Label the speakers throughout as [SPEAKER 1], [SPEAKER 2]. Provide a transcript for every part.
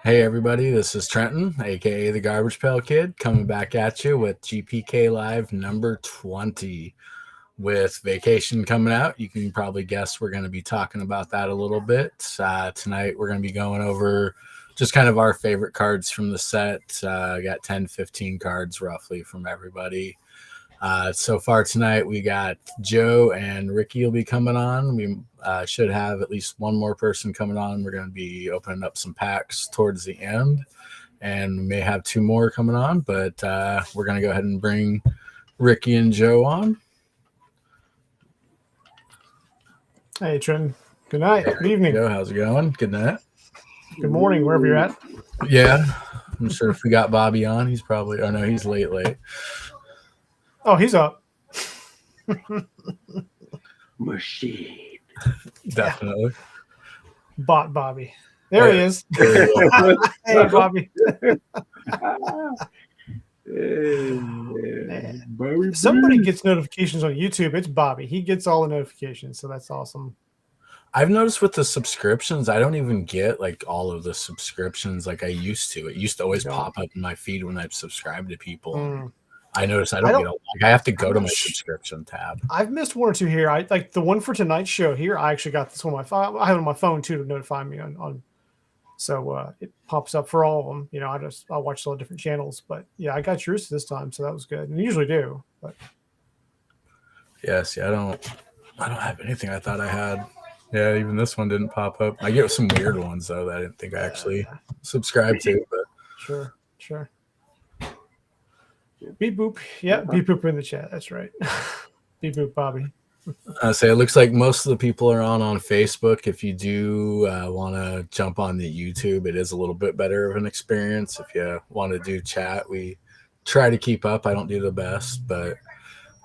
[SPEAKER 1] Hey everybody, this is Trenton, aka the Garbage Pail Kid, coming back at you with GPK Live number 20. With vacation coming out, you can probably guess we're going to be talking about that a little bit. Tonight we're going to be going over just kind of our favorite cards from the set. Got 10, 15 cards roughly from everybody. So far tonight, we got Joe and Ricky will be coming on. We should have at least one more person coming on. We're going to be opening up some packs towards the end, and we may have two more coming on, but we're going to go ahead and bring Ricky and Joe on.
[SPEAKER 2] Hey, Trenton. Good night.
[SPEAKER 1] Hey,
[SPEAKER 2] good evening.
[SPEAKER 1] Joe, how's it going? Good night.
[SPEAKER 2] Good morning, wherever you're at.
[SPEAKER 1] Yeah. I'm sure if we got Bobby on, he's probably, oh no, he's late.
[SPEAKER 2] Oh, he's up.
[SPEAKER 3] Machine.
[SPEAKER 1] Definitely.
[SPEAKER 2] Bot Bobby. There he is.
[SPEAKER 1] There you go.
[SPEAKER 2] Hey, Bobby.
[SPEAKER 3] Bobby
[SPEAKER 2] Somebody gets notifications on YouTube. It's Bobby. He gets all the notifications, so that's awesome.
[SPEAKER 1] I've noticed with the subscriptions, I don't even get like all of the subscriptions like I used to. It used to always pop up in my feed when I've subscribed to people. I notice I don't get a, like I have to go to my subscription tab.
[SPEAKER 2] I've missed one or two here. I like the one for tonight's show here. I actually got this one on my phone. I have it on my phone too to notify me on so it pops up for all of them. You know, I watch all the different channels, but yeah, I got yours this time, so that was good. And I usually do, but
[SPEAKER 1] yes, yeah, I don't have anything I thought I had. Yeah, even this one didn't pop up. I get some weird ones though that I didn't think I actually subscribed to, but
[SPEAKER 2] sure. Beep boop. Yeah, beep boop in the chat. That's right. Beep boop, Bobby.
[SPEAKER 1] I say it looks like most of the people are on Facebook. If you do want to jump on the YouTube, it is a little bit better of an experience. If you want to do chat, we try to keep up. I don't do the best, but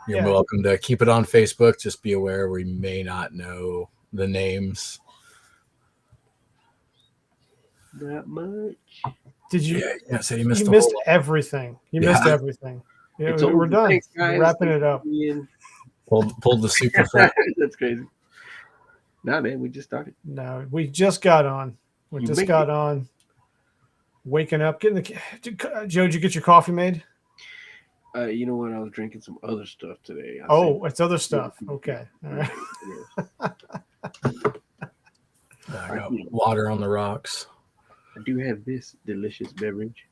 [SPEAKER 1] you're welcome to keep it on Facebook. Just be aware we may not know the names.
[SPEAKER 3] Not much.
[SPEAKER 2] Did you?
[SPEAKER 1] Yeah, so you missed
[SPEAKER 2] everything. You missed everything. Yeah, we're done.
[SPEAKER 3] Thanks, guys.
[SPEAKER 2] Wrapping it up.
[SPEAKER 1] Pulled the super fat.
[SPEAKER 3] That's crazy. Nah, man, we just started.
[SPEAKER 2] No, we just got on. On. Waking up, getting the Joe. Did you get your coffee made?
[SPEAKER 3] You know what? I was drinking some other stuff today.
[SPEAKER 2] It's other stuff. Okay. All right.
[SPEAKER 1] I got water on the rocks.
[SPEAKER 3] I do have this delicious beverage.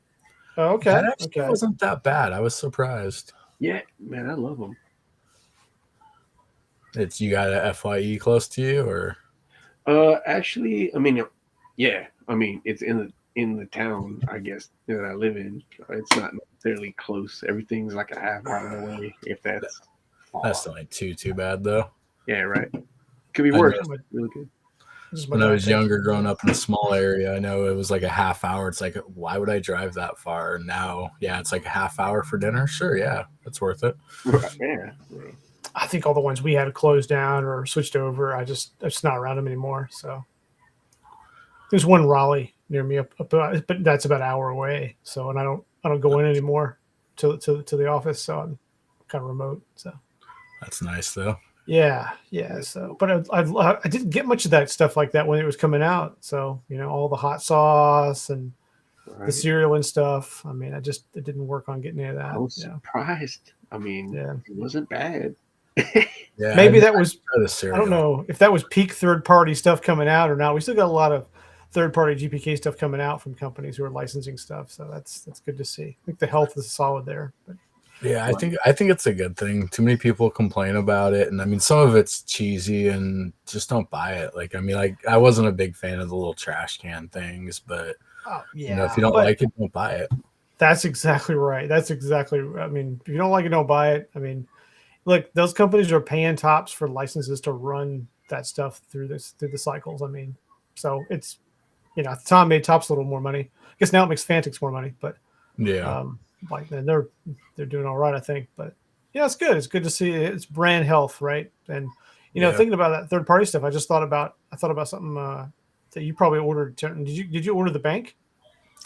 [SPEAKER 2] Oh, okay.
[SPEAKER 1] That actually wasn't that bad. I was surprised.
[SPEAKER 3] Yeah, man, I love them.
[SPEAKER 1] You got a FYE close to you, or?
[SPEAKER 3] Actually, I mean, yeah. I mean, it's in the town, I guess, that I live in. It's not necessarily close. Everything's like a half hour away, if that's.
[SPEAKER 1] That's not like too bad though.
[SPEAKER 3] Yeah, right. Could be worse. Really good.
[SPEAKER 1] When I was younger, growing up in a small area, I know it was like a half hour. It's like, why would I drive that far? And now, yeah, it's like a half hour for dinner. Sure, yeah, that's worth it.
[SPEAKER 3] Yeah.
[SPEAKER 2] I think all the ones we had closed down or switched over. I'm just not around them anymore. So there's one Raleigh near me but that's about an hour away. So, and I don't go in anymore to the office. So I'm kind of remote. So
[SPEAKER 1] that's nice though.
[SPEAKER 2] Yeah. So, but I didn't get much of that stuff like that when it was coming out. So, you know, all the hot sauce and the cereal and stuff. I mean, it didn't work on getting any of that.
[SPEAKER 3] I was surprised. I mean, it wasn't bad.
[SPEAKER 2] Yeah, maybe that was. I don't know if that was peak third-party stuff coming out or not. We still got a lot of third-party GPK stuff coming out from companies who are licensing stuff. So that's good to see. I think the health is solid there. But.
[SPEAKER 1] Yeah, I think it's a good thing. Too many people complain about it, and I mean, some of it's cheesy, and just don't buy it. Like, I mean, like I wasn't a big fan of the little trash can things, but you know, if you don't like it, don't buy it.
[SPEAKER 2] That's exactly right. I mean, if you don't like it, don't buy it. I mean, look, those companies are paying Topps for licenses to run that stuff through the cycles. I mean, so it's, you know, at the time it made Topps a little more money. I guess now it makes Fanatics more money, but
[SPEAKER 1] yeah.
[SPEAKER 2] Like they're doing all right, I think. But yeah, it's good. It's good to see it's brand health, right? And you know, thinking about that third party stuff, I thought about something that you probably ordered. Did you order the bank?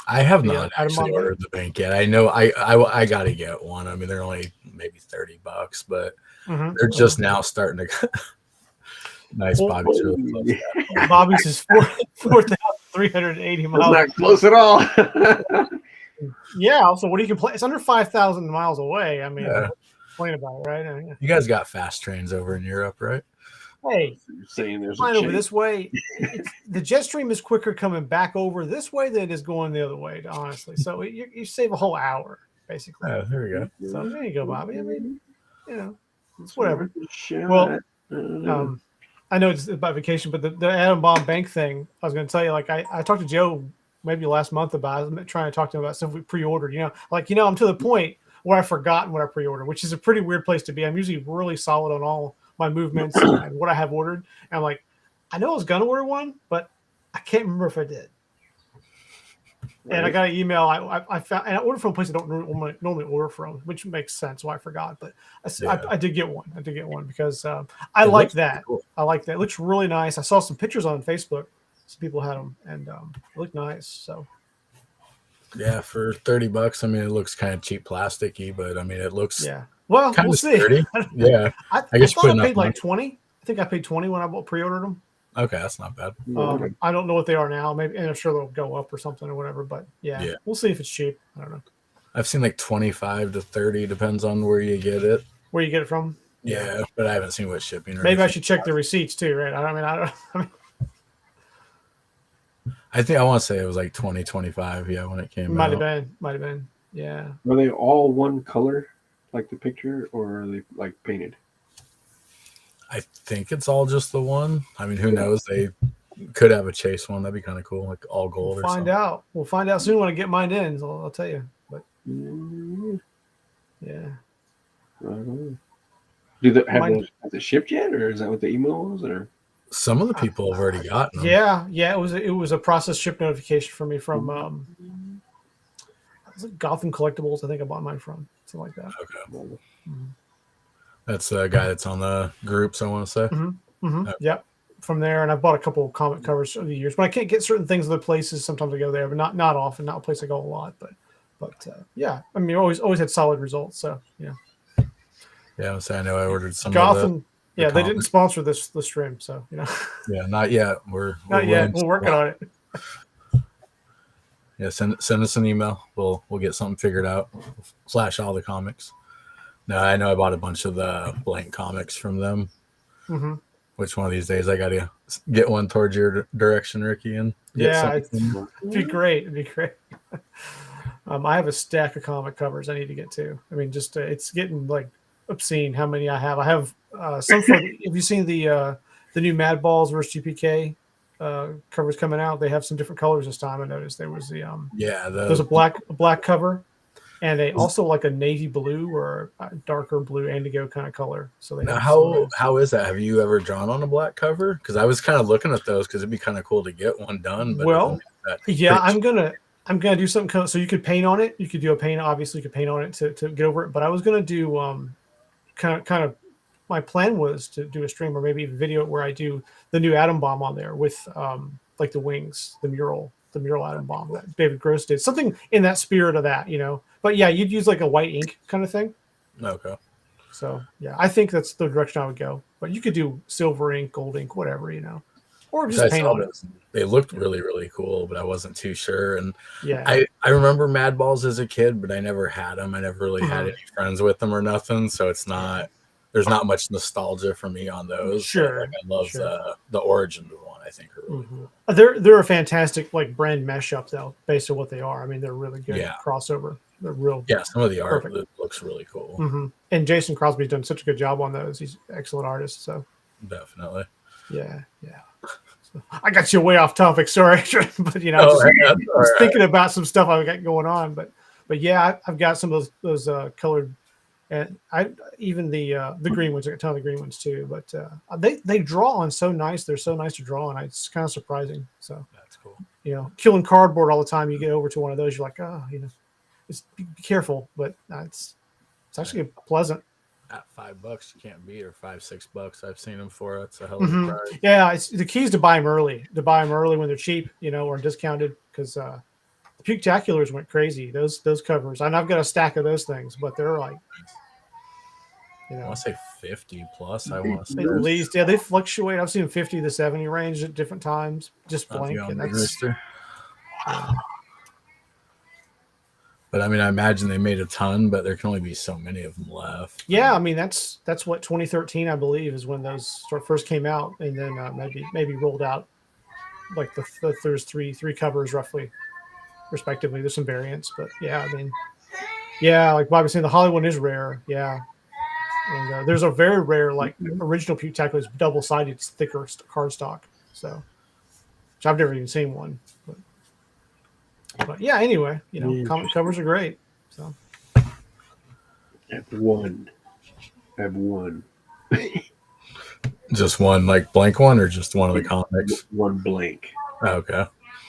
[SPEAKER 1] I have not actually ordered the bank yet. I know I got to get one. I mean, they're only maybe $30, but they're just now starting to. Nice, Bobby's really close.
[SPEAKER 2] Bobby's is 4,000. 380
[SPEAKER 3] That's
[SPEAKER 2] miles.
[SPEAKER 3] not close at all.
[SPEAKER 2] Yeah. So what do you complain? It's under 5,000 miles away. I mean,
[SPEAKER 1] Yeah.
[SPEAKER 2] complain about it, right? I mean,
[SPEAKER 1] You guys got fast trains over in Europe, right?
[SPEAKER 2] hey,
[SPEAKER 3] You're saying there's a
[SPEAKER 2] flying over
[SPEAKER 3] change.
[SPEAKER 2] this way. The jet stream is quicker coming back over this way than it is going the other way, honestly. So you save a whole hour, basically.
[SPEAKER 1] Oh, there we go.
[SPEAKER 2] So there you go, Bobby. I mean, you know, it's
[SPEAKER 3] It's
[SPEAKER 2] whatever.
[SPEAKER 3] worth a shot.
[SPEAKER 2] Well,
[SPEAKER 3] I don't know.
[SPEAKER 2] I know it's about vacation, but the atom bomb bank thing, I was going to tell you, like I talked to Joe maybe last month about it. I'm trying to talk to him about stuff we pre-ordered, I'm to the point where I've forgotten what I pre-ordered, which is a pretty weird place to be. I'm usually really solid on all my movements and what I have ordered. And I'm like, I know I was going to order one, but I can't remember if I did.
[SPEAKER 3] Right.
[SPEAKER 2] And I got an email. I found, and I ordered from a place I don't normally order from, which makes sense why I forgot. But I did get one. I did get one because I like that.
[SPEAKER 1] Cool.
[SPEAKER 2] I like that. It looks really nice. I saw some pictures on Facebook. Some people had them, and it looked nice. So
[SPEAKER 1] Yeah, for $30, I mean, it looks kind of cheap, plasticky, but I mean, it looks
[SPEAKER 2] yeah. Well,
[SPEAKER 1] kind
[SPEAKER 2] we'll
[SPEAKER 1] of
[SPEAKER 2] see.
[SPEAKER 1] sturdy. Yeah,
[SPEAKER 2] I
[SPEAKER 1] guess
[SPEAKER 2] thought
[SPEAKER 1] you
[SPEAKER 2] I
[SPEAKER 1] put
[SPEAKER 2] paid
[SPEAKER 1] enough
[SPEAKER 2] like
[SPEAKER 1] money.
[SPEAKER 2] 20. I think I paid 20 when I pre-ordered them.
[SPEAKER 1] Okay, that's not bad.
[SPEAKER 2] I don't know what they are now. Maybe, and I'm sure they'll go up or something or whatever. But yeah, we'll see if it's cheap. I don't know.
[SPEAKER 1] I've seen like 25 to 30, depends on where you get it.
[SPEAKER 2] Where you get it from?
[SPEAKER 1] Yeah, but I haven't seen what shipping. Or
[SPEAKER 2] Maybe I
[SPEAKER 1] anything.
[SPEAKER 2] should check the receipts too, right?
[SPEAKER 1] I think I want to say it was like 20, 25. Yeah, when it came
[SPEAKER 2] Might
[SPEAKER 1] out.
[SPEAKER 2] have been. Yeah.
[SPEAKER 3] Are they all one color, like the picture, or are they like painted?
[SPEAKER 1] I think it's all just the one. I mean, who knows? They could have a chase one. That'd be kind of cool, like all gold or something.
[SPEAKER 2] We'll find out soon when I get mine in. So I'll tell you. But yeah.
[SPEAKER 3] I don't know. Do they has it shipped yet, or is that what the email was? Or
[SPEAKER 1] some of the people have already gotten them.
[SPEAKER 2] Yeah. It was a process ship notification for me from was it Gotham Collectibles. I think I bought mine from something like that.
[SPEAKER 1] Okay.
[SPEAKER 2] Mm-hmm.
[SPEAKER 1] That's the guy that's on the groups, I want to say.
[SPEAKER 2] Okay. Yep. From there, and I've bought a couple of comic covers over the years. When I can't get certain things other places, sometimes I go there, but not often. Not a place I go a lot, but yeah. I mean, always had solid results. So yeah.
[SPEAKER 1] Yeah, I know I ordered some.
[SPEAKER 2] Gotham. They didn't sponsor the stream, so
[SPEAKER 1] Yeah, not yet. We're
[SPEAKER 2] yet. We're working on it.
[SPEAKER 1] Yeah, send us an email. We'll get something figured out. Flash all the comics. No, I know I bought a bunch of the blank comics from them.
[SPEAKER 2] Mm-hmm.
[SPEAKER 1] Which one of these days I got to get one towards your direction, Ricky, and
[SPEAKER 2] it'd be great. It'd be great. I have a stack of comic covers I need to get to. I mean, just it's getting like obscene how many I have. I have some for. Have you seen the new Mad Balls versus GPK covers coming out? They have some different colors this time. I noticed there was there's a black cover, and they also like a navy blue or a darker blue indigo kind of color. So they
[SPEAKER 1] how is that? Have you ever drawn on a black cover? Because I was kind of looking at those because it'd be kind of cool to get one done. But
[SPEAKER 2] I'm gonna do something so you could paint on it. You could do a paint. Obviously, you could paint on it to get over it. But I was gonna do kind of. My plan was to do a stream or maybe even video it where I do the new atom bomb on there with like the wings, the mural atom bomb that David Gross did. Something in that spirit of that, But yeah, you'd use like a white ink kind of thing.
[SPEAKER 1] Okay.
[SPEAKER 2] So yeah, I think that's the direction I would go. But you could do silver ink, gold ink, whatever, or just paint on it.
[SPEAKER 1] They looked really, really cool, but I wasn't too sure. And
[SPEAKER 2] yeah,
[SPEAKER 1] I remember Mad Balls as a kid, but I never had them. I never really had any friends with them or nothing. So it's not. There's not much nostalgia for me on those.
[SPEAKER 2] Sure,
[SPEAKER 1] I love the origin one. I think are really cool.
[SPEAKER 2] They're a fantastic like brand mesh up though, based on what they are. I mean, they're really good crossover. They're real.
[SPEAKER 1] Yeah, some of the art looks really cool.
[SPEAKER 2] Mm-hmm. And Jason Crosby's done such a good job on those. He's an excellent artist. So
[SPEAKER 1] definitely.
[SPEAKER 2] Yeah. So, I got you way off topic. Sorry, but just thinking about some stuff I've got going on. But yeah, I've got some of those colored. And even the green ones, I got a ton of the green ones too. But they draw on so nice. They're so nice to draw on. It's kind of surprising. So
[SPEAKER 1] that's cool.
[SPEAKER 2] Killing cardboard all the time. You get over to one of those, you're like, just be careful. But it's actually pleasant.
[SPEAKER 1] At $5, you can't beat, or $5-6. I've seen them for. It's a hell of a price.
[SPEAKER 2] Yeah, the key is to buy them early. To buy them early when they're cheap, or discounted, because the Puktaculars went crazy. Those covers, and I've got a stack of those things, but they're like.
[SPEAKER 1] I want to say 50 plus. I want to say
[SPEAKER 2] at least, they fluctuate. I've seen 50 to 70 range at different times, just blank. And Yeah.
[SPEAKER 1] But I mean, I imagine they made a ton, but there can only be so many of them left.
[SPEAKER 2] Yeah, I mean that's what 2013 I believe is when those sort of first came out, and then maybe rolled out like there's three covers roughly, respectively. There's some variants, but yeah, I mean, yeah, like Bobby was saying, the Hollywood is rare. Yeah, and there's a very rare like original Puke Tackle is double sided, it's thicker cardstock. So, which I've never even seen one. But yeah, anyway, comic covers are great. So
[SPEAKER 3] I have one.
[SPEAKER 1] Just one like blank one, or just one of the comics?
[SPEAKER 3] One blank.
[SPEAKER 1] Oh, okay.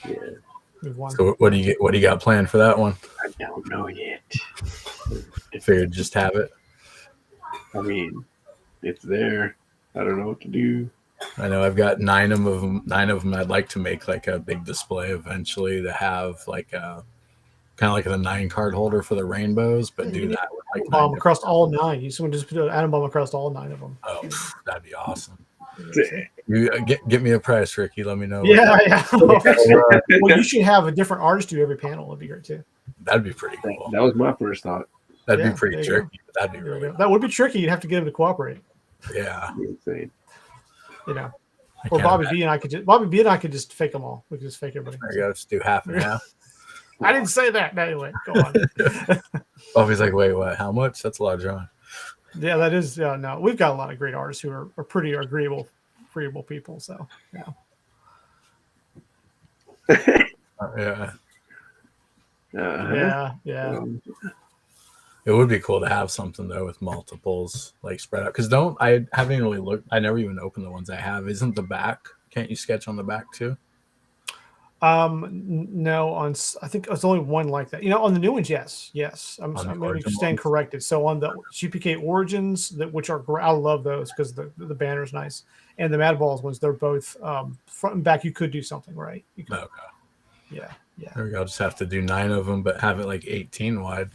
[SPEAKER 3] Yeah.
[SPEAKER 1] So what do you get? What do you got planned for that one?
[SPEAKER 3] I don't know yet.
[SPEAKER 1] Figured just have it.
[SPEAKER 3] I mean, it's there. I don't know what to do.
[SPEAKER 1] I know I've got 9 of them. 9 of them. I'd like to make like a big display eventually to have like a kind of like the 9 card holder for the rainbows, but do that with like
[SPEAKER 2] bomb across all 9. Someone just put an atom bomb across all 9 of them.
[SPEAKER 1] Oh, that'd be awesome.
[SPEAKER 3] Yeah.
[SPEAKER 1] You get me a price, Ricky. Let me know.
[SPEAKER 2] Yeah. Well, you should have a different artist do every panel. That'd be great too.
[SPEAKER 1] That'd be pretty cool.
[SPEAKER 3] That was my first thought.
[SPEAKER 1] That'd be pretty tricky. But that'd be really cool.
[SPEAKER 2] That would be tricky. You'd have to get him to cooperate.
[SPEAKER 1] Yeah.
[SPEAKER 3] Insane.
[SPEAKER 2] Or Bobby B and I could just fake them all. We could just fake everybody.
[SPEAKER 1] There you go. Just do half and half.
[SPEAKER 2] I didn't say that. Anyway, go on.
[SPEAKER 1] Bobby's like, wait, what? How much? That's a lot of drawing.
[SPEAKER 2] Yeah, that is. No, we've got a lot of great artists who are pretty agreeable people. So yeah.
[SPEAKER 1] Yeah.
[SPEAKER 2] Yeah.
[SPEAKER 1] It would be cool to have something though with multiples like spread out. Because I haven't even really looked. I never even opened the ones I have. Isn't the back? Can't you sketch on the back too?
[SPEAKER 2] No, I think it's only one like that. On the new ones, yes. I'm maybe stand corrected. So on the GPK Origins, which are I love those because the banner's nice, and the Mad Balls ones, they're both front and back. You could do something right. You could,
[SPEAKER 1] okay.
[SPEAKER 2] Yeah.
[SPEAKER 1] There we go. I'll just have to do 9 of them, but have it like 18 wide.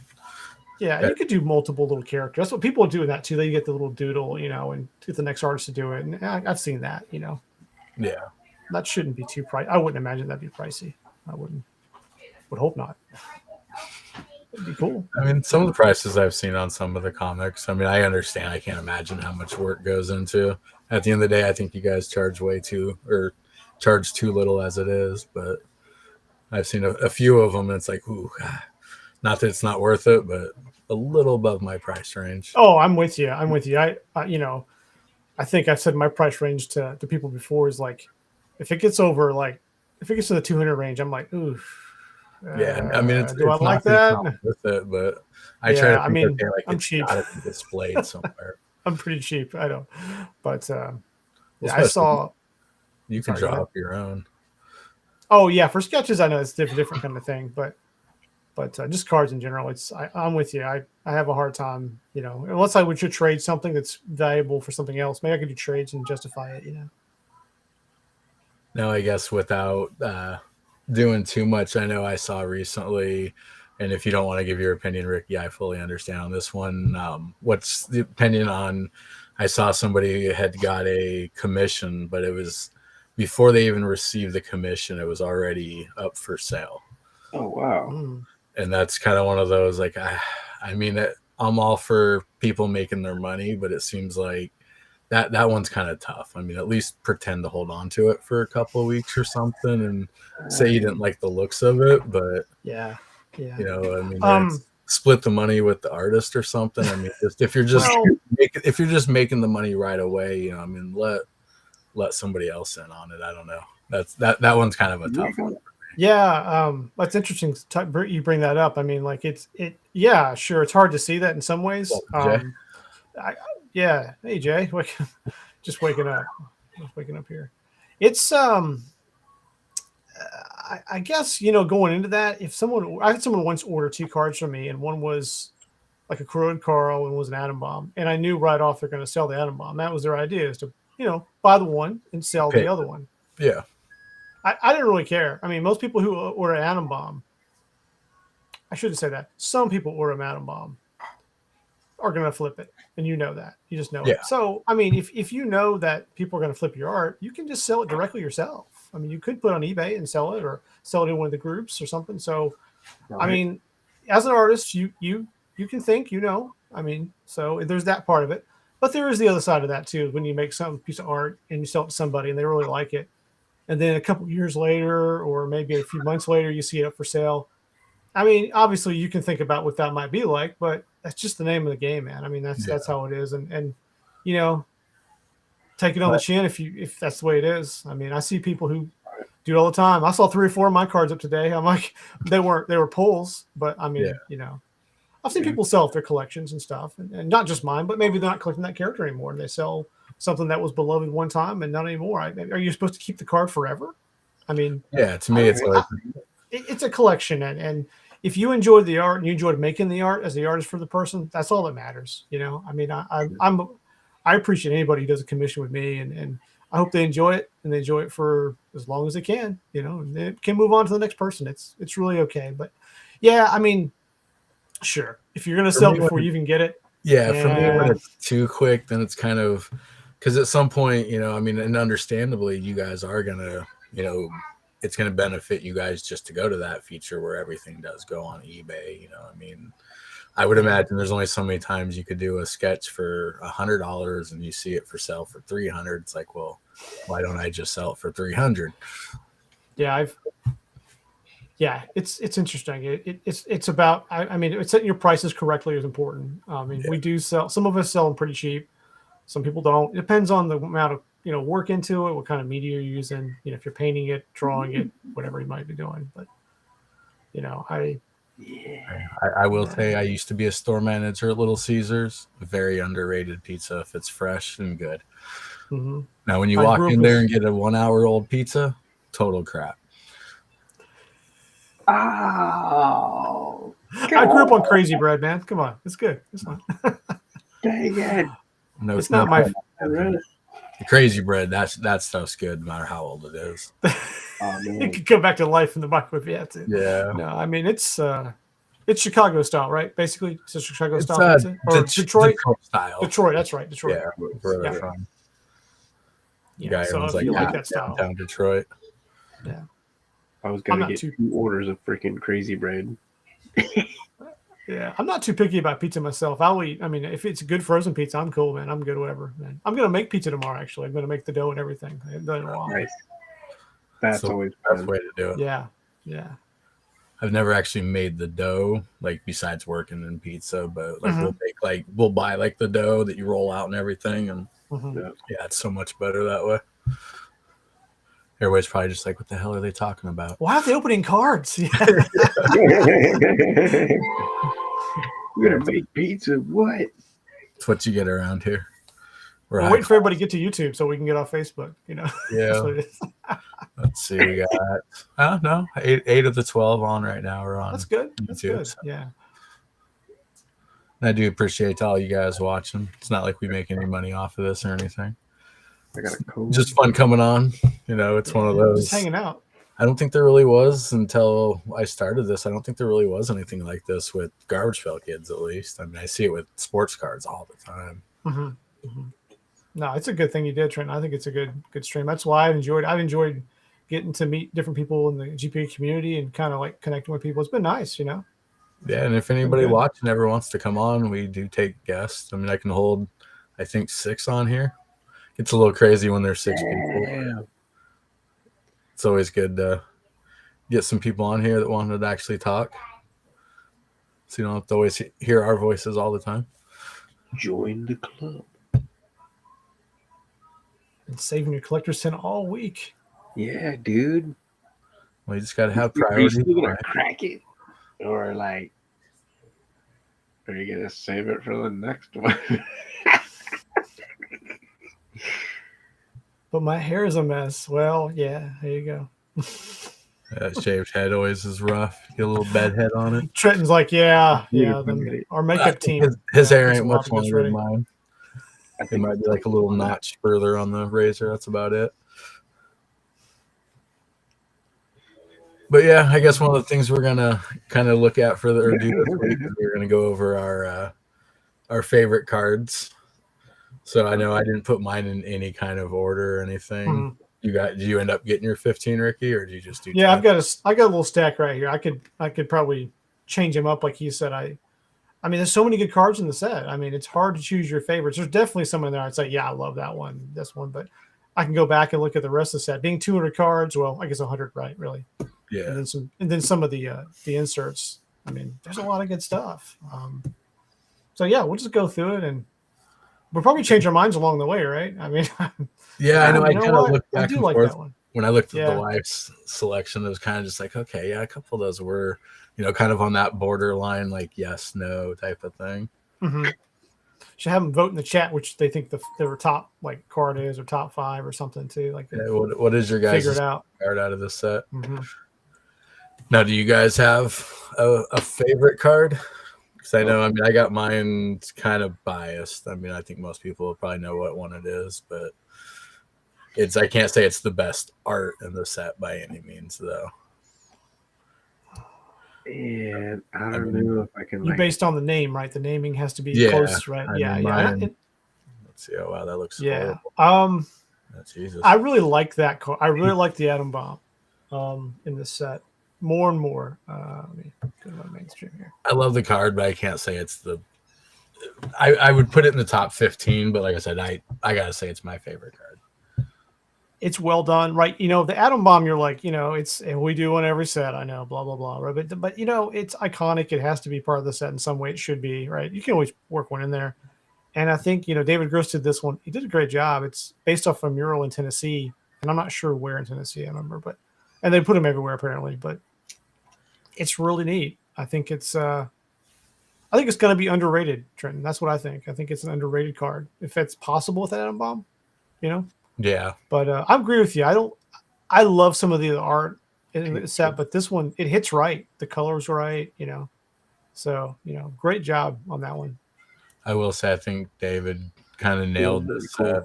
[SPEAKER 2] Yeah, you could do multiple little characters. That's what people do in that too. They get the little doodle, and get the next artist to do it. And I've seen that,
[SPEAKER 1] Yeah.
[SPEAKER 2] That shouldn't be too pricey. I wouldn't imagine that'd be pricey. I would hope not. It'd be cool.
[SPEAKER 1] I mean, some of the prices I've seen on some of the comics, I mean, I understand. I can't imagine how much work goes into. At the end of the day, I think you guys charge charge too little as it is. But I've seen a few of them, and it's like, ooh, not that it's not worth it, but a little above my price range.
[SPEAKER 2] Oh, I'm with you. I think I've said my price range to people before is like, if it gets to the 200 range, I'm like, ooh.
[SPEAKER 1] Yeah, I mean,
[SPEAKER 2] do I like that?
[SPEAKER 1] With it, but I try to.
[SPEAKER 2] I'm cheap.
[SPEAKER 1] Gotta be displayed somewhere.
[SPEAKER 2] I'm pretty cheap. I know, but I saw.
[SPEAKER 1] You can draw up your own.
[SPEAKER 2] Oh yeah, for sketches, I know it's different kind of thing, but just cards in general, I'm with you. I have a hard time, unless I would trade something that's valuable for something else. Maybe I could do trades and justify it,
[SPEAKER 1] No, I guess without doing too much. I know I saw recently, and if you don't want to give your opinion, Ricky, I fully understand on this one. What's the opinion on? I saw somebody had got a commission, but it was before they even received the commission. It was already up for sale.
[SPEAKER 3] Oh wow!
[SPEAKER 1] And that's kind of one of those like, I mean, I'm all for people making their money, but it seems like that one's kind of tough. I mean, at least pretend to hold on to it for a couple of weeks or something, and say you didn't like the looks of it, but
[SPEAKER 2] yeah.
[SPEAKER 1] I mean, split the money with the artist or something. I mean, if you're just making the money right away, I mean, let somebody else in on it. I don't know. That one's kind of a tough one.
[SPEAKER 2] Yeah, that's interesting. You bring that up. I mean, like yeah, sure. It's hard to see that in some ways. Yeah. Hey, Jay, just waking up. Just waking up here. It's I guess going into that, I had someone once order 2 cards from me, and one was like a Corroded Carl and was an Atom Bomb, and I knew right off they're going to sell the Atom Bomb. That was their idea, is to buy the one and sell the other one.
[SPEAKER 1] Yeah.
[SPEAKER 2] I didn't really care. I mean, most people who order an Atom Bomb, I shouldn't say that. Some people order an Atom Bomb are going to flip it, and that. You just know it. So, I mean, if you know that people are going to flip your art, you can just sell it directly yourself. stuff. I mean, you could put on eBay and sell it, or sell it in one of the groups or something. So,
[SPEAKER 3] Right.
[SPEAKER 2] I mean, as an artist, you can think, I mean, so there's that part of it. But there is the other side of that too. When you make some piece of art and you sell it to somebody and they really like it, and then a couple years later, or maybe a few months later, you see it up for sale. I mean, obviously, you can think about what that might be like, but that's just the name of the game, man. I mean, that's how it is, and you know, take it on the chin if that's the way it is. I mean, I see people who do it all the time. I saw 3 or 4 of my cards up today. I'm like, they were pulls, but I mean, I've seen people sell off their collections and stuff, and not just mine, but maybe they're not collecting that character anymore, and they sell something that was beloved one time and not anymore. Are you supposed to keep the card forever? I mean,
[SPEAKER 1] yeah, to me,
[SPEAKER 2] it's a collection, and if you enjoyed the art and you enjoyed making the art as the artist for the person, that's all that matters. I mean, I appreciate anybody who does a commission with me, and I hope they enjoy it and they enjoy it for as long as they can, and they can move on to the next person. It's really okay. But yeah, I mean, sure, if you're going to sell it before you even get it.
[SPEAKER 1] Yeah, for me, when it's too quick, then it's kind of, because at some point, I mean, and understandably, you guys are going to, it's going to benefit you guys just to go to that feature where everything does go on eBay. I mean, I would imagine there's only so many times you could do a sketch for $100 and you see it for sale for $300. It's like, well, why don't I just sell it for $300?
[SPEAKER 2] Yeah, it's interesting. It's about, I mean, setting your prices correctly is important. I mean, we do sell, some of us sell them pretty cheap. Some people don't. It depends on the amount of, work into it, what kind of media you're using, if you're painting it, drawing it, whatever you might be doing. But,
[SPEAKER 1] I will say I used to be a store manager at Little Caesars. Very underrated pizza if it's fresh and good.
[SPEAKER 2] Mm-hmm.
[SPEAKER 1] Now, when you walk in there and get a 1-hour-old pizza, total crap.
[SPEAKER 3] Oh,
[SPEAKER 2] I grew up on Crazy Bread, man. Come on, it's good. It's fine.
[SPEAKER 3] Dang it!
[SPEAKER 1] No,
[SPEAKER 2] it's not my.
[SPEAKER 1] The Crazy Bread, that stuff's good no matter how old it is.
[SPEAKER 2] It could come back to life in the microwave if you have to.
[SPEAKER 1] Yeah.
[SPEAKER 2] No, I mean it's Chicago style, right? Basically, it's a Chicago style pizza. Or Detroit
[SPEAKER 1] style.
[SPEAKER 2] Detroit, that's right. Detroit.
[SPEAKER 1] Yeah, where they're from.
[SPEAKER 2] Yeah,
[SPEAKER 1] guy
[SPEAKER 2] so
[SPEAKER 1] owns
[SPEAKER 2] if you like that style.
[SPEAKER 1] Downtown Detroit.
[SPEAKER 2] Yeah.
[SPEAKER 3] I was gonna get 2 orders of freaking Crazy Bread.
[SPEAKER 2] Yeah, I'm not too picky about pizza myself. I'll eat. I mean, if it's a good frozen pizza, I'm cool, man. I'm good, whatever, man. I'm gonna make pizza tomorrow. Actually, I'm gonna make the dough and everything. I haven't done it in a while.
[SPEAKER 3] Nice. That's always
[SPEAKER 1] the best way to do it.
[SPEAKER 2] Yeah.
[SPEAKER 1] I've never actually made the dough, like besides working in pizza, but like
[SPEAKER 2] Mm-hmm.
[SPEAKER 1] we'll buy like the dough that you roll out and everything, and yeah, it's so much better that way. Everybody's probably just like, what the hell are they talking about?
[SPEAKER 2] Why are they opening cards? Yeah.
[SPEAKER 3] You're gonna make pizza? What?
[SPEAKER 1] It's what you get around here.
[SPEAKER 2] We're waiting for everybody to get to YouTube so we can get off Facebook.
[SPEAKER 1] Yeah. Let's see. We got 8 of the 12 on right now. We're on.
[SPEAKER 2] That's good.
[SPEAKER 1] YouTube,
[SPEAKER 2] That's good.
[SPEAKER 1] so.
[SPEAKER 2] Yeah.
[SPEAKER 1] I do appreciate all you guys watching. It's not like we make any money off of this or anything.
[SPEAKER 3] I got a code.
[SPEAKER 1] Just fun coming on. It's one of those.
[SPEAKER 2] Just hanging out.
[SPEAKER 1] I don't think there really was until I started this. I don't think there really was anything like this with Garbage Pail Kids, at least. I mean, I see it with sports cards all the time.
[SPEAKER 2] Mm-hmm. Mm-hmm. No, it's a good thing you did, Trent. I think it's a good stream. That's why I've enjoyed getting to meet different people in the GPK community and kind of like connecting with people. It's been nice,
[SPEAKER 1] Yeah, and if anybody watching ever wants to come on, we do take guests. I mean, I can hold, I think, 6 on here. It's a little crazy when there's 6 people.
[SPEAKER 3] Yeah.
[SPEAKER 1] It's always good to get some people on here that wanted to actually talk, so you don't have to always hear our voices all the time.
[SPEAKER 3] Join the club.
[SPEAKER 2] And saving your collector's tin all week.
[SPEAKER 3] Yeah, dude.
[SPEAKER 1] Well, you just got to have priorities.
[SPEAKER 3] Are you gonna crack it, or like, are you gonna save it for the next one?
[SPEAKER 2] But my hair is a mess. Well, yeah, there you go.
[SPEAKER 1] That shaved head always is rough. Get a little bed head on it.
[SPEAKER 2] Trenton's like, yeah. Our makeup team.
[SPEAKER 1] His hair ain't much longer than mine. It might be like a little notch further on the razor. That's about it. But yeah, I guess one of the things we're gonna kind of look at further or do this week is we're gonna go over our favorite cards. So I know I didn't put mine in any kind of order or anything. Do you end up getting your 15, Ricky, or do you just do?
[SPEAKER 2] Yeah,
[SPEAKER 1] 10?
[SPEAKER 2] I got a little stack right here. I could probably change them up like you said. I mean, there's so many good cards in the set. I mean, it's hard to choose your favorites. There's definitely some in there I'd say, yeah, I love that one, this one, but I can go back and look at the rest of the set. Being 200 cards, well, I guess 100, right? Really,
[SPEAKER 1] Yeah.
[SPEAKER 2] and then some of the inserts. I mean, there's a lot of good stuff. So yeah, we'll just go through it, and we'll probably change our minds along the way, right? I mean,
[SPEAKER 1] Yeah, I know. I
[SPEAKER 2] you know
[SPEAKER 1] kind of
[SPEAKER 2] what?
[SPEAKER 1] looked
[SPEAKER 2] I
[SPEAKER 1] back
[SPEAKER 2] do
[SPEAKER 1] and
[SPEAKER 2] like
[SPEAKER 1] forth
[SPEAKER 2] that one.
[SPEAKER 1] when I looked at
[SPEAKER 2] Yeah.
[SPEAKER 1] the wife's selection. It was kind of just like, okay, yeah, a couple of those were, kind of on that borderline, like yes, no type of thing.
[SPEAKER 2] Mm-hmm. Should have them vote in the chat which they think their top like card is, or top 5 or something too. Like,
[SPEAKER 1] Yeah, what is your guys'
[SPEAKER 2] figure it out.
[SPEAKER 1] card out of this set?
[SPEAKER 2] Mm-hmm.
[SPEAKER 1] Now, do you guys have a favorite card? Because I know, I mean, I got mine kind of biased. I mean, I think most people will probably know what one it is, but I can't say it's the best art in the set by any means, though.
[SPEAKER 3] And I don't know if I can.
[SPEAKER 2] You based on the name, right? The naming has to be
[SPEAKER 1] Yeah,
[SPEAKER 2] close, right?
[SPEAKER 1] I
[SPEAKER 2] Yeah,
[SPEAKER 1] mean,
[SPEAKER 2] yeah.
[SPEAKER 1] mine- Let's see. Oh wow, that looks
[SPEAKER 2] Yeah.
[SPEAKER 1] horrible. Oh, Jesus.
[SPEAKER 2] I really like that card. I really like the Atom Bomb in this set more and more. Let me go to my mainstream here.
[SPEAKER 1] I love the card, but I can't say it's the. I would put it in the top 15, but like I said, I gotta say it's my favorite card.
[SPEAKER 2] It's well done, right? The Atom Bomb, you're like, we do one every set. I know, blah blah blah, right? But it's iconic. It has to be part of the set in some way. It should be, right? You can always work one in there. And I think David Gross did this one. He did a great job. It's based off a mural in Tennessee, and I'm not sure where in Tennessee. I remember, and they put them everywhere apparently. But it's really neat. I think it's going to be underrated, Trenton. That's what I think. I think it's an underrated card if it's possible with that Atom Bomb.
[SPEAKER 1] Yeah.
[SPEAKER 2] But I agree with you. I love some of the art in the set, but this one, it hits right. The color's right, So, great job on that one.
[SPEAKER 1] I will say, I think David kind of nailed this set.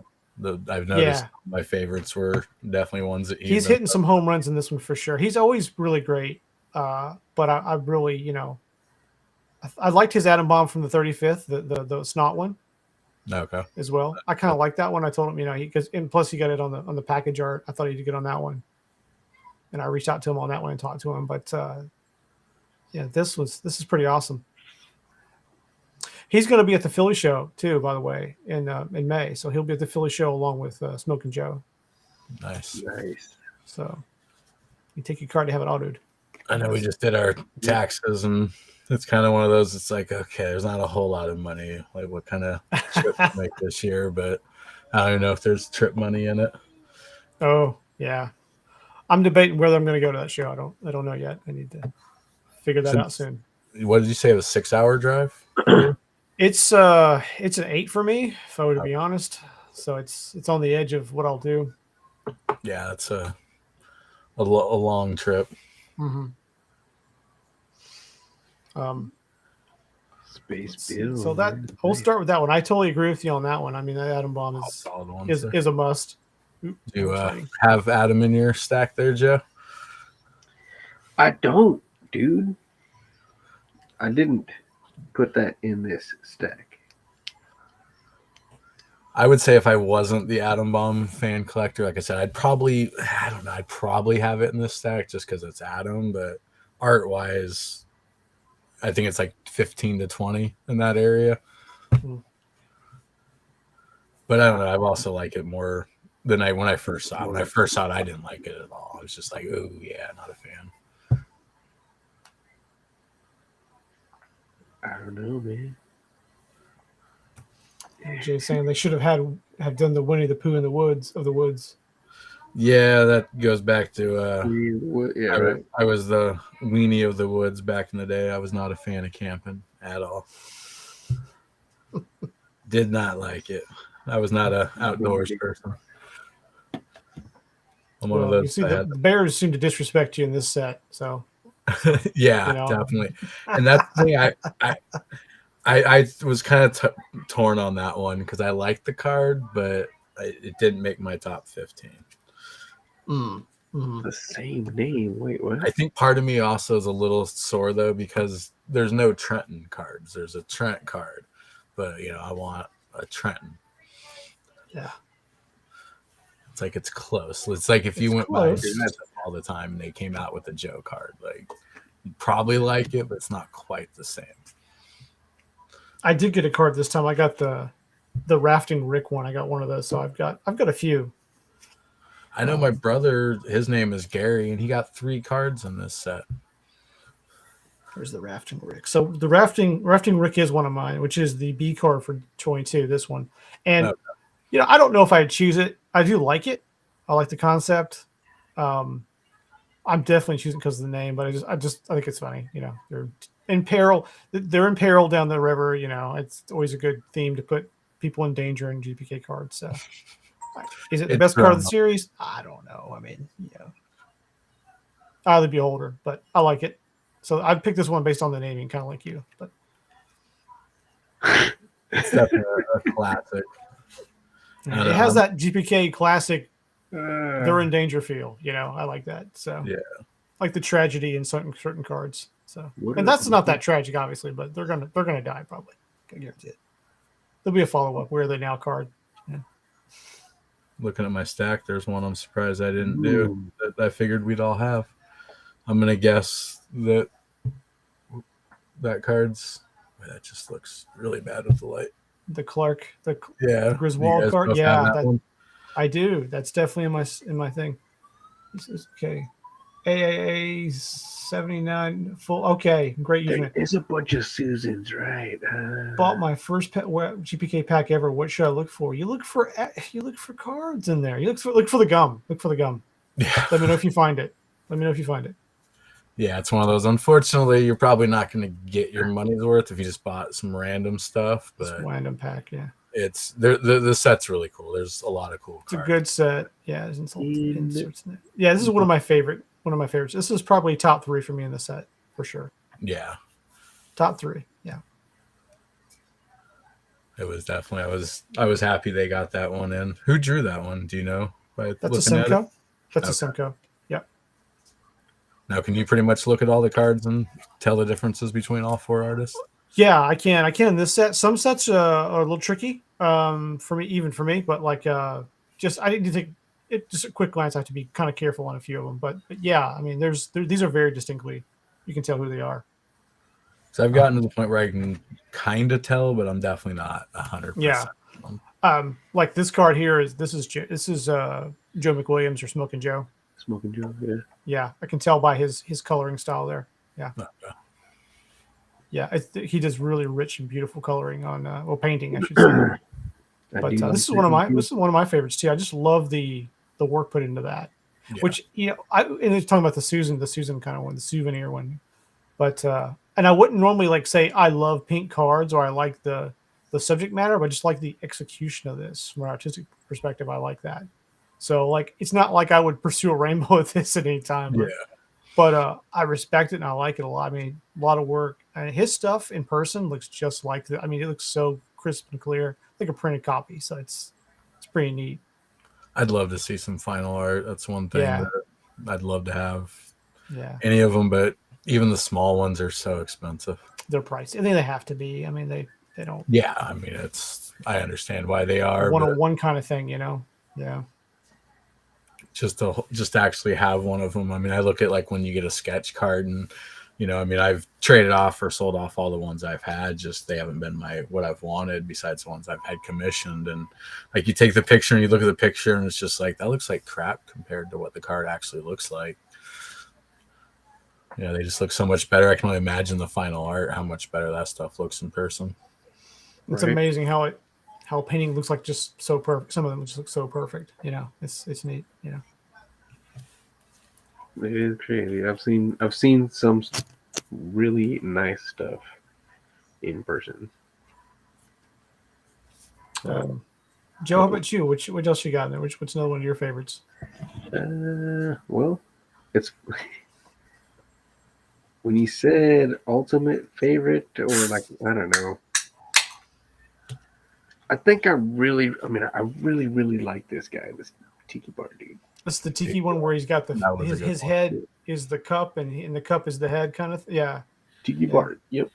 [SPEAKER 1] I've noticed my favorites were definitely ones that
[SPEAKER 2] he's hitting some home runs in this one for sure. He's always really great. But I really, I liked his Atom Bomb from the 35th, the snot one.
[SPEAKER 1] Okay.
[SPEAKER 2] As well. I kind of like that one. I told him, and plus he got it on the package art. I thought he did good on that one. And I reached out to him on that one and talked to him. But yeah, this is pretty awesome. He's going to be at the Philly show too, by the way, in May. So he'll be at the Philly show along with Smoke and Joe.
[SPEAKER 1] Nice.
[SPEAKER 2] So you take your card to have it autoed.
[SPEAKER 1] I know we just did our taxes, and it's kind of one of those. It's like, okay, there's not a whole lot of money. Like, what kind of trip to make this year? But I don't even know if there's trip money in it.
[SPEAKER 2] Oh yeah, I'm debating whether I'm going to go to that show. I don't know yet. I need to figure that out soon.
[SPEAKER 1] What did you say? It was a 6-hour drive?
[SPEAKER 2] It's an 8 for me, if I were to be honest. So it's on the edge of what I'll do.
[SPEAKER 1] Yeah, it's a long trip.
[SPEAKER 2] Mm-hmm.
[SPEAKER 3] Space Bill.
[SPEAKER 2] So we'll start with that one. I totally agree with you on that one. I mean, that Atom Bomb is a must.
[SPEAKER 1] Do you have Adam in your stack there, Joe?
[SPEAKER 3] I don't, dude. I didn't put that in this stack.
[SPEAKER 1] I would say if I wasn't the Atom Bomb fan collector, like I said, I'd probably have it in this stack just because it's Atom. But art wise, I think it's like 15 to 20 in that area.
[SPEAKER 2] Mm-hmm.
[SPEAKER 1] But I don't know. I've also liked it more than when I first saw it. When I first saw it, I didn't like it at all. I was just like, oh yeah, not a fan.
[SPEAKER 3] I don't know, man.
[SPEAKER 2] Jay's saying they should have done the Winnie the Pooh in the woods.
[SPEAKER 1] Yeah, that goes back to
[SPEAKER 3] right.
[SPEAKER 1] I was the weenie of the woods back in the day. I was not a fan of camping at all. Did not like it. I was not a outdoors person. I'm one of those.
[SPEAKER 2] You see, the Bears seem to disrespect you in this set, so
[SPEAKER 1] yeah, definitely. And that's the thing. I was kind of torn on that one because I liked the card, but it didn't make my top 15.
[SPEAKER 2] Mm-hmm.
[SPEAKER 3] The same name. Wait, what?
[SPEAKER 1] I think part of me also is a little sore though because there's no Trenton cards. There's a Trent card, but I want a Trenton.
[SPEAKER 2] Yeah.
[SPEAKER 1] It's like it's close. It's like if you
[SPEAKER 2] It's
[SPEAKER 1] went
[SPEAKER 2] close.
[SPEAKER 1] by all the time and they came out with a Joe card, like you'd probably like it, but it's not quite the same.
[SPEAKER 2] I did get a card this time. I got the Rafting Rick one. I got one of those, so I've got a few.
[SPEAKER 1] I know my brother, his name is Gary, and he got 3 cards in this set.
[SPEAKER 2] There's the Rafting Rick. So the Rafting Rick is one of mine, which is the B card for 22. This one, and
[SPEAKER 1] Okay.
[SPEAKER 2] you know, I don't know if I'd choose it. I do like it. I like the concept. I'm definitely choosing because of the name, but I think it's funny. You know, they're in peril. They're in peril down the river. You know, it's always a good theme to put people in danger in GPK cards. So, is it the best card of the series? I don't know. I mean, you know, eye of the beholder, but I like it. So I picked this one based on the naming, kind of like you. But
[SPEAKER 1] It's definitely a classic.
[SPEAKER 2] it has that GPK classic. They're in danger feel. You know, I like that. So
[SPEAKER 1] yeah,
[SPEAKER 2] like the tragedy in certain cards. So and that's not that tragic, obviously, but they're gonna die probably. I guarantee it. There'll be a follow up. Where are they now? Card. Yeah.
[SPEAKER 1] Looking at my stack, there's one I'm surprised I didn't do that I figured we'd all have. I'm gonna guess that card's. That just looks really bad with the light.
[SPEAKER 2] The Clark, the
[SPEAKER 1] Yeah,
[SPEAKER 2] Griswold card. Yeah,
[SPEAKER 1] that
[SPEAKER 2] I do. That's definitely in my thing. This is okay. AAA 79 full. Okay, great username.
[SPEAKER 3] There's a bunch of Susans, right?
[SPEAKER 2] Bought my first GPK pack ever. What should I look for? You look for cards in there. You look for the gum. Look for the gum.
[SPEAKER 1] Yeah.
[SPEAKER 2] Let me know if you find it.
[SPEAKER 1] Yeah, it's one of those. Unfortunately, you're probably not going to get your money's worth if you just bought some random stuff. But
[SPEAKER 2] it's a random pack, yeah.
[SPEAKER 1] It's the set's really cool. There's a lot of cool cards.
[SPEAKER 2] It's a good set. Yeah, there's inserts in it. Yeah, this is one of my favorites. This is probably top 3 for me in the set for sure.
[SPEAKER 1] Yeah,
[SPEAKER 2] top 3. Yeah,
[SPEAKER 1] it was definitely. I was happy they got that one in. Who drew that one? Do you know?
[SPEAKER 2] That's a Simcoe. That's a Simcoe. Yep.
[SPEAKER 1] Now, can you pretty much look at all the cards and tell the differences between all 4 artists?
[SPEAKER 2] Yeah, I can. In this set, some sets are a little tricky for me. But like, I need to take it. Just a quick glance. I have to be kind of careful on a few of them. But yeah, I mean, these are very distinctly. You can tell who they are.
[SPEAKER 1] So I've gotten to the point where I can kind of tell, but I'm definitely not 100%.
[SPEAKER 2] Yeah. Like this card here this is Joe McWilliams or Smoking Joe.
[SPEAKER 3] Smoking Joe, yeah.
[SPEAKER 2] Yeah, I can tell by his coloring style there. Yeah.
[SPEAKER 1] Okay.
[SPEAKER 2] Yeah, he does really rich and beautiful coloring on painting, I should say. But this is one of my favorites too. I just love the work put into that. Yeah. Which and it's talking about the Susan kind of one, the souvenir one. But and I wouldn't normally like say I love pink cards or I like the subject matter, but I just like the execution of this from an artistic perspective. I like that. So like it's not like I would pursue a rainbow with this at any time. But I respect it and I like it a lot. I mean, a lot of work. And his stuff in person looks just like that. I mean, it looks so crisp and clear, like a printed copy. So it's pretty neat.
[SPEAKER 1] I'd love to see some final art. That's one thing that I'd love to have.
[SPEAKER 2] Yeah.
[SPEAKER 1] Any of them, but even the small ones are so expensive.
[SPEAKER 2] They're pricey. I think they have to be. I mean, they don't.
[SPEAKER 1] Yeah, I mean, I understand why they are.
[SPEAKER 2] One kind of thing, you know? Yeah.
[SPEAKER 1] Just to actually have one of them. I mean, I look at like when you get a sketch card and, you know, I mean, I've traded off or sold off all the ones I've had. Just they haven't been what I've wanted besides the ones I've had commissioned. And like you take the picture and you look at the picture and it's just like, that looks like crap compared to what the card actually looks like. Yeah, they just look so much better. I can only imagine the final art, how much better that stuff looks in person.
[SPEAKER 2] It's amazing how painting looks like just so perfect. Some of them just look so perfect. You know, it's neat. You know,
[SPEAKER 3] it is crazy. I've seen some really nice stuff in person.
[SPEAKER 2] Joe, how about you? What else you got in there? What's another one of your favorites?
[SPEAKER 3] Well, it's when you said ultimate favorite or like I don't know. I think I really like this guy, this Tiki Bar dude.
[SPEAKER 2] This is the Tiki one where he's got his head is the cup and the cup is the head kind of
[SPEAKER 3] Tiki Bar, yep.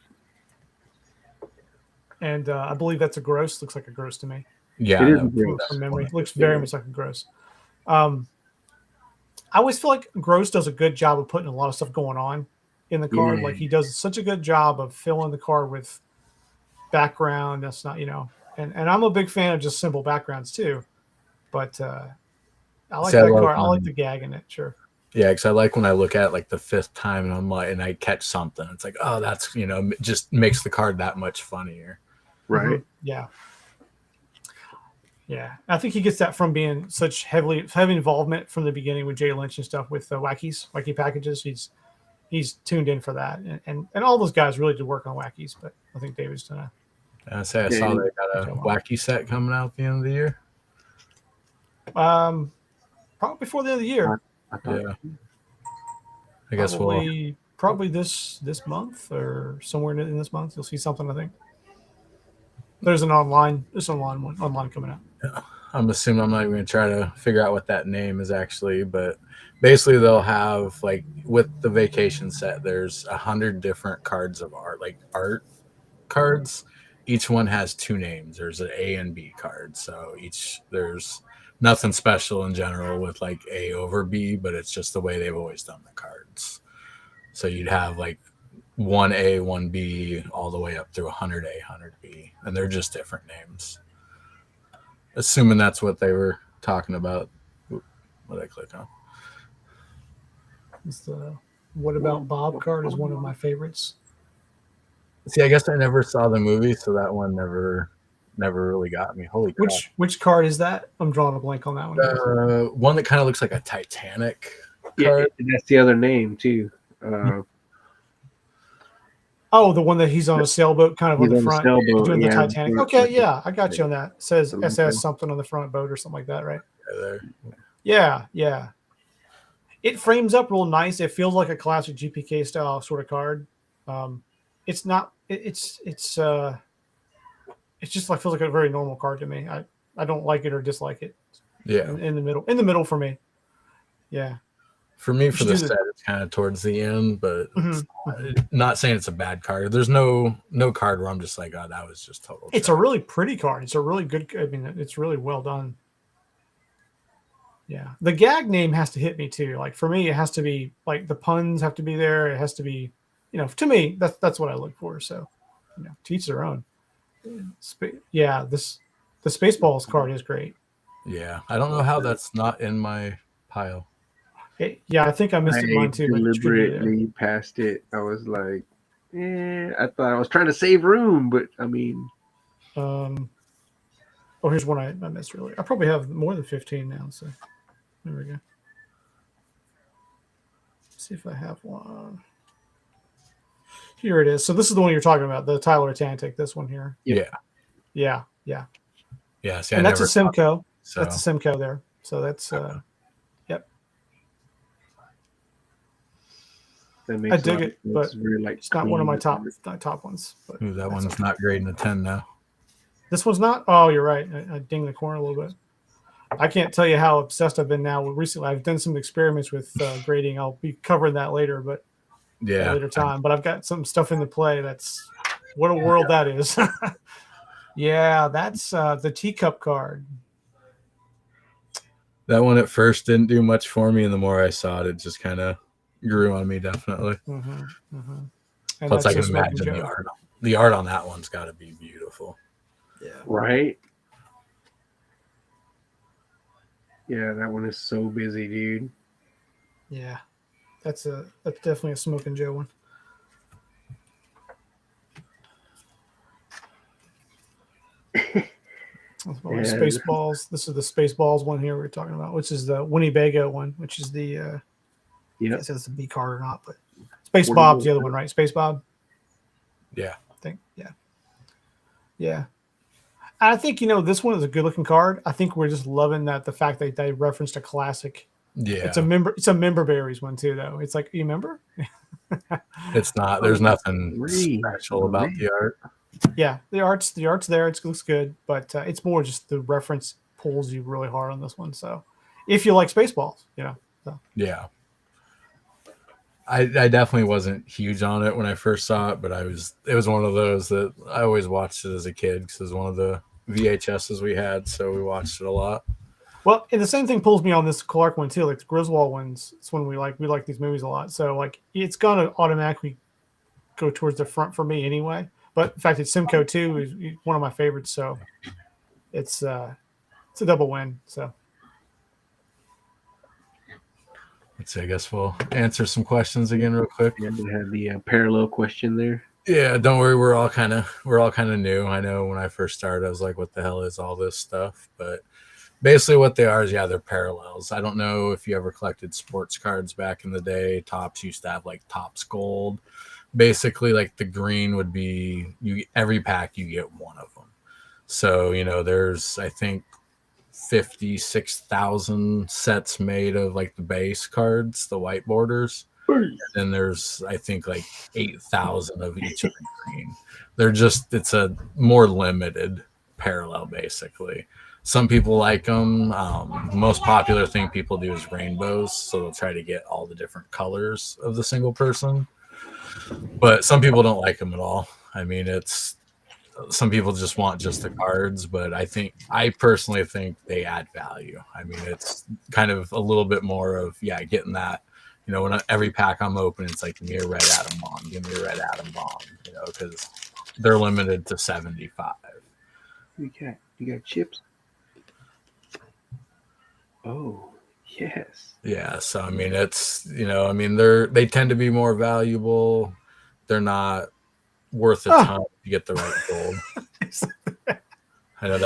[SPEAKER 2] And I believe that's a gross. Looks like a gross to me.
[SPEAKER 1] Yeah,
[SPEAKER 3] it is a gross.
[SPEAKER 2] From memory, it looks very much like a gross. I always feel like Gross does a good job of putting a lot of stuff going on in the card.
[SPEAKER 3] Yeah.
[SPEAKER 2] Like he does such a good job of filling the card with background. That's not, and I'm a big fan of just simple backgrounds too. But I like
[SPEAKER 1] See, I
[SPEAKER 2] that
[SPEAKER 1] love
[SPEAKER 2] card. I like the gag in it. Sure.
[SPEAKER 1] Yeah, because I like when I look at like the fifth time and I'm like, and I catch something. It's like, oh, that's just makes the card that much funnier.
[SPEAKER 3] Right.
[SPEAKER 2] Yeah. Yeah, I think he gets that from being such heavy involvement from the beginning with Jay Lynch and stuff with wacky packages. He's tuned in for that, and all those guys really did work on wackies. But I think David's done
[SPEAKER 1] I saw they got a wacky set coming out at the end of the year.
[SPEAKER 2] probably before the end of the year.
[SPEAKER 1] Yeah, I guess
[SPEAKER 2] probably this month or somewhere in this month you'll see something. I think there's an online one coming out.
[SPEAKER 1] Yeah. I'm assuming I'm not even going to try to figure out what that name is actually, but basically they'll have like with the vacation set, there's 100 different cards of art, like art cards. Each one has two names. There's an A and B card. So there's nothing special in general with like A over B, but it's just the way they've always done the cards. So you'd have like 1A, 1B, all the way up through 100A, 100B, and they're just different names. Assuming that's what they were talking about. What did I click on?
[SPEAKER 2] It's the What About Bob card is one of my favorites.
[SPEAKER 1] See, I guess I never saw the movie, so that one never really got me. Holy crap.
[SPEAKER 2] Which card is that? I'm drawing a blank on that one.
[SPEAKER 1] One that kind of looks like a Titanic
[SPEAKER 3] card. Yeah, that's the other name too.
[SPEAKER 2] Oh, the one that he's on a sailboat, kind of on the front, doing the Titanic. Okay, yeah, I got you on that. It says SS something on the front boat or something like that, right? Yeah. It frames up real nice. It feels like a classic GPK style sort of card. It's not. It's just like feels like a very normal card to me. I don't like it or dislike it.
[SPEAKER 1] Yeah,
[SPEAKER 2] in the middle for me. Yeah.
[SPEAKER 1] For me, for the set, it's kind of towards the end, but not saying it's a bad card. There's no card where I'm just like, oh, that was just total.
[SPEAKER 2] It's a really pretty card. It's a really good. I mean, it's really well done. Yeah, the gag name has to hit me too. Like for me, it has to be like the puns have to be there. It has to be, to me, that's what I look for. So, to each their own. Yeah, the Spaceballs card is great.
[SPEAKER 1] Yeah, I don't know how that's not in my pile.
[SPEAKER 2] Yeah, I think I missed it mine too.
[SPEAKER 3] Deliberately passed it. I was like, I thought I was trying to save room, but I mean,
[SPEAKER 2] here's one I missed really. I probably have more than 15 now. So there we go. Let's see if I have one. Here it is. So this is the one you're talking about, the Tyler Tantic. This one here.
[SPEAKER 1] Yeah.
[SPEAKER 2] See, and that's a Simcoe. So. That's a Simcoe there. So that's yep. I dig it, but it's not one of my top ones. But
[SPEAKER 1] ooh, that one's not grading a 10 now.
[SPEAKER 2] This one's not? Oh, you're right. I dinged the corner a little bit. I can't tell you how obsessed I've been now. Recently, I've done some experiments with grading. I'll be covering that later, but at a later time. But I've got some stuff in the play. That's what a world that is. Yeah, that's the teacup card.
[SPEAKER 1] That one at first didn't do much for me, and the more I saw it, it just kind of grew on me, definitely. Plus, I can imagine the art on that one's got to be beautiful.
[SPEAKER 2] Yeah.
[SPEAKER 3] Right? Yeah, that one is so busy, dude.
[SPEAKER 2] Yeah. That's definitely a Smoking Joe one. Spaceballs. This is the Spaceballs one here we're talking about, which is the Winnebago one, which is the I guess it's a B card or not, but Space Bob's the other one, right? Space Bob.
[SPEAKER 1] Yeah.
[SPEAKER 2] I think. Yeah. I think this one is a good looking card. I think we're just loving the fact that they referenced a classic.
[SPEAKER 1] Yeah.
[SPEAKER 2] It's a member berries one too, though. It's like, you remember?
[SPEAKER 1] It's not. There's nothing special about the art.
[SPEAKER 2] Yeah, the art's there. It looks good, but it's more just the reference pulls you really hard on this one. So, if you like Spaceballs, So.
[SPEAKER 1] Yeah. I definitely wasn't huge on it when I first saw it, but it was one of those that I always watched it as a kid because it was one of the VHSs we had, so we watched it a lot.
[SPEAKER 2] Well, and the same thing pulls me on this Clark one too. Like the Griswold ones, it's when we like these movies a lot. So like it's gonna automatically go towards the front for me anyway. But in fact, it's Simcoe 2 is one of my favorites. So it's a double win. So
[SPEAKER 1] let's see. I guess we'll answer some questions again real quick.
[SPEAKER 3] Yeah, we have the parallel question there.
[SPEAKER 1] Yeah, don't worry. We're all kind of new. I know when I first started, I was like, "What the hell is all this stuff?" But basically, what they are is they're parallels. I don't know if you ever collected sports cards back in the day. Tops used to have like Tops Gold. Basically, like the green would be every pack you get one of them. So there's I think 56,000 sets made of like the base cards, the white borders. And then there's I think like 8,000 of each of the green. It's a more limited parallel basically. Some people like them. Most popular thing people do is rainbows, so they'll try to get all the different colors of the single person. But some people don't like them at all. I mean, some people just want just the cards, but I personally think they add value. I mean, it's kind of a little bit more of getting that. When every pack I'm opening, it's like, give me a red atom bomb, give me a red atom bomb. Because they're limited to 75.
[SPEAKER 3] You got chips. Oh yes.
[SPEAKER 1] Yeah, so I mean, it's they tend to be more valuable. They're not worth a ton to get the right gold. I know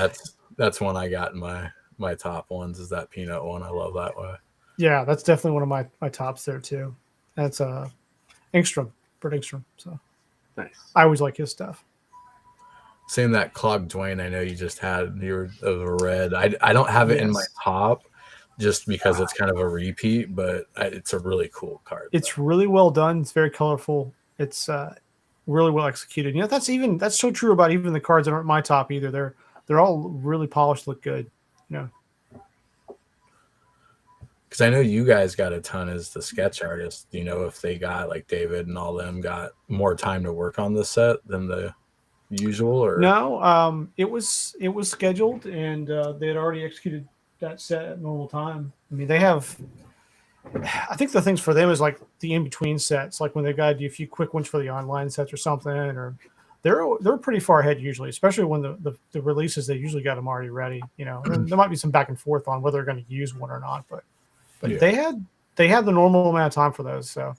[SPEAKER 1] that's one I got in my top ones is that peanut one. I love that one.
[SPEAKER 2] yeah, that's definitely one of my tops there too. That's Engstrom, Bert Engstrom. So
[SPEAKER 3] Nice.
[SPEAKER 2] I always like his stuff.
[SPEAKER 1] Same that Clog Dwayne. I know you just had your of a red. I don't have it in my top just because it's kind of a repeat, but it's a really cool card.
[SPEAKER 2] It's really well done. It's very colorful. It's really well executed. That's so true about even the cards that aren't my top either. They're all really polished, look good.
[SPEAKER 1] Because I know you guys got a ton as the sketch artist. If they got like David and all them got more time to work on the set than the usual, or
[SPEAKER 2] no? It was scheduled and they had already executed that set at normal time. I mean, they have. I think the things for them is like the in between sets, like when they got to do a few quick ones for the online sets or something, or they're pretty far ahead usually, especially when the releases they usually got them already ready. And there might be some back and forth on whether they're going to use one or not, but they had the normal amount of time for those. So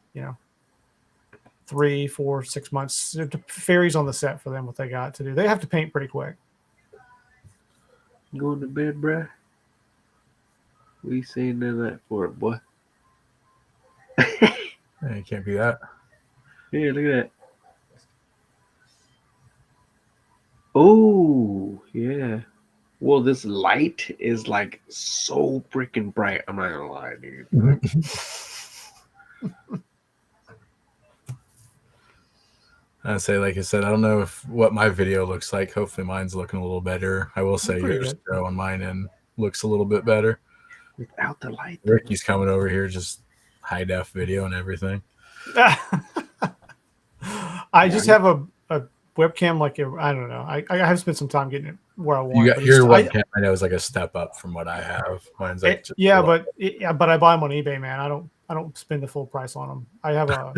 [SPEAKER 2] 3, 4, 6 months. It varies on the set for them what they got to do. They have to paint pretty quick.
[SPEAKER 3] Going to bed, bruh? What are you saying to that for, boy?
[SPEAKER 1] it can't be that.
[SPEAKER 3] Yeah, look at that. Oh, yeah. Well, this light is like so freaking bright. I'm not gonna lie, dude.
[SPEAKER 1] I say, like I said, I don't know what my video looks like. Hopefully, mine's looking a little better. I will say yours on mine end looks a little bit better
[SPEAKER 3] without the light.
[SPEAKER 1] Ricky's coming over here, just high def video and everything.
[SPEAKER 2] I just have a webcam, like I don't know. I have spent some time getting it where I want.
[SPEAKER 1] Your webcam, I know, is like a step up from what I have. Mine's like
[SPEAKER 2] but I buy them on eBay, man. I don't spend the full price on them. I have a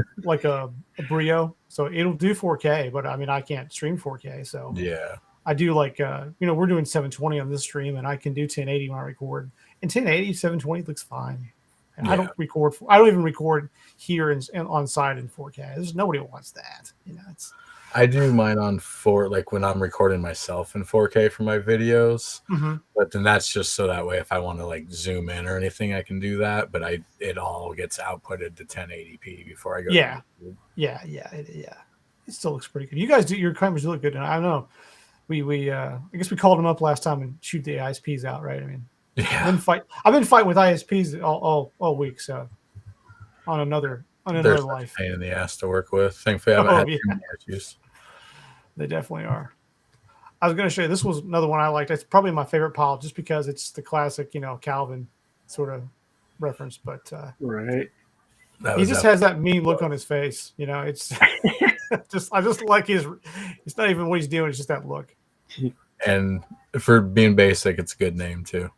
[SPEAKER 2] Brio, so it'll do 4K, but I mean I can't stream 4K, so
[SPEAKER 1] yeah.
[SPEAKER 2] I do like we're doing 720 on this stream, and I can do 1080 when I record. And 1080, 720 looks fine. And I don't even record here on site in 4K. There's nobody who wants that.
[SPEAKER 1] I do mine on like when I'm recording myself in 4K for my videos.
[SPEAKER 2] Mm-hmm.
[SPEAKER 1] But then that's just so that way if I want to like zoom in or anything, I can do that. But it all gets outputted to 1080p before I go.
[SPEAKER 2] Yeah. It still looks pretty good. You guys your cameras do look good. And I don't know. I guess we called them up last time and shoot the ISPs out, right? I mean,
[SPEAKER 1] yeah.
[SPEAKER 2] I've been fighting with ISPs all week, so on another life.
[SPEAKER 1] Pain in the ass to work with. Thankfully, I haven't had too many issues.
[SPEAKER 2] They definitely are. I was going to show you, this was another one I liked. It's probably my favorite pile just because it's the classic, Calvin sort of reference. But
[SPEAKER 3] right,
[SPEAKER 2] he just has that mean look on his face. It's I just like it's not even what he's doing. It's just that look.
[SPEAKER 1] And for being basic, it's a good name too.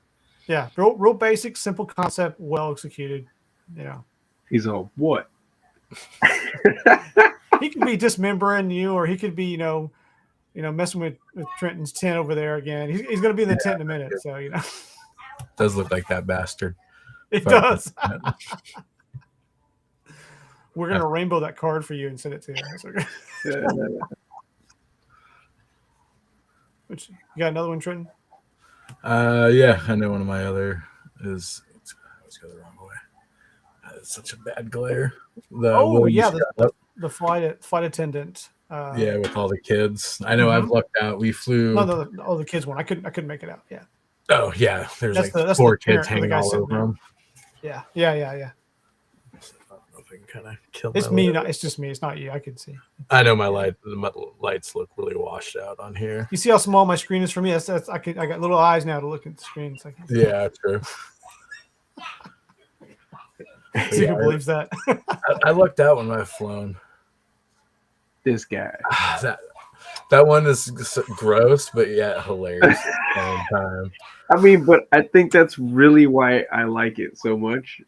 [SPEAKER 2] Yeah, real basic, simple concept, well executed. You know,
[SPEAKER 3] He's all what?
[SPEAKER 2] he could be dismembering you, or he could be, messing with Trenton's tent over there again. He's going to be in the tent in a minute, so
[SPEAKER 1] Does look like that bastard.
[SPEAKER 2] it does. We're going to rainbow that card for you and send it to you. That's okay. Which, you got another one, Trenton?
[SPEAKER 1] Yeah, I know one of my other is. I always go the wrong way. It's such a bad glare.
[SPEAKER 2] The flight attendant.
[SPEAKER 1] Yeah, with all the kids. I know I've lucked out. We flew.
[SPEAKER 2] No, the kids one. I couldn't make it out. Yeah.
[SPEAKER 1] Oh yeah, there's
[SPEAKER 2] that's
[SPEAKER 1] like
[SPEAKER 2] the
[SPEAKER 1] four kids hanging all over them.
[SPEAKER 2] Yeah.
[SPEAKER 1] I don't know if I can kind of kill.
[SPEAKER 2] It's me. It's just me. It's not you. I can see.
[SPEAKER 1] I know my lights look really washed out on here.
[SPEAKER 2] You see how small my screen is for me? I got little eyes now to look at the screen. So
[SPEAKER 1] yeah, true.
[SPEAKER 2] See who believes that.
[SPEAKER 1] I lucked out when I've flown.
[SPEAKER 3] This guy.
[SPEAKER 1] That one is gross, but yeah, hilarious at the same time.
[SPEAKER 3] I mean, but I think that's really why I like it so much.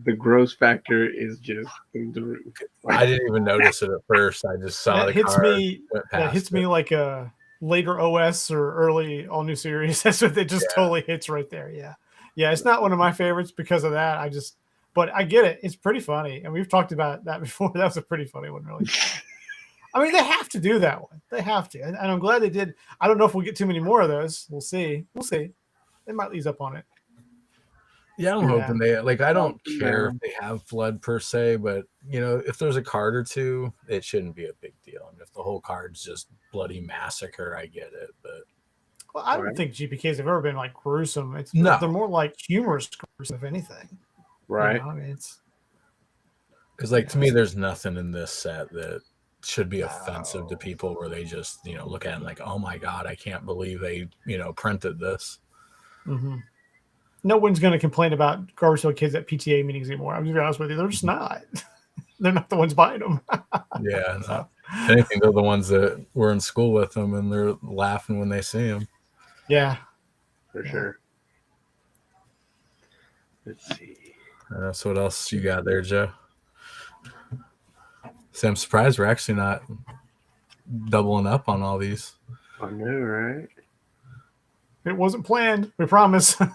[SPEAKER 3] The gross factor is just through the roof.
[SPEAKER 1] I didn't even notice it at first. I just saw
[SPEAKER 2] that
[SPEAKER 1] the car.
[SPEAKER 2] That hits me like a later OS or early all new series. That's what it just totally hits right there. Yeah. Yeah. It's not one of my favorites because of that. But I get it. It's pretty funny. And we've talked about that before. That was a pretty funny one, really. I mean, they have to do that one. They have to. And I'm glad they did. I don't know if we'll get too many more of those. We'll see. They might ease up on it.
[SPEAKER 1] Yeah, I'm hoping they I don't care if they have flood per se, but if there's a card or two, it shouldn't be a big deal. And if the whole card's just bloody massacre, I get it. But
[SPEAKER 2] I don't think GPKs have ever been like gruesome. They're more like humorous gruesome, if anything.
[SPEAKER 3] Right.
[SPEAKER 2] I mean, it's
[SPEAKER 1] because to me, there's nothing in this set that should be offensive to people where they just look at it and like, oh my god, I can't believe they printed this.
[SPEAKER 2] Mm-hmm. No one's going to complain about garbage pail kids at PTA meetings anymore. I'm going to be honest with you. They're just not. They're not the ones buying them.
[SPEAKER 1] Yeah. No. If anything, they're the ones that were in school with them and they're laughing when they see them.
[SPEAKER 2] Yeah.
[SPEAKER 3] For sure. Let's see.
[SPEAKER 1] So what else you got there, Joe? See, I'm surprised we're actually not doubling up on all these.
[SPEAKER 3] I know, right?
[SPEAKER 2] It wasn't planned. We promise.
[SPEAKER 1] I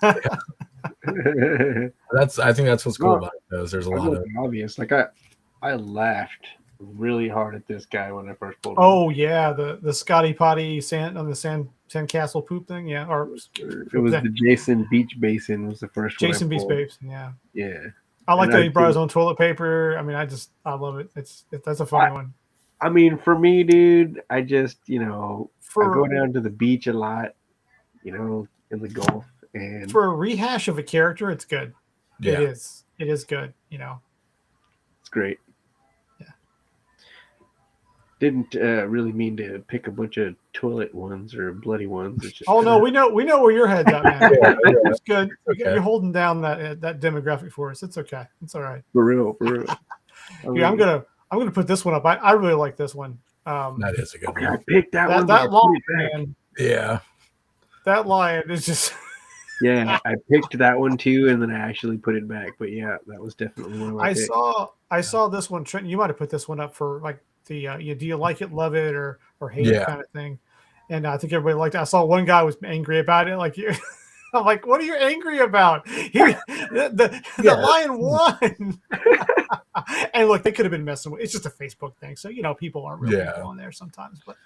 [SPEAKER 1] think that's what's cool about those. There's a lot of
[SPEAKER 3] obvious. Like I laughed really hard at this guy when I first pulled him.
[SPEAKER 2] Oh yeah, the Scotty Potty sand on the sandcastle poop thing. Yeah, or
[SPEAKER 3] it was the Jason Beach Basin was the first one.
[SPEAKER 2] Jason Beach Basin. Yeah.
[SPEAKER 3] Yeah.
[SPEAKER 2] I like that he brought his own toilet paper. I mean, I love it. That's a funny one.
[SPEAKER 3] I mean, for me, dude, I just I go down to the beach a lot. In the Gulf, and
[SPEAKER 2] for a rehash of a character, it's good.
[SPEAKER 1] Yeah.
[SPEAKER 2] It is good.
[SPEAKER 3] It's great.
[SPEAKER 2] Yeah.
[SPEAKER 3] Didn't really mean to pick a bunch of toilet ones or bloody ones. It's just
[SPEAKER 2] no, we know where your head's at, man.
[SPEAKER 1] Yeah.
[SPEAKER 2] It's good.
[SPEAKER 1] Okay.
[SPEAKER 2] You're holding down that demographic for us. It's okay. It's all right.
[SPEAKER 3] For real.
[SPEAKER 2] Yeah, I'm gonna put this one up. I really like this one.
[SPEAKER 1] That is a good one.
[SPEAKER 3] I picked that one.
[SPEAKER 2] That long man.
[SPEAKER 1] Yeah.
[SPEAKER 2] That lion is just.
[SPEAKER 3] Yeah, I picked that one too, and then I actually put it back. But yeah, that was definitely one of my picks.
[SPEAKER 2] I saw this one, Trenton. You might have put this one up for like the do you like it, love it, or hate it kind of thing. And I think everybody liked it. I saw one guy was angry about it. Like you, I'm like, what are you angry about? The lion won. And look, they could have been messing with. It's just a Facebook thing, so people aren't really on there sometimes. But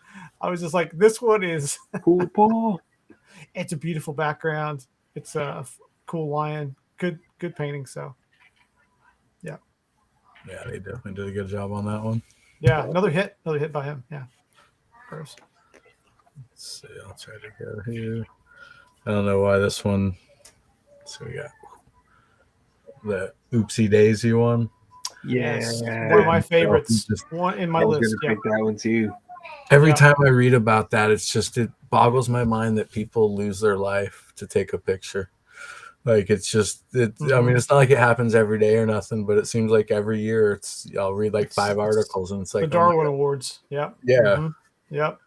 [SPEAKER 2] I was just like, this one is
[SPEAKER 3] cool.
[SPEAKER 2] It's a beautiful background. It's a cool lion. Good painting. So, yeah.
[SPEAKER 1] Yeah, they definitely did a good job on that one.
[SPEAKER 2] Yeah, another hit by him. Yeah. Gross.
[SPEAKER 1] Let's see. I'll try to go here. I don't know why this one. So we got the Oopsie Daisy one.
[SPEAKER 3] Yes,
[SPEAKER 2] one of my favorites. One in my list.
[SPEAKER 3] Pick that one too.
[SPEAKER 1] Every time I read about that, it boggles my mind that people lose their life to take a picture. Like I mean, it's not like it happens every day or nothing, but it seems like every year I'll read like 5 articles and it's like
[SPEAKER 2] the Darwin Awards. Yep.
[SPEAKER 1] Yeah.
[SPEAKER 2] Mm-hmm. Yep.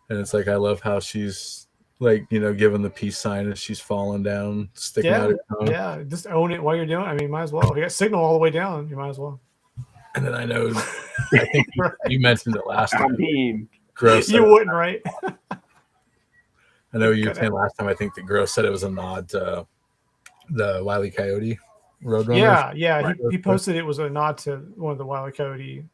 [SPEAKER 1] And it's like, I love how she's like giving the peace sign as she's falling down, sticking out
[SPEAKER 2] Yeah,
[SPEAKER 1] her tongue.
[SPEAKER 2] yeah. Just own it while you're doing it. I mean, might as well. If you got signal all the way down, you might as well.
[SPEAKER 1] And then I think you mentioned it last
[SPEAKER 3] I
[SPEAKER 1] time.
[SPEAKER 3] mean,
[SPEAKER 1] Gross.
[SPEAKER 2] You wouldn't, right?
[SPEAKER 1] I know you were saying last time. I think that Gross said it was a nod to the Wile E. Coyote Roadrunner.
[SPEAKER 2] Yeah. He posted it was a nod to one of the Wile E. Coyote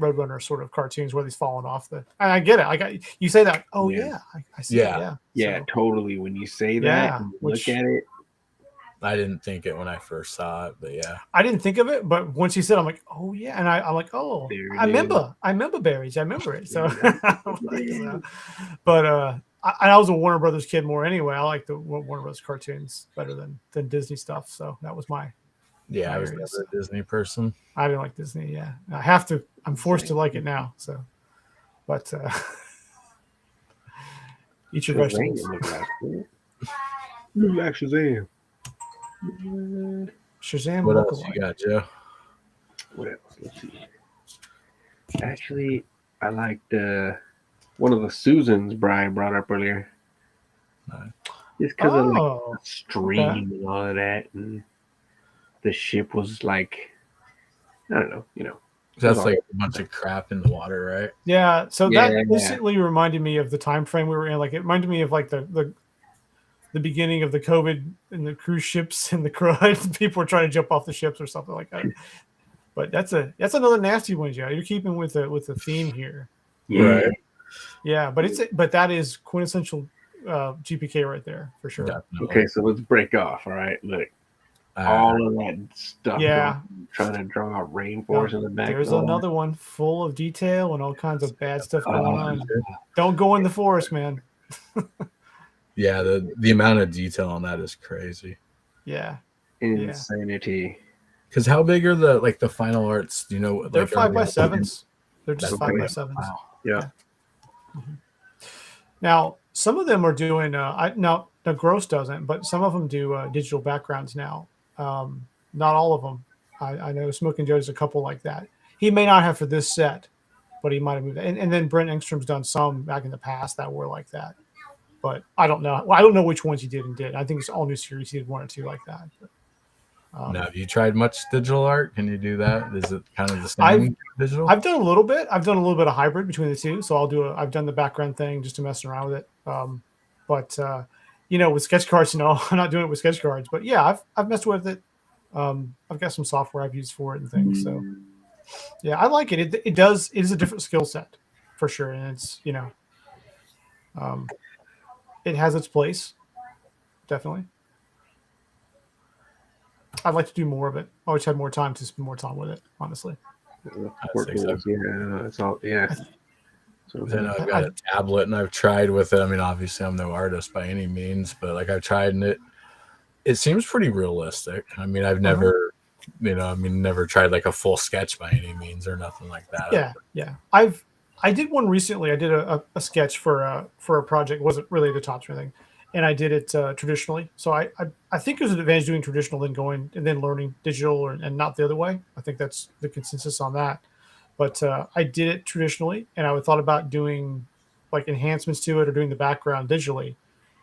[SPEAKER 2] Roadrunner sort of cartoons where he's falling off the. And I get it. I got you say that. Oh yeah, I see.
[SPEAKER 1] Yeah.
[SPEAKER 3] Yeah,
[SPEAKER 2] So,
[SPEAKER 3] totally. When you say that, and look at it.
[SPEAKER 1] I didn't think it when I first saw it, but yeah.
[SPEAKER 2] I didn't think of it, but once he said, I'm like, oh yeah, and I'm like, oh, I remember berries, I remember it. So, but I was a Warner Brothers kid more anyway. I like the Warner Brothers cartoons better than Disney stuff. So that was my
[SPEAKER 1] I was never a Disney person.
[SPEAKER 2] I didn't like Disney. Yeah, I have to. I'm forced to like it now. So, but eat your vegetables.
[SPEAKER 3] Look like Shazam.
[SPEAKER 2] Shazam.
[SPEAKER 1] What else you got, Joe?
[SPEAKER 3] What else? Let's see. Actually, I liked one of the Susans Brian brought up earlier. Just because of like the stream and all of that, and the ship was like, I don't know,
[SPEAKER 1] That's like a bunch of crap in the water, right?
[SPEAKER 2] Yeah. So that instantly reminded me of the time frame we were in. Like it reminded me of like the beginning of the COVID and the cruise ships and the crud. People were trying to jump off the ships or something like that. But that's another nasty one, Joe. You're keeping with the theme here.
[SPEAKER 1] Right.
[SPEAKER 2] Yeah, but that is quintessential GPK right there for sure.
[SPEAKER 1] Definitely.
[SPEAKER 3] Okay, so let's break off. All right, look, all of that stuff.
[SPEAKER 2] Yeah,
[SPEAKER 3] trying to draw a rainforest in the back.
[SPEAKER 2] There's another one full of detail and all kinds of bad stuff going on. Don't go in the forest, man.
[SPEAKER 1] Yeah, the amount of detail on that is crazy.
[SPEAKER 2] Yeah,
[SPEAKER 3] insanity.
[SPEAKER 1] Because how big are the final arts? Do you know?
[SPEAKER 2] They're 5x7s. They're just 5x7s.
[SPEAKER 1] Wow.
[SPEAKER 3] Yeah.
[SPEAKER 2] Mm-hmm. Now some of them are doing. Now Gross doesn't, but some of them do digital backgrounds now. Not all of them. I know Smoking Joe does a couple like that. He may not have for this set, but he might have moved. And then Brent Engstrom's done some back in the past that were like that. But I don't know. Well, I don't know which ones he did and did. I think it's all new series. He did one or two like that. But,
[SPEAKER 1] now, have you tried much digital art? Can you do that? Is it kind of the same digital?
[SPEAKER 2] I've done a little bit. I've done a little bit of hybrid between the two. So I've done the background thing just to mess around with it. But with sketch cards, I'm not doing it with sketch cards. But yeah, I've messed with it. I've got some software I've used for it and things. So yeah, I like it. It is a different skill set for sure, and it's it has its place, definitely. I'd like to do more of it. I always had more time to spend more time with it, honestly.
[SPEAKER 3] It's all, yeah.
[SPEAKER 1] So then I've got a tablet and I've tried with it. I mean, obviously I'm no artist by any means, but like I've tried and it seems pretty realistic. I mean, I've never, never tried like a full sketch by any means or nothing like that.
[SPEAKER 2] Yeah. I did one recently. I did a sketch for a project. It wasn't really the tops or anything, and I did it traditionally. So I think there's an advantage doing traditional than going and then learning digital and not the other way. I think that's the consensus on that. But I did it traditionally, and I thought about doing like enhancements to it or doing the background digitally.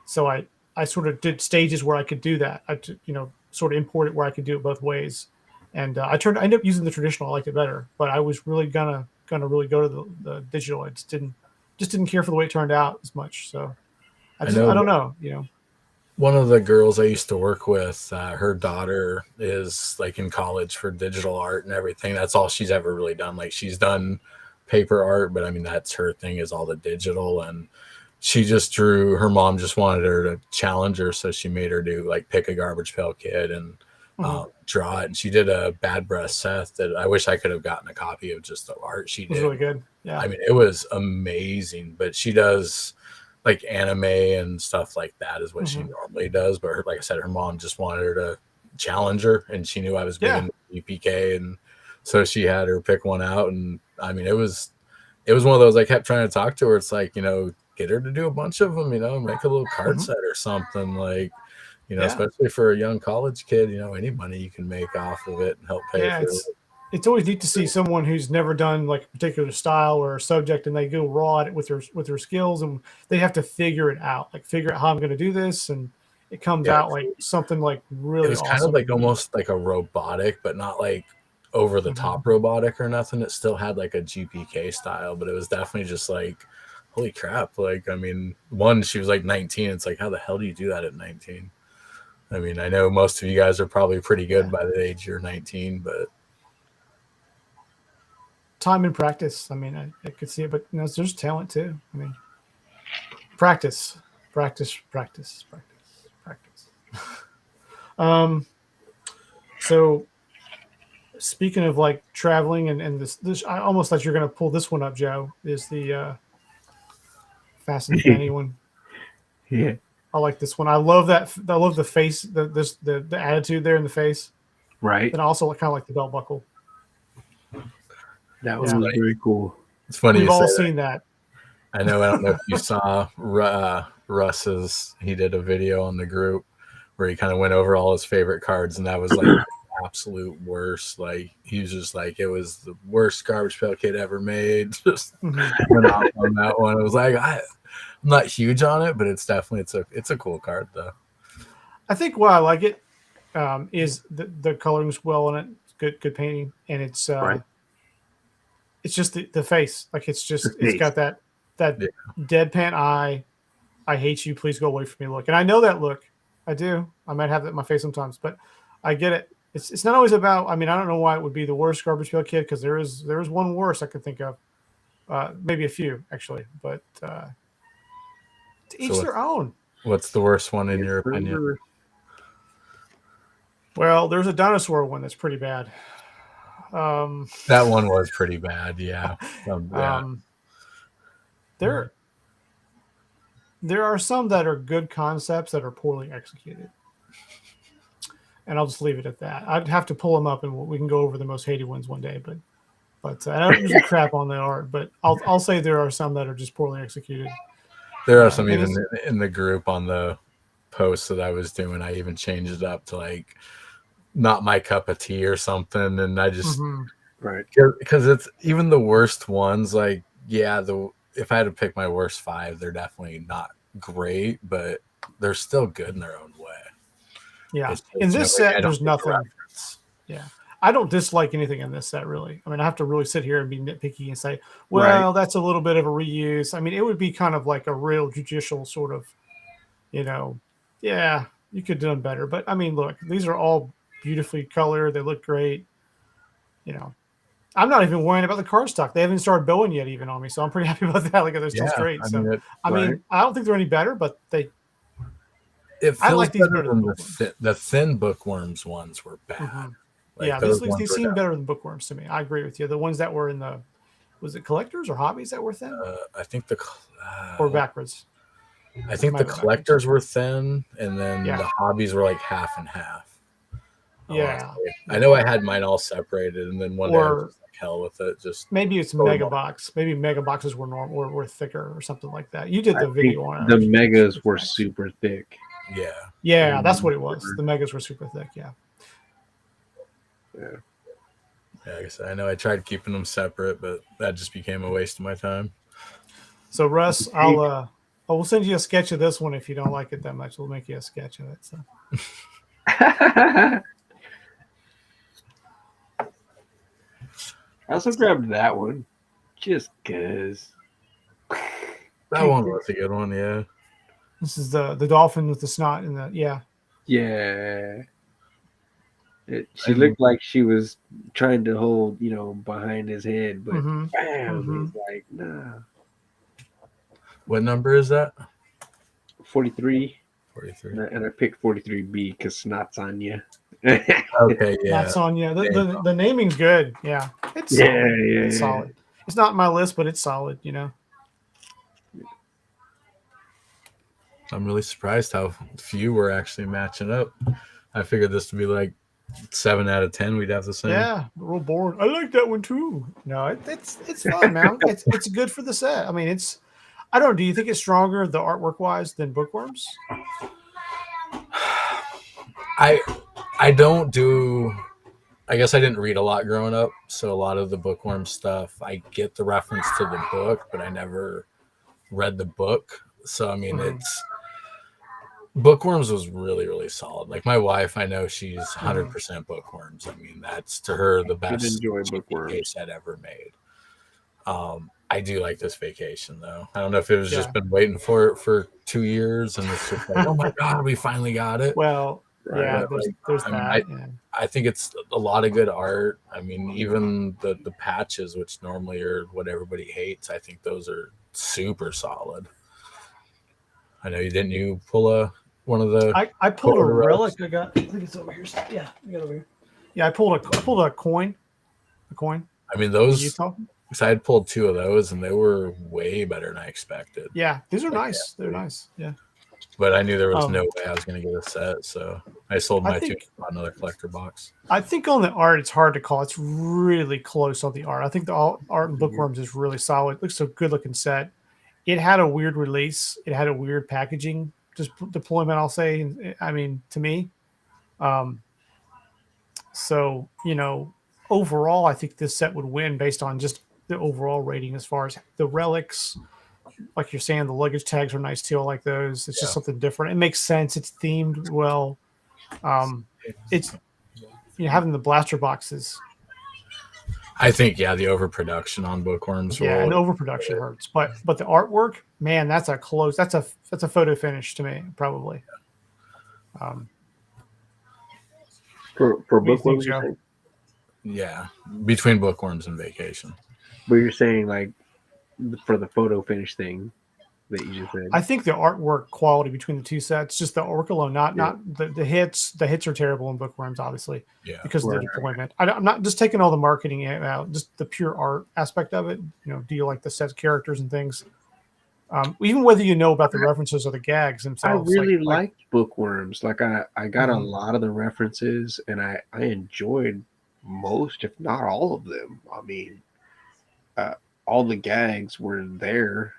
[SPEAKER 2] So I sort of did stages where I could do that. I sort of import it where I could do it both ways, and I ended up using the traditional. I liked it better, but I was really gonna really go to the digital. I just didn't care for the way it turned out as much. So I don't know.
[SPEAKER 1] One of the girls I used to work with, her daughter is like in college for digital art and everything. That's all she's ever really done. Like she's done paper art, but I mean, that's her thing is all the digital. And she just drew, her mom just wanted her to challenge her. So she made her do like pick a Garbage Pail Kid and draw it. And she did a Bad Breath Seth that I wish I could have gotten a copy of just the art she did.
[SPEAKER 2] It was really good. Yeah.
[SPEAKER 1] I mean, it was amazing, but she does like anime and stuff like that is what she normally does. But like I said, her mom just wanted her to challenge her, and she knew I was big into GPK, and so she had her pick one out. And I mean, it was one of those I kept trying to talk to her. It's like, get her to do a bunch of them, make a little card set or something like, especially for a young college kid, any money you can make off of it and help pay for it.
[SPEAKER 2] it's always neat to see someone who's never done like a particular style or a subject, and they go raw at it with their skills, and they have to figure it out, like figure out how I'm going to do this, and it comes
[SPEAKER 1] Yeah,
[SPEAKER 2] out like something like
[SPEAKER 1] it
[SPEAKER 2] really
[SPEAKER 1] was kind of
[SPEAKER 2] awesome.
[SPEAKER 1] like almost like a robotic, but not like over the top robotic or nothing. It still had like a GPK style, but it was definitely just like, holy crap. Like, I mean, one, she was like 19. It's like, how the hell do you do that at 19? I mean, I know most of you guys are probably pretty good by the age you're 19, but
[SPEAKER 2] Time and practice. I mean, I could see it, but there's talent too. I mean, practice, practice, practice, practice, practice. So speaking of like traveling and this I almost thought you're going to pull this one up, Joe, is the Fast and Fanny one.
[SPEAKER 3] Yeah.
[SPEAKER 2] I like this one. I love that. I love the face, the attitude there in the face.
[SPEAKER 3] Right.
[SPEAKER 2] And I also kind of like the belt buckle.
[SPEAKER 3] That was very cool.
[SPEAKER 1] It's funny.
[SPEAKER 2] We've all seen that.
[SPEAKER 1] I know. I don't know if you saw Russ's. He did a video on the group where he kind of went over all his favorite cards, and that was like absolute worst. Like he was just like, it was the worst Garbage Pail Kid ever made. Just went off on that one. It was like I'm not huge on it, but it's definitely it's a cool card though.
[SPEAKER 2] I think why I like it is the coloring's well in it, good painting, and it's it's just the face. Like it's got that deadpan eye. I hate you. Please go away from me. Look, and I know that look. I do. I might have that in my face sometimes, but I get it. It's not always about. I mean, I don't know why it would be the worst Garbage Pail Kid, because there is one worse I could think of. Maybe a few actually, but to each their own.
[SPEAKER 1] What's the worst one in your opinion?
[SPEAKER 2] Well, there's a dinosaur one that's pretty bad.
[SPEAKER 1] That one was pretty bad. Yeah.
[SPEAKER 2] There are some that are good concepts that are poorly executed, and I'll just leave it at that. I'd have to pull them up, and we can go over the most hated ones one day. But I don't usually crap on the art, but I'll say there are some that are just poorly executed.
[SPEAKER 1] There are some even in the group on the post that I was doing. I even changed it up to like not my cup of tea or something, and I just because it's even the worst ones. Like if I had to pick my worst 5, they're definitely not great, but they're still good in their own way.
[SPEAKER 2] Yeah, in this set, there's nothing. Yeah, I don't dislike anything in this set, really. I mean, I have to really sit here and be nitpicky and say, well, that's a little bit of a reuse. I mean, it would be kind of like a real judicial sort of, yeah, you could have done better. But, I mean, look, these are all beautifully colored. They look great. I'm not even worrying about the cardstock. They haven't started bowing yet even on me, so I'm pretty happy about that. Like, they're still straight. I mean, I don't think they're any better, but
[SPEAKER 1] I like these better than the thin bookworms ones were bad.
[SPEAKER 2] Like these seem better than bookworms to me. I agree with you. The ones that were in was it collectors or hobbies that were thin?
[SPEAKER 1] I think
[SPEAKER 2] or backwards.
[SPEAKER 1] I think the collectors were thin, and then the hobbies were like half and half.
[SPEAKER 2] Yeah,
[SPEAKER 1] I know I had mine all separated, and then one day I was just like, hell with it. Just
[SPEAKER 2] maybe it's mega box. Maybe mega boxes were were thicker or something like that. You did the video on it.
[SPEAKER 3] The megas were super thick.
[SPEAKER 2] Yeah, that's what it was. The megas were super thick. Yeah.
[SPEAKER 1] Like I said, I know I tried keeping them separate, but that just became a waste of my time.
[SPEAKER 2] So Russ, we'll send you a sketch of this one if you don't like it that much. We'll make you a sketch of it. So.
[SPEAKER 3] I also grabbed that one, just cause.
[SPEAKER 1] That one was a good one, yeah.
[SPEAKER 2] This is the dolphin with the snot and
[SPEAKER 3] Yeah. She looked like she was trying to hold, behind his head, but bam, he's like, nah.
[SPEAKER 1] What number is that?
[SPEAKER 3] 43.
[SPEAKER 1] 43.
[SPEAKER 3] And I picked 43B because snot's on you.
[SPEAKER 1] Okay, yeah.
[SPEAKER 2] Snot's on you. The naming's good. Yeah. It's solid. It's solid. It's not on my list, but it's solid,
[SPEAKER 1] I'm really surprised how few were actually matching up. I figured this would be like 7 out of 10. We'd have the same.
[SPEAKER 2] Yeah, real bored. I like that one too. No, it's fun, man. It's good for the set. I mean, I don't know. Do you think it's stronger, the artwork wise, than Bookworms?
[SPEAKER 1] I don't do I guess I didn't read a lot growing up, so a lot of the bookworm stuff, I get the reference to the book, but I never read the book. So I mean, it's Bookworms was really, really solid. Like my wife, I know she's 100% Bookworms. I mean, that's to her the best
[SPEAKER 3] enjoy
[SPEAKER 1] GPK
[SPEAKER 3] Bookworms.
[SPEAKER 1] set ever made. I do like this Vacation though. I don't know if it was
[SPEAKER 2] Yeah.
[SPEAKER 1] just been waiting for it for 2 years and it's just like, oh my god, we finally got it.
[SPEAKER 2] Well,
[SPEAKER 3] Right.
[SPEAKER 2] yeah, there's
[SPEAKER 1] I mean,
[SPEAKER 2] that.
[SPEAKER 1] I think it's a lot of good art. I mean, even the patches, which normally are what everybody hates, I think those are super solid. I know you pull one of the.
[SPEAKER 2] I pulled a
[SPEAKER 1] Quarter
[SPEAKER 2] relic. I think it's over here. Yeah, I got it over here. Yeah, I pulled a coin. A coin.
[SPEAKER 1] I mean,
[SPEAKER 2] in
[SPEAKER 1] those.
[SPEAKER 2] Utah.
[SPEAKER 1] Because I had pulled 2 of those, and they were way better than I expected.
[SPEAKER 2] Yeah, these are nice. They're nice. Yeah.
[SPEAKER 1] But I knew there was no way I was going to get a set, so I sold my 2 and bought another collector box.
[SPEAKER 2] I think on the art, it's hard to call. It's really close on the art. I think the art in Bookworms is really solid. It looks a good looking set. It had a weird release. It had a weird packaging deployment, I'll say. I mean, to me. So, overall, I think this set would win based on just the overall rating as far as the relics. Like you're saying, the luggage tags are nice too. I like those. It's just something different. It makes sense. It's themed well. It's having the blaster boxes.
[SPEAKER 1] I think the overproduction on Bookworms.
[SPEAKER 2] Yeah, and overproduction hurts. But the artwork, man, that's a photo finish to me, probably.
[SPEAKER 3] For Bookworms,
[SPEAKER 1] yeah, between Bookworms and Vacation.
[SPEAKER 3] But you're saying like for the photo finish thing that you just said.
[SPEAKER 2] I think the artwork quality between the 2 sets, just the artwork alone, not the hits. The hits are terrible in Bookworms, obviously, because of the deployment. I'm not just taking all the marketing out, just the pure art aspect of it. Do you like the set characters and things? Even whether you know about the references or the gags themselves.
[SPEAKER 3] I really liked Bookworms. Like I got a lot of the references, and I enjoyed most, if not all of them. I mean, all the gags were there.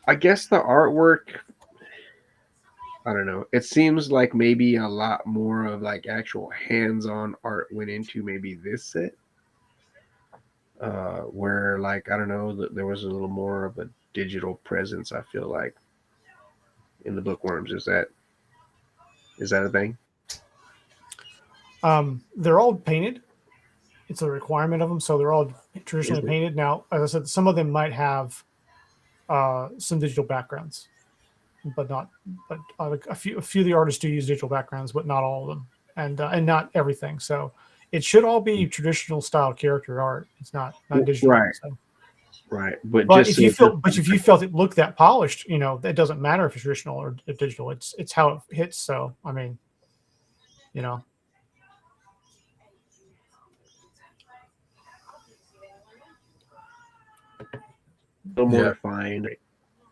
[SPEAKER 3] I guess the artwork, I don't know. It seems like maybe a lot more of like actual hands-on art went into maybe this set. Where like, I don't know, there was a little more of a digital presence, I feel like, in the Bookworms. Is that a thing?
[SPEAKER 2] They're all painted. It's a requirement of them, so they're all traditionally painted. Now, as I said, some of them might have some digital backgrounds, but a few of the artists do use digital backgrounds, but not all of them, and not everything. So it should all be traditional style character art. It's not digital.
[SPEAKER 3] Right.
[SPEAKER 2] So.
[SPEAKER 3] Right. But
[SPEAKER 2] if you felt it looked that polished, it doesn't matter if it's traditional or digital. It's how it hits. So I mean, a
[SPEAKER 3] little more refined.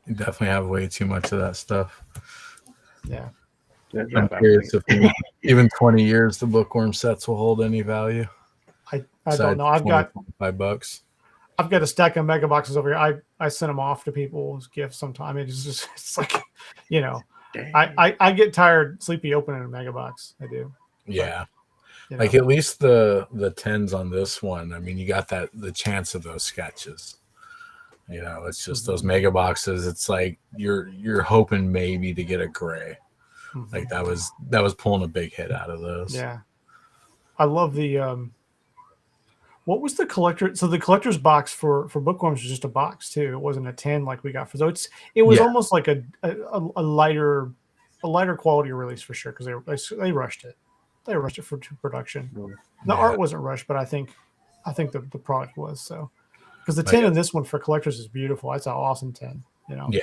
[SPEAKER 1] You definitely have way too much of that stuff.
[SPEAKER 2] Yeah.
[SPEAKER 1] I'm curious if even 20 years the Bookworm sets will hold any value.
[SPEAKER 2] I don't know. I've got
[SPEAKER 1] $5.
[SPEAKER 2] I've got a stack of mega boxes over here. I send them off to people as gifts sometimes. It's like, I get tired, sleepy opening a mega box. I do.
[SPEAKER 1] Yeah. But, like at least the 10s on this one. I mean, you got the chance of those sketches. It's just those mega boxes. It's like you're hoping maybe to get a gray. Like that was pulling a big hit out of those.
[SPEAKER 2] Yeah. I love the what was the collector? So the collector's box for Bookworms was just a box too. It wasn't a 10 like we got for those. It was almost like a lighter quality release for sure, because they rushed it. They rushed it for production. The art wasn't rushed, but I think the product was. So because the 10 in this one for collectors is beautiful. That's an awesome 10.
[SPEAKER 1] Yeah.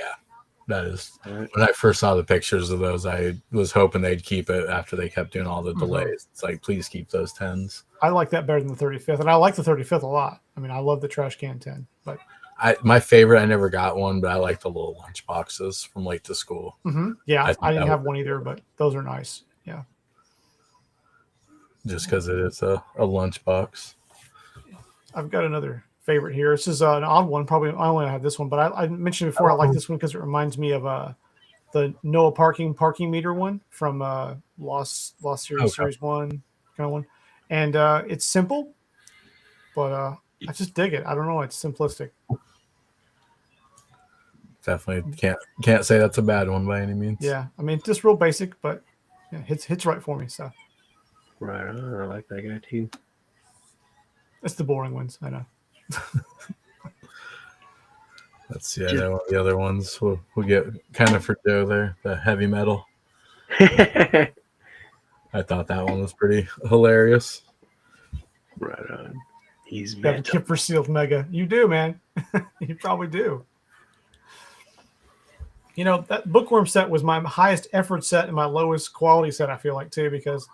[SPEAKER 1] That is, when I first saw the pictures of those, I was hoping they'd keep it after they kept doing all the delays. It's like, please keep those 10s.
[SPEAKER 2] I like that better than the 35th, and I like the 35th a lot. I mean, I love the trash can 10, but
[SPEAKER 1] my favorite, I never got one, but I like the little lunch boxes from Late to School.
[SPEAKER 2] Yeah, I didn't have one either, but those are nice. Yeah,
[SPEAKER 1] just because it is a lunch box.
[SPEAKER 2] I've got another favorite here. This is an odd one. Probably I only have this one, but I mentioned before I like this one because it reminds me of the Noah parking meter one from Lost Series 1. kind of one, and it's simple, but I just dig it. I don't know, it's simplistic.
[SPEAKER 1] Definitely can't say that's a bad one by any means.
[SPEAKER 2] Yeah, I mean, just real basic, but yeah, hits right for me. So
[SPEAKER 3] Right on. I like that guy too.
[SPEAKER 2] it's the boring ones, I know.
[SPEAKER 1] Let's see. I know one of the other ones we'll get kind of for Joe there. The heavy metal.
[SPEAKER 3] Right
[SPEAKER 1] I thought that one was pretty hilarious.
[SPEAKER 3] on. He's
[SPEAKER 2] You have a
[SPEAKER 3] metal.
[SPEAKER 2] Kipper Sealed Mega. You do, man. You probably do. You know, that bookworm set was my highest effort set and my lowest quality set, I feel like, too, because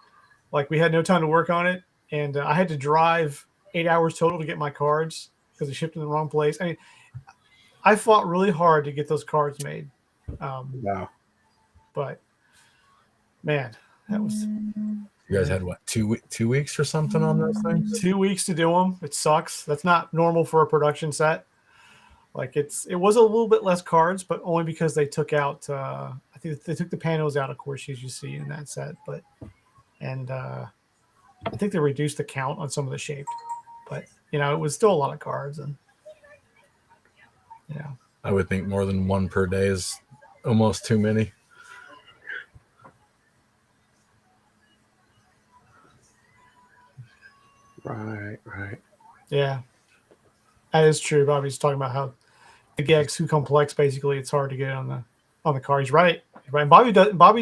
[SPEAKER 2] like we had no time to work on it. And I had to drive 8 hours total to get my cards because they shipped in the wrong place. I mean, I fought really hard to get those cards made.
[SPEAKER 3] Wow.
[SPEAKER 2] But man, that was
[SPEAKER 1] You guys had what 2 weeks or something on those things?
[SPEAKER 2] 2 weeks to do them. It sucks. That's not normal for a production set. Like it was a little bit less cards, but only because they took out. I think they took the panels out, of course, as you see in that set. But I think they reduced the count on some of the shaped. But you know, it was still a lot of cards, and yeah.
[SPEAKER 1] I would think more than one per day is almost too many.
[SPEAKER 3] Right.
[SPEAKER 2] Yeah, that is true. Bobby's talking about how the Gex too complex. Basically, it's hard to get on the card. He's right. And Bobby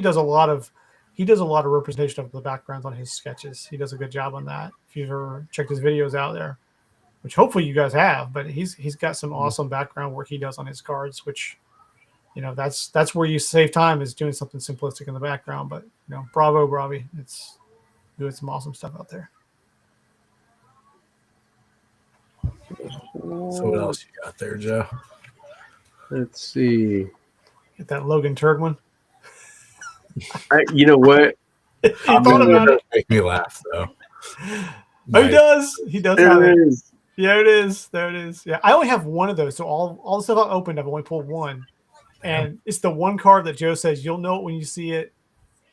[SPEAKER 2] does a lot of representation of the backgrounds on his sketches. He does a good job on that. If you've ever checked his videos out there, which hopefully you guys have, but he's got some awesome background work he does on his cards, which you know that's where you save time is doing something simplistic in the background. But you know, bravo, Bobby. It's doing some awesome stuff out there.
[SPEAKER 1] So what else you got there, Joe?
[SPEAKER 3] Let's see.
[SPEAKER 2] Get that Logan Turd one.
[SPEAKER 3] You know what?
[SPEAKER 2] He thought about it.
[SPEAKER 1] Make me laugh though.
[SPEAKER 2] Oh, he does. He does have
[SPEAKER 3] There
[SPEAKER 2] it.
[SPEAKER 3] it is.
[SPEAKER 2] Yeah, it is. There it is. Yeah, I only have one of those. So all the stuff I opened, I've only pulled one, and it's the one card that Joe says you'll know it when you see it,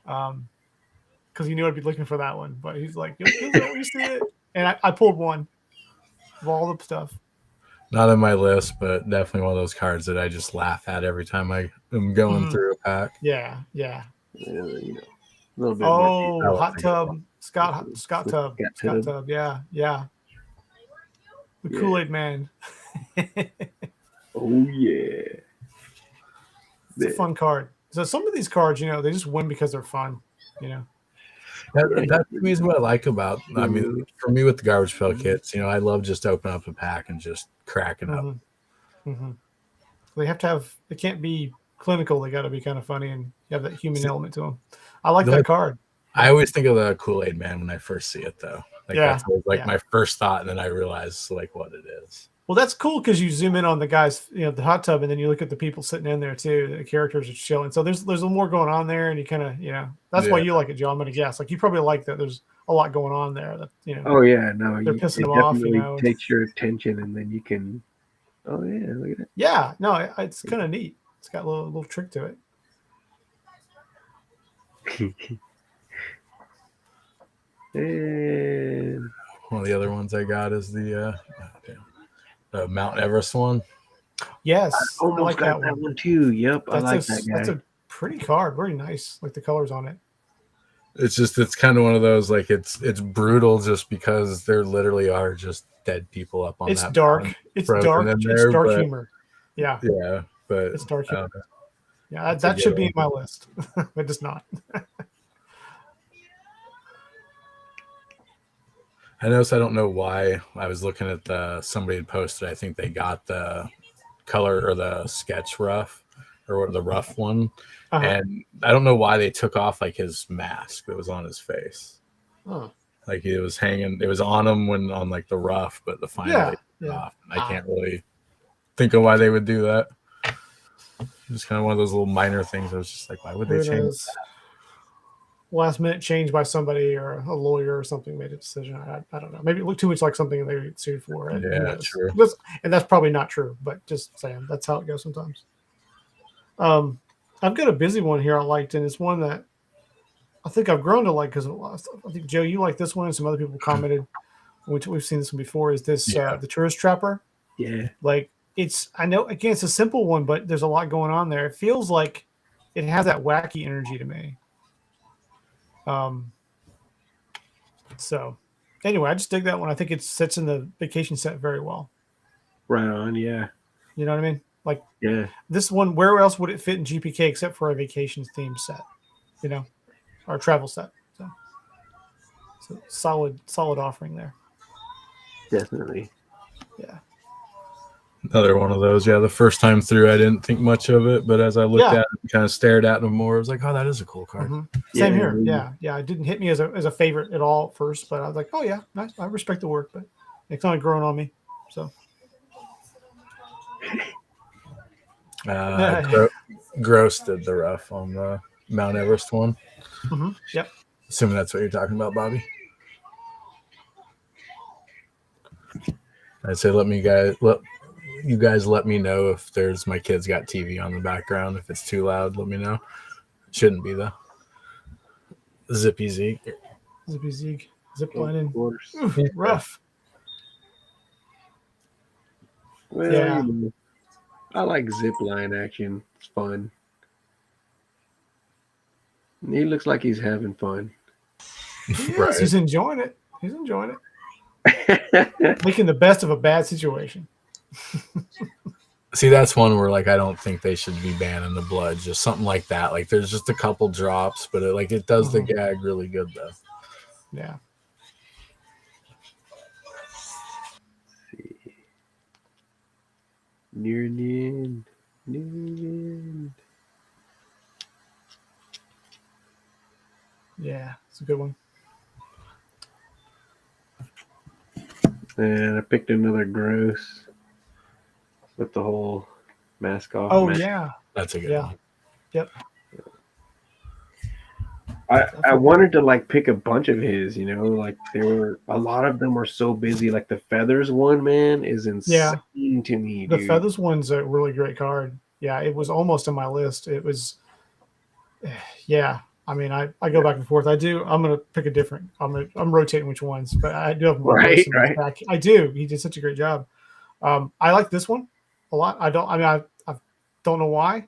[SPEAKER 2] because he knew I'd be looking for that one. But he's like, you'll know when you see it, and I pulled one of all the stuff.
[SPEAKER 1] Not on my list, but definitely one of those cards that I just laugh at every time I am going through a pack.
[SPEAKER 2] Yeah.
[SPEAKER 3] You know, a little bit
[SPEAKER 2] Oh,
[SPEAKER 3] more.
[SPEAKER 2] Hot Tub, Scott Tub. Yeah. The Kool-Aid Man.
[SPEAKER 3] Oh yeah.
[SPEAKER 2] It's a fun card. So some of these cards, you know, they just win because they're fun. You know.
[SPEAKER 1] That to me is what I like about. I mean, for me with the Garbage Pail Kits, you know, I love just opening up a pack and just cracking up.
[SPEAKER 2] Mm-hmm. They have to have. They can't be clinical. They got to be kind of funny and have that human element to them. I like that card.
[SPEAKER 1] I always think of the Kool-Aid Man when I first see it, though. Like that's always my first thought, and then I realize like what it is.
[SPEAKER 2] Well, that's cool because you zoom in on the guys, you know, the hot tub, and then you look at the people sitting in there too. The characters are chilling. So there's a little more going on there, and you kind of, you know, that's why you like it, Joe. I'm gonna guess. Like you probably like that. There's a lot going on there. That you know.
[SPEAKER 3] Oh yeah, no,
[SPEAKER 2] they're pissing them off. You know,
[SPEAKER 3] takes your attention, and then you can. Oh yeah, look at it.
[SPEAKER 2] Yeah, no, it's kind of neat. It's got a little trick to it.
[SPEAKER 3] And
[SPEAKER 1] one of the other ones I got is the Mount Everest one.
[SPEAKER 2] Yes,
[SPEAKER 3] I almost
[SPEAKER 2] like
[SPEAKER 3] got that one too. Yep, I like that guy.
[SPEAKER 2] That's a pretty card. Very nice. Like the colors on it.
[SPEAKER 1] It's kind of one of those like it's brutal just because there literally are just dead people up on.
[SPEAKER 2] It's
[SPEAKER 1] that
[SPEAKER 2] dark.
[SPEAKER 1] mountain,
[SPEAKER 2] it's dark. It's dark humor. Yeah.
[SPEAKER 1] Yeah, but
[SPEAKER 2] it's dark humor. Yeah, that should be in my list. It does not.
[SPEAKER 1] I noticed. I don't know why. I was looking at somebody had posted. I think they got the color or the sketch rough or the rough one, and I don't know why they took off like his mask that was on his face.
[SPEAKER 2] Oh.
[SPEAKER 1] Like it was hanging. It was on him when on like the rough, but the final off. And I can't really think of why they would do that. Just kind of one of those little minor things. I was just like, why would they change that?
[SPEAKER 2] Last minute change by somebody or a lawyer or something made a decision. I don't know. Maybe it looked too much like something they were sued for.
[SPEAKER 1] Yeah, true.
[SPEAKER 2] And that's probably not true, but just saying that's how it goes sometimes. I've got a busy one here I liked, and it's one that I think I've grown to like, because I think Joe, you like this one, and some other people commented, which we've seen this one before. Is this the Tourist Trapper?
[SPEAKER 3] Yeah.
[SPEAKER 2] Like I know again it's a simple one, but there's a lot going on there. It feels like it has that wacky energy to me. So anyway, I just dig that one. I think it sits in the vacation set very well.
[SPEAKER 3] Right on. Yeah.
[SPEAKER 2] You know what I mean? Like this one, where else would it fit in GPK except for a vacation theme set? You know, or a travel set. So solid offering there.
[SPEAKER 3] Definitely.
[SPEAKER 2] Yeah.
[SPEAKER 1] Another one of those. Yeah, the first time through, I didn't think much of it, but as I looked at it and kind of stared at them more, I was like, "Oh, that is a cool card."
[SPEAKER 2] Mm-hmm. Same here. Yeah. It didn't hit me as a favorite at all at first, but I was like, "Oh yeah, nice. I respect the work," but it's not growing on me. So.
[SPEAKER 1] Gross did the rough on the Mount Everest one.
[SPEAKER 2] Mm-hmm. Yep.
[SPEAKER 1] Assuming that's what you're talking about, Bobby. I'd say let you guys let me know if there's my kids got TV on the background. If it's too loud, let me know. Shouldn't be though. Zippy Zeke.
[SPEAKER 2] Zip lining.
[SPEAKER 3] Oof,
[SPEAKER 2] rough.
[SPEAKER 3] Well,
[SPEAKER 2] yeah.
[SPEAKER 3] I like zip line action. It's fun. He looks like he's having fun.
[SPEAKER 2] Yes, he's enjoying it. Making the best of a bad situation.
[SPEAKER 1] See, that's one where like I don't think they should be banning the blood, just something like that. Like there's just a couple drops, but it does the gag really good though.
[SPEAKER 2] Yeah.
[SPEAKER 3] Let's see. Near the end.
[SPEAKER 2] Yeah, it's a good one.
[SPEAKER 3] And I picked another gross with the whole mask off.
[SPEAKER 2] Oh, yeah.
[SPEAKER 1] That's a good one.
[SPEAKER 2] Yep.
[SPEAKER 3] I wanted to like pick a bunch of his, like a lot of them were so busy. Like the feathers one, man, is insane to me.
[SPEAKER 2] The feathers one's a really great card. Yeah, it was almost on my list. It was, I mean, I go back and forth. I'm gonna pick a different. I'm rotating which ones, but I do have more.
[SPEAKER 3] Right.
[SPEAKER 2] I do. He did such a great job. I like this one a lot. I don't know why.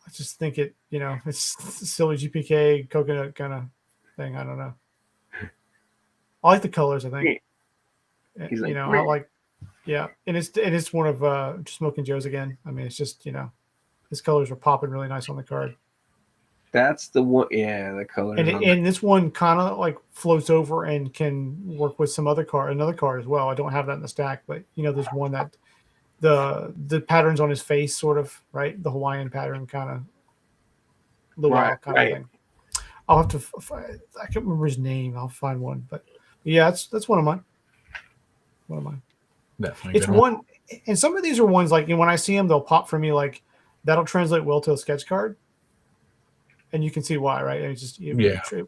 [SPEAKER 2] I just think it's silly GPK coconut kind of thing. I don't know. I like the colors. I think.
[SPEAKER 3] He's like,
[SPEAKER 2] I like. Yeah, and it's one of Smoking Joe's again. I mean, it's just his colors are popping really nice on the card.
[SPEAKER 3] That's the one. Yeah, the color.
[SPEAKER 2] And this one kind of like floats over and can work with another card as well. I don't have that in the stack, but there's one that the patterns on his face, sort of, right? The Hawaiian pattern kind of luau kind of thing. I'll have to. I can't remember his name. I'll find one, but yeah, that's one of mine.
[SPEAKER 1] Definitely.
[SPEAKER 2] It's one, and some of these are ones like when I see them, they'll pop for me. Like that'll translate well to a sketch card, and you can see why, right? It's just it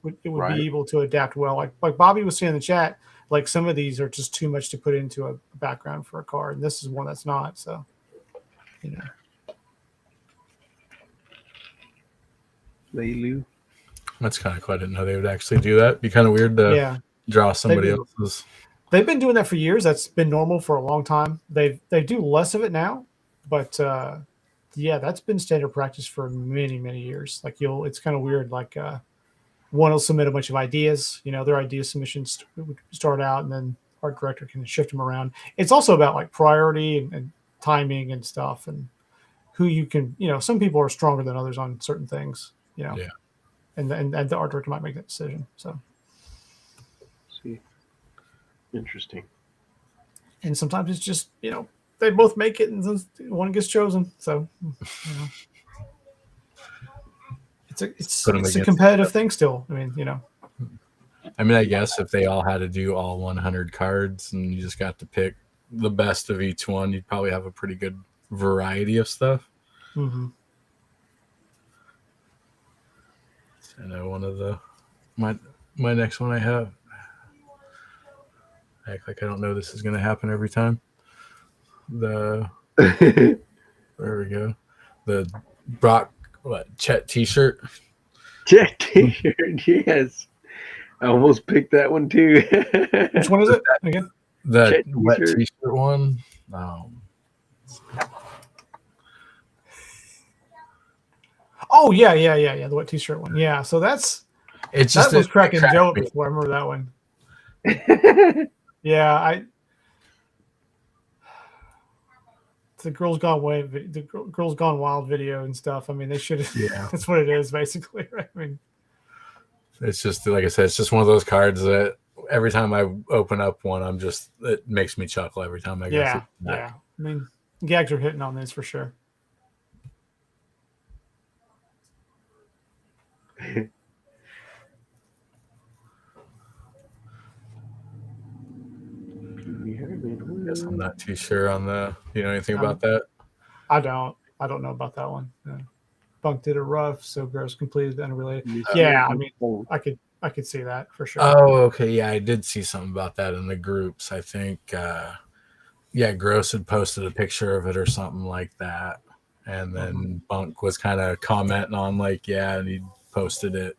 [SPEAKER 2] would be able to adapt well. Like Bobby was saying in the chat, like some of these are just too much to put into a background for a card, and this is one that's not. So,
[SPEAKER 3] Leilu.
[SPEAKER 1] That's kind of cool. I didn't know they would actually do that. It'd be kind of weird to draw somebody else's.
[SPEAKER 2] They've been doing that for years. That's been normal for a long time. They do less of it now, but that's been standard practice for many, many years. Like it's kind of weird. Like one will submit a bunch of ideas. Their idea submissions would start out, and then art director can shift them around. It's also about like priority and timing and stuff, and who you can. Some people are stronger than others on certain things. And the art director might make that decision. So.
[SPEAKER 3] See. Interesting.
[SPEAKER 2] And sometimes it's just, they both make it and one gets chosen. So, it's a competitive thing still. I mean,
[SPEAKER 1] I guess if they all had to do all 100 cards and you just got to pick the best of each one, you'd probably have a pretty good variety of stuff.
[SPEAKER 2] Mm-hmm.
[SPEAKER 1] I know one of my next one I have. I act like I don't know this is going to happen every time. There we go. The Chet t-shirt.
[SPEAKER 3] Jet T-shirt, yes. I almost picked that one too.
[SPEAKER 2] Which one is it again?
[SPEAKER 1] The
[SPEAKER 3] Jet
[SPEAKER 1] wet
[SPEAKER 3] t-shirt.
[SPEAKER 1] t-shirt one.
[SPEAKER 2] Oh yeah. The wet t-shirt one. Yeah. So that was cracking Joe up before. I remember that one. Yeah, the Girls Gone Wild video and stuff. I mean, they should have.
[SPEAKER 1] Yeah.
[SPEAKER 2] That's what it is basically, right? I mean,
[SPEAKER 1] it's just like I said, it's just one of those cards that every time I open up one, it makes me chuckle every time I go.
[SPEAKER 2] Yeah. I mean, gags are hitting on this for sure.
[SPEAKER 1] Guess I'm not too sure on you know anything about that?
[SPEAKER 2] I don't know about that one. Yeah. Bunk did it rough, so Gross completed the unrelated. I mean, I could see that for sure.
[SPEAKER 1] Oh, okay. Yeah, I did see something about that in the groups. I think Gross had posted a picture of it or something like that. And then Bunk was kind of commenting on and he posted it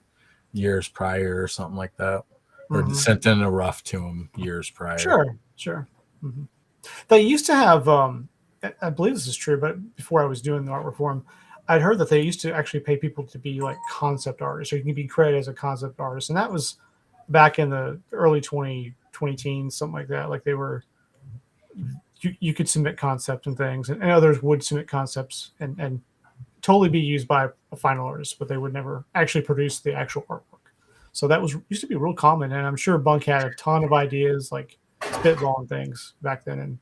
[SPEAKER 1] years prior or something like that. Or sent in a rough to him years prior.
[SPEAKER 2] Sure. Mm-hmm. They used to have, I believe this is true, but before I was doing the art reform, I'd heard that they used to actually pay people to be like concept artists, so you can be credited as a concept artist. And that was back in the early 20 teens, something like that. Like you could submit concepts and things, and others would submit concepts and totally be used by a final artist, but they would never actually produce the actual artwork. So that used to be real common, and I'm sure Bunk had a ton of ideas, like spitballing things back then. And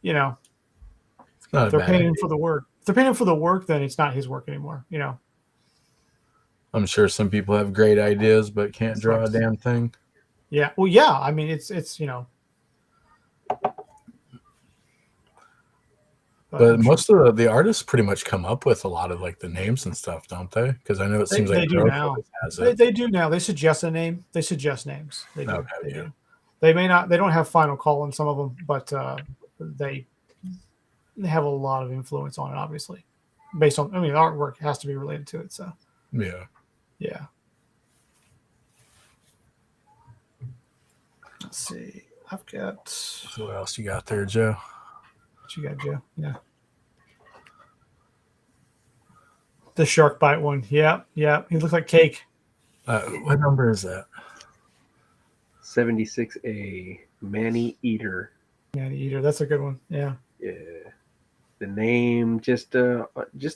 [SPEAKER 2] if they're paying him for the work. If they're paying him for the work, then it's not his work anymore.
[SPEAKER 1] I'm sure some people have great ideas, but can't draw a damn thing.
[SPEAKER 2] Yeah. Well, yeah. I mean, it's
[SPEAKER 1] But most of the artists pretty much come up with a lot of like the names and stuff, don't they? Because I know it seems like
[SPEAKER 2] they do now. They do now. They suggest a name. They suggest names. They do.
[SPEAKER 1] Okay,
[SPEAKER 2] they do. They may not. They don't have final call on some of them, but they have a lot of influence on it. Obviously, based on the artwork has to be related to it. So yeah. Let's see. I've got.
[SPEAKER 1] What else you got there, Joe?
[SPEAKER 2] What you got, Joe? Yeah. The shark bite one. Yeah. He looks like cake.
[SPEAKER 1] What number is that?
[SPEAKER 3] 76A. Manny Eater.
[SPEAKER 2] Manny Eater. That's a good one. Yeah.
[SPEAKER 3] Yeah. The name, just the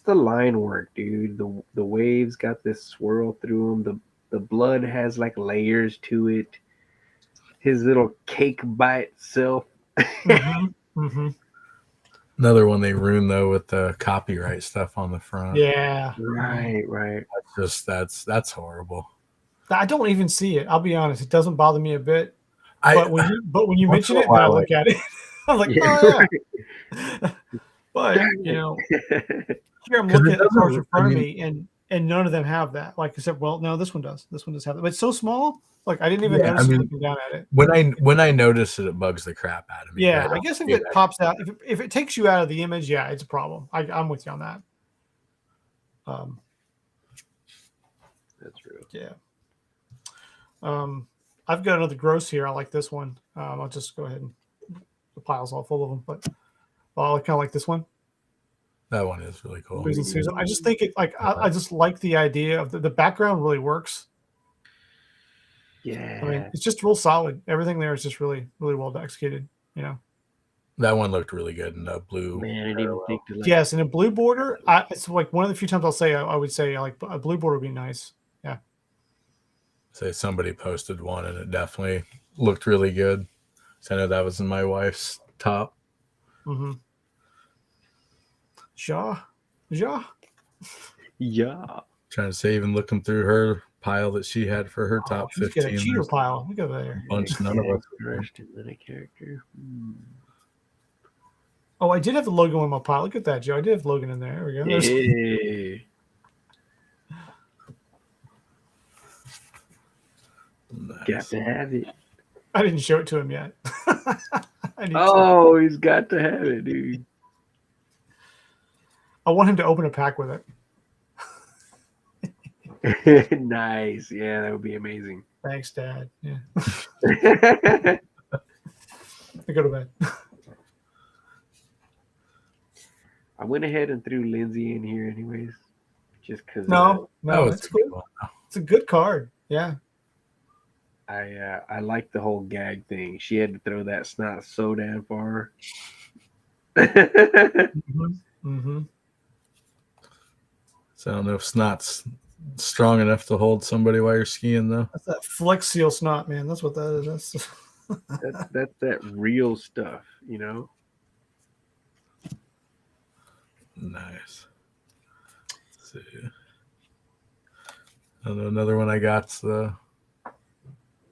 [SPEAKER 3] line work, dude. The waves got this swirl through them. The blood has like layers to it. His little cake by itself.
[SPEAKER 1] Another one they ruined though with the copyright stuff on the front.
[SPEAKER 2] Yeah.
[SPEAKER 3] Right.
[SPEAKER 1] That's horrible.
[SPEAKER 2] I don't even see it. I'll be honest. It doesn't bother me a bit. But when you mention it, I look at it. I'm like, oh yeah. But here I'm looking at the cards in front of me, and none of them have that. Like I said, well, no, this one does. This one does have it. But it's so small. Like I didn't even notice looking down at it.
[SPEAKER 1] When I notice it bugs the crap out of me.
[SPEAKER 2] Yeah, I guess if it pops out, if it takes you out of the image, yeah, it's a problem. I'm with you on that.
[SPEAKER 3] That's real.
[SPEAKER 2] Yeah. I've got another gross here. I like this one. I'll just go ahead and the pile's all full of them, but I kind of like this one.
[SPEAKER 1] That one is really cool.
[SPEAKER 2] Susan. I just think I just like the idea of the background really works.
[SPEAKER 3] Yeah.
[SPEAKER 2] I mean, it's just real solid. Everything there is just really, really well executed.
[SPEAKER 1] That one looked really good in the blue.
[SPEAKER 3] Man, I didn't even think to
[SPEAKER 2] yes, in a blue border. It's like one of the few times I'll say I would say like a blue border would be nice. Yeah.
[SPEAKER 1] Say somebody posted one and it definitely looked really good. So I know that was in my wife's top.
[SPEAKER 2] Mm-hmm. Ja.
[SPEAKER 3] Yeah.
[SPEAKER 1] Trying to say, even looking through her pile that she had for her top 15.
[SPEAKER 2] Got a cheater pile. Look at there.
[SPEAKER 1] Bunch none of us.
[SPEAKER 3] Than a character.
[SPEAKER 2] Oh, I did have the logo in my pile. Look at that, Joe. I did have Logan in there. There we go.
[SPEAKER 3] Hey.
[SPEAKER 1] Nice.
[SPEAKER 3] Got to have it.
[SPEAKER 2] I didn't show it to him yet.
[SPEAKER 3] He's got to have it, dude.
[SPEAKER 2] I want him to open a pack with it.
[SPEAKER 3] Nice. Yeah, that would be amazing.
[SPEAKER 2] Thanks, Dad. Yeah,
[SPEAKER 3] I
[SPEAKER 2] I go to bed.
[SPEAKER 3] went ahead and threw Lindsay in here anyways, just because
[SPEAKER 2] No,
[SPEAKER 1] That was
[SPEAKER 2] it's
[SPEAKER 1] a good
[SPEAKER 2] cool.
[SPEAKER 1] one.
[SPEAKER 2] It's a good card. Yeah.
[SPEAKER 3] I like the whole gag thing. She had to throw that snot so damn far.
[SPEAKER 2] Mm-hmm.
[SPEAKER 1] So I don't know if snot's strong enough to hold somebody while you're skiing, though.
[SPEAKER 2] That's that Flex Seal snot, man. That's what that is.
[SPEAKER 3] That's that real stuff, you know.
[SPEAKER 1] Nice. Let's see. And another one I got's the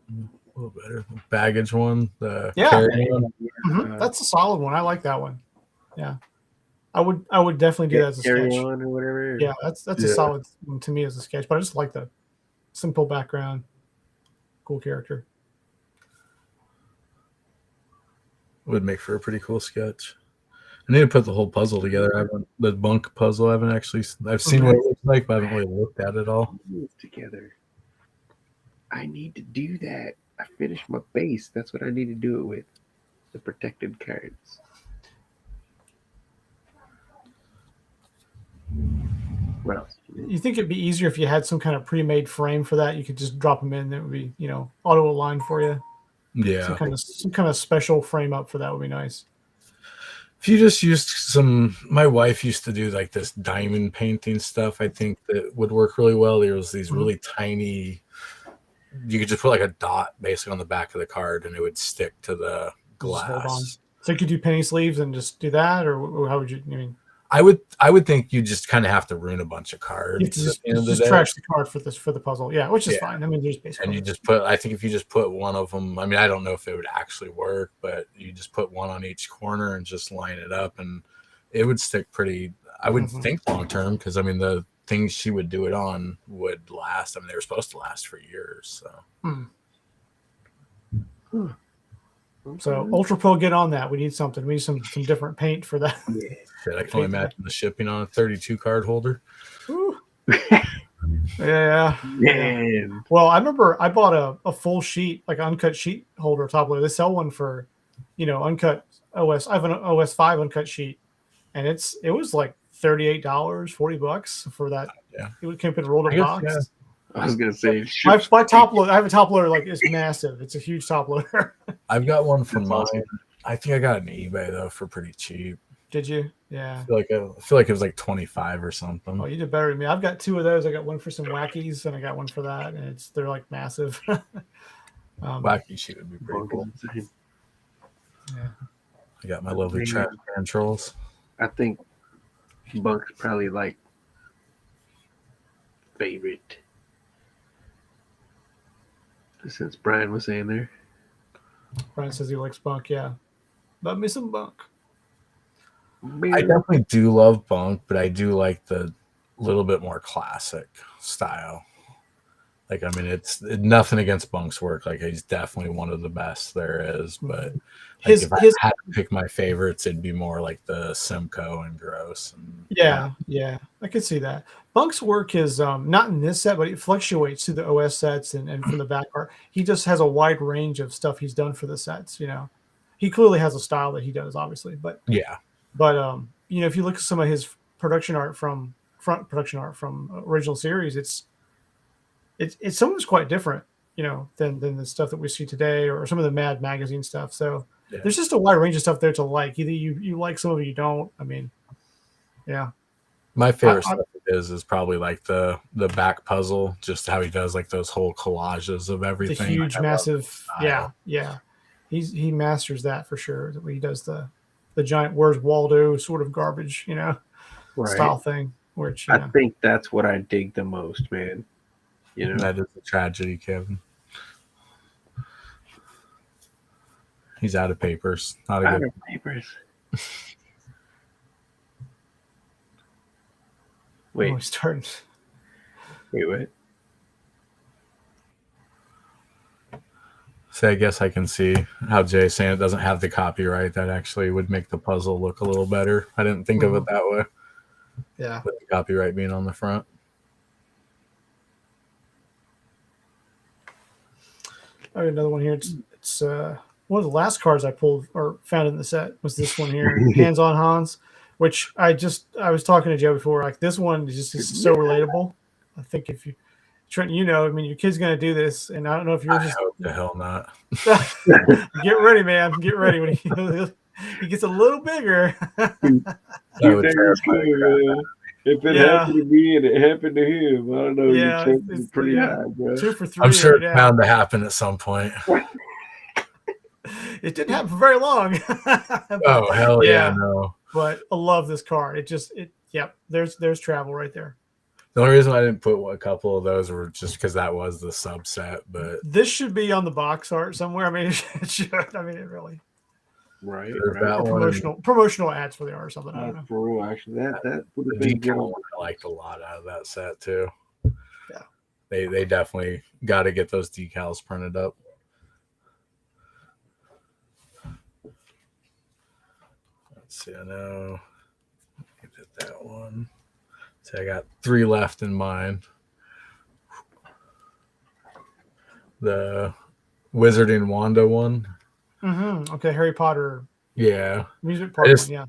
[SPEAKER 1] a little better baggage one. The
[SPEAKER 2] Yeah.
[SPEAKER 1] carry one.
[SPEAKER 2] That's a solid one. I like that one. Yeah. I would definitely do that as a
[SPEAKER 3] Carry
[SPEAKER 2] sketch.
[SPEAKER 3] on or whatever.
[SPEAKER 2] Yeah, that's a solid one to me as a sketch, but I just like the simple background, cool character.
[SPEAKER 1] Would make for a pretty cool sketch. I need to put the whole puzzle together. The bunk puzzle. I've seen what it looks like, but I haven't really looked at it all.
[SPEAKER 3] Together. I need to do that. I finished my base. That's what I need to do it with. The protected cards. What else?
[SPEAKER 2] You think it'd be easier if you had some kind of pre-made frame for that? You could just drop them in. That would be, auto aligned for you.
[SPEAKER 1] Yeah.
[SPEAKER 2] Some kind of special frame up for that would be nice.
[SPEAKER 1] If you just used my wife used to do like this diamond painting stuff. I think that would work really well. There was these really tiny. You could just put like a dot basically on the back of the card, and it would stick to the glass.
[SPEAKER 2] Hold on. So you could do penny sleeves and just do that, or how would you? I mean,
[SPEAKER 1] I would think you just kind of have to ruin a bunch of cards.
[SPEAKER 2] You just trash the card for the puzzle, yeah, which is fine. I mean, there's basically.
[SPEAKER 1] And you just put. I think if you just put one of them, I mean, I don't know if it would actually work, but you just put one on each corner and just line it up, and it would stick pretty. I would think long term because I mean the things she would do it on would last. I mean, they were supposed to last for years.
[SPEAKER 2] So Ultra Pro, get on that. We need something. We need some different paint for that.
[SPEAKER 3] Yeah.
[SPEAKER 1] Shit, I can only imagine the shipping on a 32 card holder.
[SPEAKER 2] Yeah.
[SPEAKER 3] Man.
[SPEAKER 2] Well, I remember I bought a full sheet, like uncut sheet holder top loader. They sell one for, uncut OS. I have an OS 5 uncut sheet, and it was like $38, $40 for that.
[SPEAKER 1] Yeah.
[SPEAKER 2] It came in a rolled up box.
[SPEAKER 1] Yeah.
[SPEAKER 3] I was gonna say
[SPEAKER 2] My top loader. I have a top loader, like it's massive. It's a huge top loader.
[SPEAKER 1] I've got one for mine. Awesome. I think I got an eBay though for pretty cheap.
[SPEAKER 2] Did you? Yeah.
[SPEAKER 1] I feel like it was like 25 or something.
[SPEAKER 2] Oh, you did better than me. I've got two of those. I got one for some wackies, and I got one for that, and they're like massive.
[SPEAKER 1] Wacky sheet would be pretty cool.
[SPEAKER 2] Yeah.
[SPEAKER 1] I got my lovely trash controls.
[SPEAKER 3] I think Bunk's probably like favorite. Since Brian was saying there.
[SPEAKER 2] Brian says he likes Bunk, yeah. Love me some Bunk.
[SPEAKER 1] I definitely do love Bunk, but I do like the little bit more classic style. Like, I mean, it's nothing against Bunk's work. Like, he's definitely one of the best there is. But if I had to pick my favorites, it'd be more like the Simcoe and Gross. And,
[SPEAKER 2] yeah, I could see that. Bunk's work is not in this set, but it fluctuates through the OS sets and from the back art. He just has a wide range of stuff he's done for the sets. He clearly has a style that he does, obviously. But if you look at some of his production art from original series, it's some of it's quite different, than the stuff that we see today or some of the Mad magazine stuff. So there's just a wide range of stuff there to like. Either you like some of it, you don't. I mean, yeah.
[SPEAKER 1] My favorite stuff is probably like the back puzzle, just how he does like those whole collages of everything.
[SPEAKER 2] The huge, massive, yeah. He masters that for sure. He does the giant "Where's Waldo" sort of garbage, style thing. Which
[SPEAKER 3] I think that's what I dig the most, man.
[SPEAKER 1] That is a tragedy, Kevin. He's out of papers. Not a good
[SPEAKER 3] papers. Wait.
[SPEAKER 2] Oh, starting.
[SPEAKER 3] Wait, what?
[SPEAKER 1] So I guess I can see how Jay's saying it doesn't have the copyright. That actually would make the puzzle look a little better. I didn't think of it that way.
[SPEAKER 2] Yeah.
[SPEAKER 1] With the copyright being on the front.
[SPEAKER 2] I have another one here. It's one of the last cards I pulled or found in the set was this one here, Hands on Hans, which I was talking to Joe before. Like this one is so relatable. I think if you Trent, I mean, your kid's gonna do this, and I don't know if you're just
[SPEAKER 1] hope the hell not.
[SPEAKER 2] Get ready, man. Get ready when he gets a little bigger.
[SPEAKER 3] If it happened to me and it happened to him, I don't know.
[SPEAKER 2] Yeah,
[SPEAKER 3] your chances are pretty high, bro.
[SPEAKER 2] 2 for 3.
[SPEAKER 1] I'm sure it's bound to happen at some point.
[SPEAKER 2] It didn't happen for very long.
[SPEAKER 1] Oh hell yeah, no.
[SPEAKER 2] But I love this card. There's travel right there.
[SPEAKER 1] The only reason I didn't put a couple of those were just because that was the subset. But
[SPEAKER 2] this should be on the box art somewhere. I mean, it should. I mean, it really.
[SPEAKER 3] Right.
[SPEAKER 2] Promotional ads for the art or something. I don't know.
[SPEAKER 3] For real, actually, that would have been good.
[SPEAKER 1] I liked a lot out of that set too.
[SPEAKER 2] Yeah.
[SPEAKER 1] They definitely got to get those decals printed up. Let's see. I know I did that one. So I got 3 left in mind. The Wizard and Wanda one.
[SPEAKER 2] Mm-hmm. Okay, Harry Potter.
[SPEAKER 1] Yeah.
[SPEAKER 2] Music part one, yeah.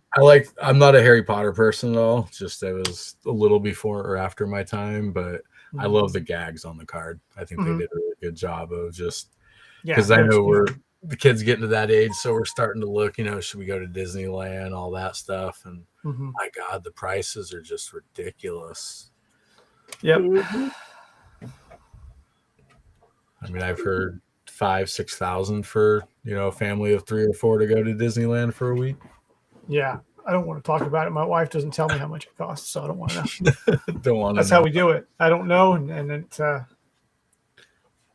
[SPEAKER 1] I'm not a Harry Potter person at all. Just it was a little before or after my time, but I love the gags on the card. I think they did a really good job of just because I know the kids getting to that age, so we're starting to look, should we go to Disneyland, all that stuff. And my God, the prices are just ridiculous.
[SPEAKER 2] Yep.
[SPEAKER 1] I mean, I've heard 5,000-6,000 for a family of 3 or 4 to go to Disneyland for a week.
[SPEAKER 2] Yeah, I don't want to talk about it. My wife doesn't tell me how much it costs, so I don't want to know.
[SPEAKER 1] Don't want to.
[SPEAKER 2] That's how we do it. I don't know, and it's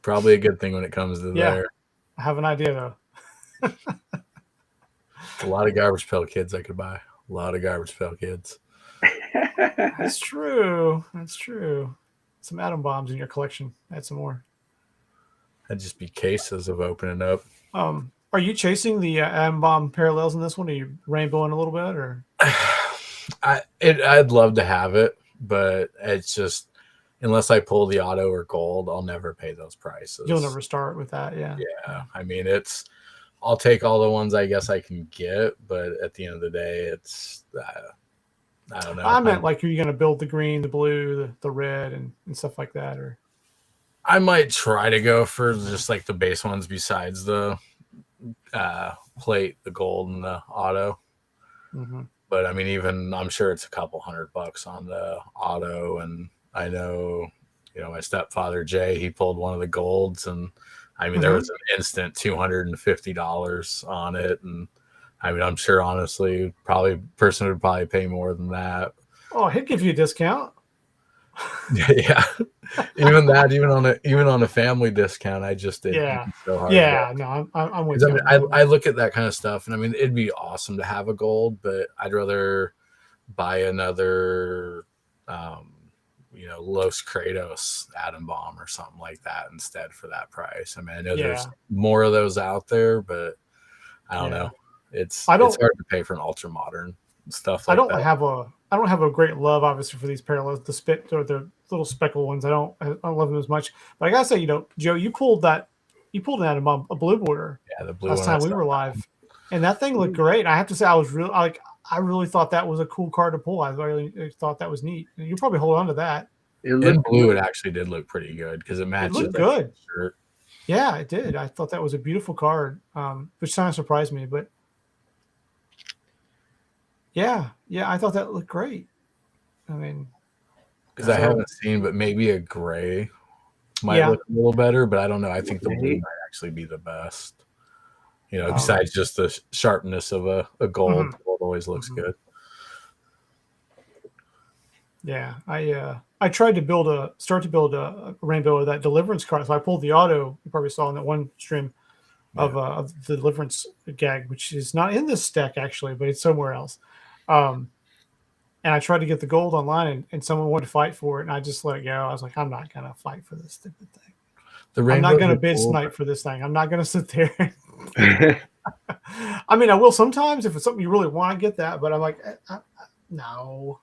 [SPEAKER 1] probably a good thing when it comes to there.
[SPEAKER 2] I have an idea though.
[SPEAKER 1] A lot of Garbage Pail Kids I could buy. A lot of Garbage Pail Kids.
[SPEAKER 2] That's true. That's true. Some atom bombs in your collection. Add some more.
[SPEAKER 1] That'd just be cases of opening up.
[SPEAKER 2] Are you chasing the atom bomb parallels in this one? Are you rainbowing a little bit, or?
[SPEAKER 1] I'd love to have it, but it's just unless I pull the auto or gold, I'll never pay those prices.
[SPEAKER 2] You'll never start with that, yeah.
[SPEAKER 1] Yeah, I mean I'll take all the ones I guess I can get, but at the end of the day, it's I don't know.
[SPEAKER 2] I meant like, are you going to build the green, the blue, the red, and stuff like that, or?
[SPEAKER 1] I might try to go for just like the base ones besides the plate, the gold, and the auto. But I mean, even I'm sure it's a couple $100 on the auto, and I know, my stepfather Jay, he pulled one of the golds, and I mean, there was an instant $250 on it, and I mean, I'm sure honestly, person would probably pay more than that.
[SPEAKER 2] Oh, he'd give you a discount.
[SPEAKER 1] Yeah, even on a family discount, I just did.
[SPEAKER 2] Yeah,
[SPEAKER 1] so hard.
[SPEAKER 2] Yeah, no, I'm with you.
[SPEAKER 1] I look at that kind of stuff, and I mean, it'd be awesome to have a gold, but I'd rather buy another, Los Kratos atom bomb or something like that instead for that price. I mean, I know there's more of those out there, but I don't know. It's hard to pay for an ultra modern stuff like that.
[SPEAKER 2] I don't have a great love, obviously, for these parallels, the spit or the little speckle ones. I don't love them as much. But I gotta say, Joe, you pulled an atom bomb, a blue border.
[SPEAKER 1] Yeah, the blue
[SPEAKER 2] last time we were live, and that thing looked great. I have to say, I really thought that was a cool card to pull. I really thought that was neat. You probably hold on to that.
[SPEAKER 1] In blue, it actually did look pretty good because it matched.
[SPEAKER 2] It looked good. Shirt. Yeah, it did. I thought that was a beautiful card, which kind of surprised me. But yeah, I thought that looked great. I mean,
[SPEAKER 1] because I haven't seen, but maybe a gray might look a little better. But I don't know. I think the blue might actually be the best. Besides just the sharpness of a gold, gold always looks good.
[SPEAKER 2] Yeah, I tried to start to build a rainbow of that deliverance card. So I pulled the auto. You probably saw in that one stream of the deliverance gag, which is not in this stack actually, but it's somewhere else. And I tried to get the gold online, and someone wanted to fight for it, and I just let it go. I was like, I'm not gonna fight for this stupid thing. I'm not gonna bid snipe for this thing. I'm not gonna sit there. I mean, I will sometimes if it's something you really want to get that, but I'm like, no.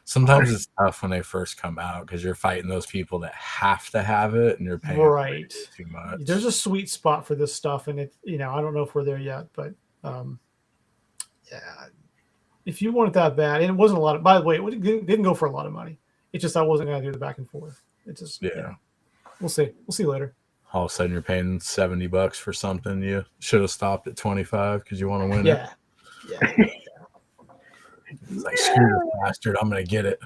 [SPEAKER 1] Sometimes it's tough when they first come out because you're fighting those people that have to have it, and you're paying way too much.
[SPEAKER 2] There's a sweet spot for this stuff, and it, I don't know if we're there yet, but yeah, if you want it that bad, and it wasn't a lot of. By the way, it didn't go for a lot of money. It's just I wasn't going to do the back and forth. It just we'll see. We'll see later.
[SPEAKER 1] All of a sudden, you're paying $70 for something you should have stopped at 25 because you want to win it.
[SPEAKER 2] Yeah.
[SPEAKER 1] It's like, screw this bastard, I'm going to get it.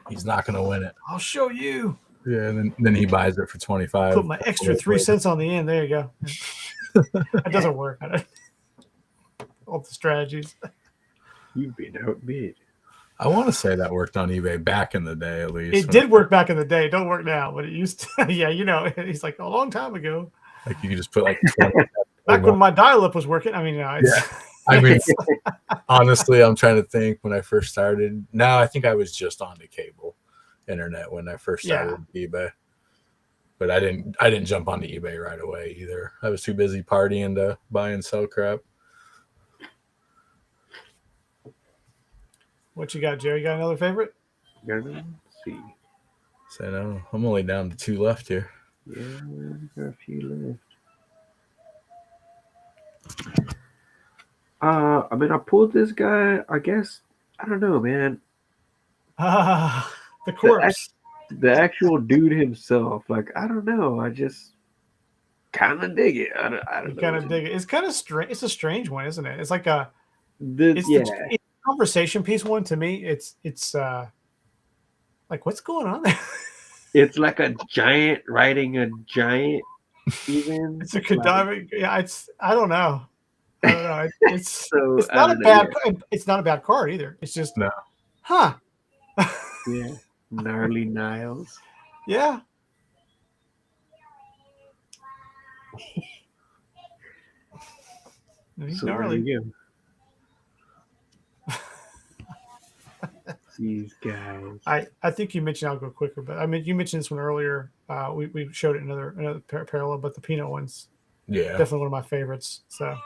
[SPEAKER 1] He's not going to win it.
[SPEAKER 2] I'll show you.
[SPEAKER 1] Yeah, and then he buys it for 25.
[SPEAKER 2] Put my extra 3 cents on the end. There you go. That doesn't work. All the strategies.
[SPEAKER 3] You've been outbid.
[SPEAKER 1] I want to say that worked on eBay back in the day, at least.
[SPEAKER 2] It did work back in the day. Don't work now, but it used to. Yeah, he's like a long time ago.
[SPEAKER 1] Like you could just put like
[SPEAKER 2] back when my dial-up was working. I mean,
[SPEAKER 1] I mean, honestly, I'm trying to think when I first started. No, I think I was just on the cable internet when I first started eBay. But I didn't jump onto eBay right away either. I was too busy partying to buy and sell crap.
[SPEAKER 2] What you got, Jerry? You got another favorite?
[SPEAKER 3] Let's see.
[SPEAKER 1] So no, I'm only down to 2 left here.
[SPEAKER 3] Yeah, we've got a few left. I mean, I pulled this guy. I guess I don't know, man.
[SPEAKER 2] The corpse.
[SPEAKER 3] The actual dude himself. Like, I don't know. I just kind of dig it. I don't know.
[SPEAKER 2] Kind of dig it. It's kind of strange. It's a strange one, isn't it? It's like
[SPEAKER 3] it's
[SPEAKER 2] a conversation piece one to me. It's like, what's going on there?
[SPEAKER 3] It's like a giant riding a giant. Even
[SPEAKER 2] it's a cadaver. Yeah, I don't know. I don't know. It's
[SPEAKER 3] so,
[SPEAKER 2] it's not a bad. It's not a bad card either. It's just
[SPEAKER 1] no.
[SPEAKER 2] Huh.
[SPEAKER 3] Yeah. Gnarly Niles.
[SPEAKER 2] Yeah. He's
[SPEAKER 3] so
[SPEAKER 2] gnarly.
[SPEAKER 3] These guys.
[SPEAKER 2] I think you mentioned, I'll go quicker, but I mean, you mentioned this one earlier. We showed it another parallel, but the peanut one's definitely one of my favorites. So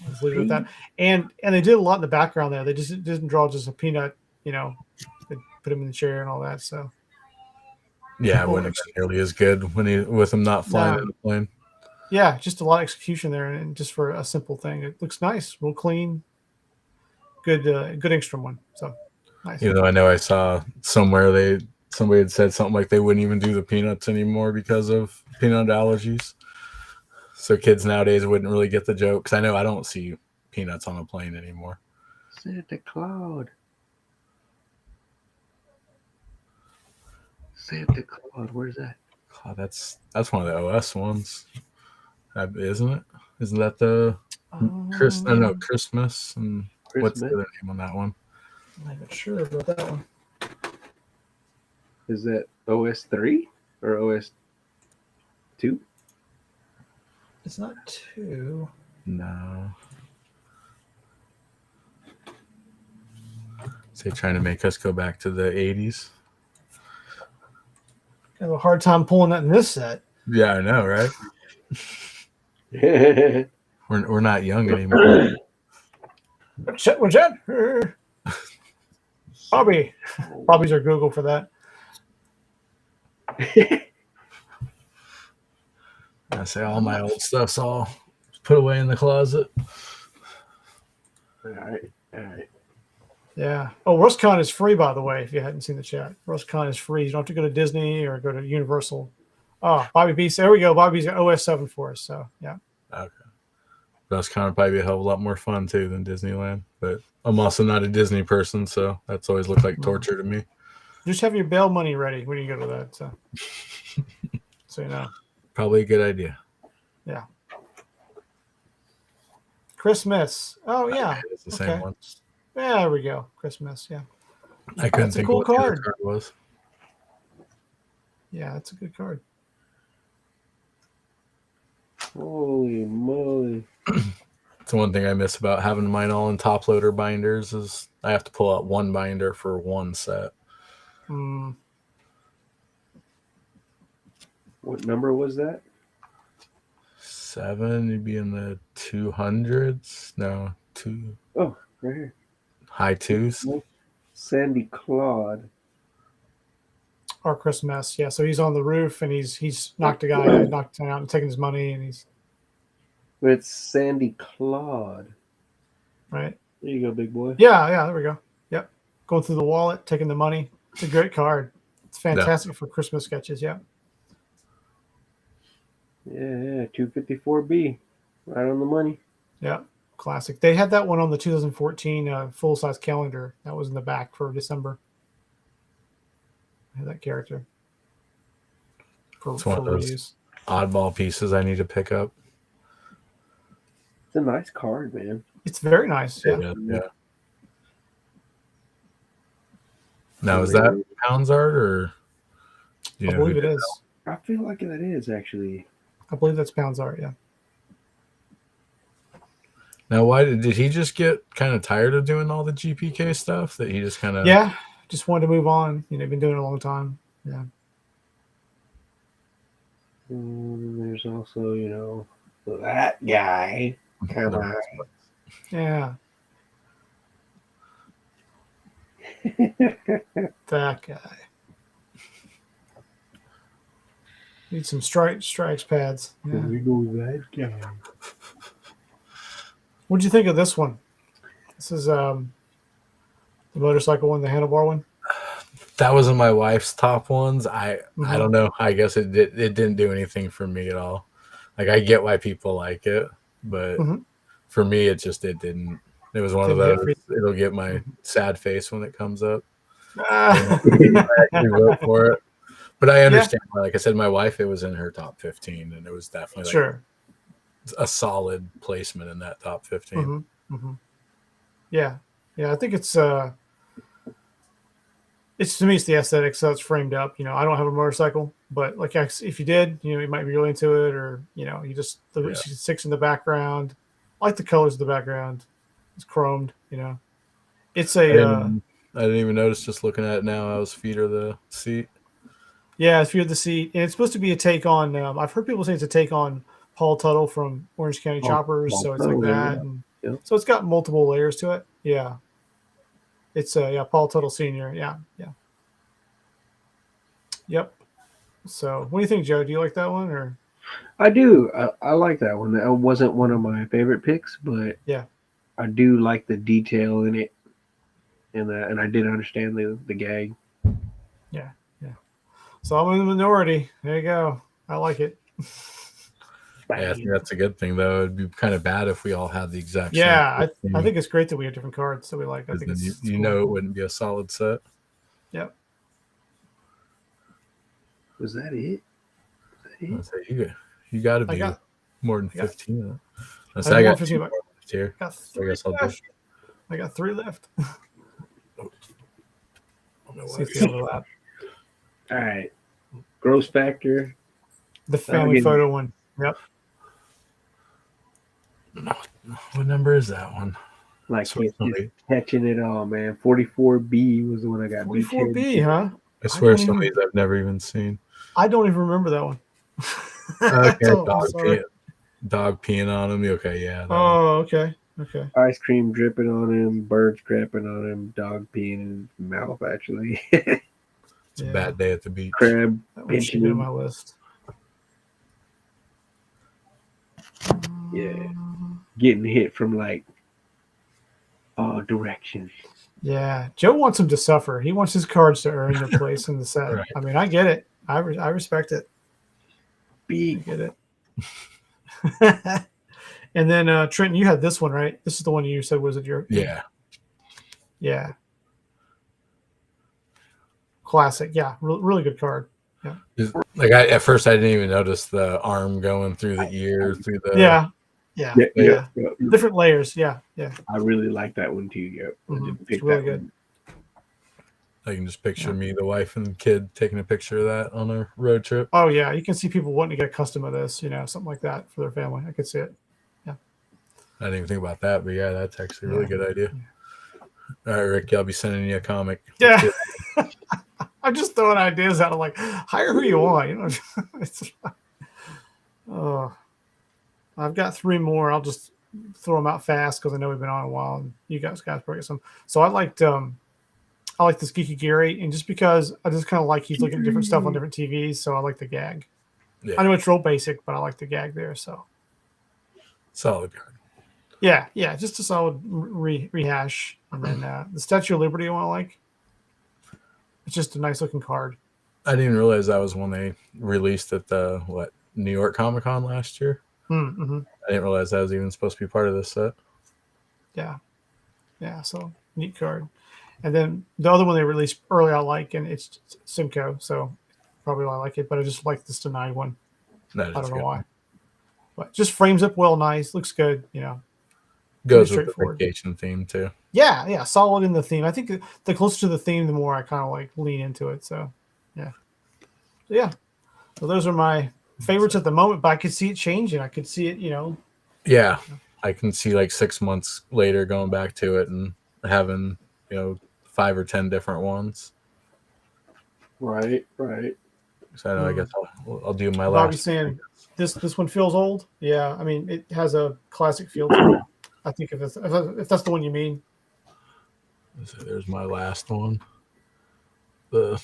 [SPEAKER 2] let's leave it at that. And they did a lot in the background there. They just didn't draw just a peanut, they put him in the chair and all that. So
[SPEAKER 1] yeah, it wouldn't have been nearly as good with him not flying in the plane.
[SPEAKER 2] Yeah, just a lot of execution there, and just for a simple thing, it looks nice, real clean, good Ingstrom one. So nice.
[SPEAKER 1] I know I saw somewhere somebody had said something like they wouldn't even do the peanuts anymore because of peanut allergies. So kids nowadays wouldn't really get the joke, because I know I don't see peanuts on a plane anymore.
[SPEAKER 3] Santa Claus. Santa Claus, where's that?
[SPEAKER 1] God, that's one of the OS ones, isn't it? Isn't that the Christmas? And what's the other name on that one?
[SPEAKER 2] I'm not even sure about that one.
[SPEAKER 3] Is that OS 3 or OS 2?
[SPEAKER 2] It's not 2.
[SPEAKER 1] No. So they're trying to make us go back to the 80s.
[SPEAKER 2] I have a hard time pulling that in this set.
[SPEAKER 1] Yeah, I know, right? We're not young anymore.
[SPEAKER 2] What's that? Bobby. Bobby's our Google for that.
[SPEAKER 1] I say all my old stuff's all put away in the closet.
[SPEAKER 3] All right.
[SPEAKER 2] Yeah. Oh, RustCon is free, by the way, if you hadn't seen the chat. RustCon is free. You don't have to go to Disney or go to Universal. Oh, Bobby B. There we go. Bobby's got OS 7 for us. So, yeah.
[SPEAKER 1] Okay. RustCon would probably be a hell of a lot more fun, too, than Disneyland. But I'm also not a Disney person, so that's always looked like torture to me.
[SPEAKER 2] Just have your bail money ready when you go to that. So you know.
[SPEAKER 1] Probably a good idea.
[SPEAKER 2] Yeah. Christmas. Oh, yeah.
[SPEAKER 1] It's the same one.
[SPEAKER 2] Yeah, there we go. Christmas, yeah.
[SPEAKER 1] I couldn't think of what the other card was.
[SPEAKER 2] Yeah, that's a good card.
[SPEAKER 3] Holy moly.
[SPEAKER 1] It's the one thing I miss about having mine all in top loader binders is I have to pull out one binder for one set.
[SPEAKER 3] What number was that?
[SPEAKER 1] 7, you'd be in the 200s. No, 2.
[SPEAKER 3] Oh, right here.
[SPEAKER 1] High 2s.
[SPEAKER 3] Sandy Claude.
[SPEAKER 2] Or Christmas. Yeah. So he's on the roof and he's knocked a guy, knocked him out and taking his money, and he's
[SPEAKER 3] But it's Sandy Claude.
[SPEAKER 2] right.
[SPEAKER 3] There you go, big boy.
[SPEAKER 2] Yeah. Yeah. There we go. Yep. Going through the wallet, taking the money. It's a great card. It's fantastic for Christmas sketches. Yeah.
[SPEAKER 3] Yeah, 254B. Right on the money.
[SPEAKER 2] Yeah. Classic. They had that one on the 2014 full size calendar. That was in the back for December. I had that character for
[SPEAKER 1] It's one of those
[SPEAKER 2] reuse.
[SPEAKER 1] oddball pieces I need to pick up.
[SPEAKER 3] It's a nice card, man.
[SPEAKER 2] It's very nice. Yeah.
[SPEAKER 1] Yeah. Now, is that Pounds art or?
[SPEAKER 2] I believe it is.
[SPEAKER 3] I feel like that is actually.
[SPEAKER 2] I believe that's Pounds art. Yeah.
[SPEAKER 1] Now, why did he just get kind of tired of doing all the GPK stuff? That he just kind of
[SPEAKER 2] just wanted to move on. You know, been doing it a long time. Yeah.
[SPEAKER 3] There's also, that guy. Come on.
[SPEAKER 2] Yeah. That guy. Need some strikes pads. Yeah.
[SPEAKER 3] We go that guy.
[SPEAKER 2] What'd you think of this one? This is the motorcycle one, the handlebar one.
[SPEAKER 1] That wasn't my wife's top ones. I don't know. I guess it didn't do anything for me at all. Like, I get why people like it, but for me, it didn't. It was one of those. It'll get my sad face when it comes up. I actually vote for it, but I understand. Yeah. Like I said, my wife, it was in her top 15, and it was definitely a solid placement in that top 15.
[SPEAKER 2] Yeah, I think it's to me, it's the aesthetic. So it's framed up. You know, I don't have a motorcycle, but like if you did, you might be really into it, or you just she sticks in the background. I like the colors of the background. It's chromed. It's a.
[SPEAKER 1] I didn't even notice just looking at it now. I was feet of the seat.
[SPEAKER 2] Yeah, it's feet of the seat, and it's supposed to be a take on. I've heard people say it's a take on Paul Tuttle from Orange County Choppers, so it's like that. And so it's got multiple layers to it. Yeah. It's Paul Tuttle Sr. Yeah. Yep. So what do you think, Joe? Do you like that one or?
[SPEAKER 3] I do. I like that one. That wasn't one of my favorite picks, but
[SPEAKER 2] yeah,
[SPEAKER 3] I do like the detail in it, and I did understand the gag.
[SPEAKER 2] Yeah. So I'm in the minority. There you go. I like it.
[SPEAKER 1] Yeah, I think that's a good thing, though. It'd be kind of bad if we all had the exact
[SPEAKER 2] same. Yeah, I think it's great that we have different cards that we like. I think
[SPEAKER 1] it's cool. It wouldn't be a solid set.
[SPEAKER 2] Yep.
[SPEAKER 3] Was that it?
[SPEAKER 1] You got to be more than 15.
[SPEAKER 2] I got 15
[SPEAKER 1] left here.
[SPEAKER 2] I guess I'll do. I got 3 left. See if you overlap.
[SPEAKER 3] All right. Gross factor.
[SPEAKER 2] The family photo one. Yep.
[SPEAKER 1] No, what number is that one?
[SPEAKER 3] Like it's catching it all, man. 44B was the one I got.
[SPEAKER 2] 44B, huh?
[SPEAKER 1] I swear some of these I've never even seen.
[SPEAKER 2] I don't even remember that one.
[SPEAKER 1] Okay, dog peeing on him. Okay, yeah.
[SPEAKER 2] Okay.
[SPEAKER 3] Ice cream dripping on him, birds crapping on him, dog peeing in his mouth, actually.
[SPEAKER 1] It's a bad day at the beach.
[SPEAKER 3] Crab
[SPEAKER 2] pinching in my list.
[SPEAKER 3] Yeah. Getting hit from like all directions.
[SPEAKER 2] Yeah. Joe wants him to suffer. He wants his cards to earn their place in the set. Right. I mean, I get it. I respect it. I get it. And then Trenton, you had this one, right? This is the one you said was it your Yeah. Classic. Yeah. Really good card. Yeah.
[SPEAKER 1] Like at first I didn't even notice the arm going through the ear, through the
[SPEAKER 2] Yeah. Different layers. Yeah.
[SPEAKER 3] I really like that one too. Yep.
[SPEAKER 2] It's really good.
[SPEAKER 3] One.
[SPEAKER 1] I can just picture me, the wife and the kid taking a picture of that on a road trip.
[SPEAKER 2] Oh yeah, you can see people wanting to get custom of this, something like that for their family. I could see it. Yeah.
[SPEAKER 1] I didn't even think about that, but yeah, that's actually a really good idea. Yeah. All right, Ricky, I'll be sending you a comic.
[SPEAKER 2] Yeah. I'm just throwing ideas out of like hire who you want, I've got 3 more. I'll just throw them out fast because I know we've been on a while and you guys probably get some. So I liked I like this Geeky Gary, and just because I just kind of like he's looking at different stuff on different TVs, so I like the gag.
[SPEAKER 1] Yeah.
[SPEAKER 2] I know it's real basic, but I like the gag there. So
[SPEAKER 1] Solid card.
[SPEAKER 2] yeah, just a solid rehash. And then the Statue of Liberty, I like. It's just a nice looking card.
[SPEAKER 1] I didn't even realize that was when they released at the New York Comic Con last year.
[SPEAKER 2] Mm-hmm.
[SPEAKER 1] I didn't realize that was even supposed to be part of this set.
[SPEAKER 2] Yeah. So neat card. And then the other one they released early, I like, and it's Simcoe, so probably why I like it. But I just like this denied one. I don't know why, but just frames up well, nice, looks good.
[SPEAKER 1] Goes with the vacation theme too.
[SPEAKER 2] Yeah, solid in the theme. I think the closer to the theme, the more I kind of like lean into it. So yeah. So those are my favorites at the moment, but I could see it changing. I could see it,
[SPEAKER 1] Yeah, I can see like 6 months later going back to it and having 5 or 10 different ones.
[SPEAKER 3] Right.
[SPEAKER 1] So I guess I'll do my last.
[SPEAKER 2] Bobby saying this one feels old. Yeah, I mean it has a classic feel to it. I think if that's the one you mean.
[SPEAKER 1] So there's my last one.
[SPEAKER 2] The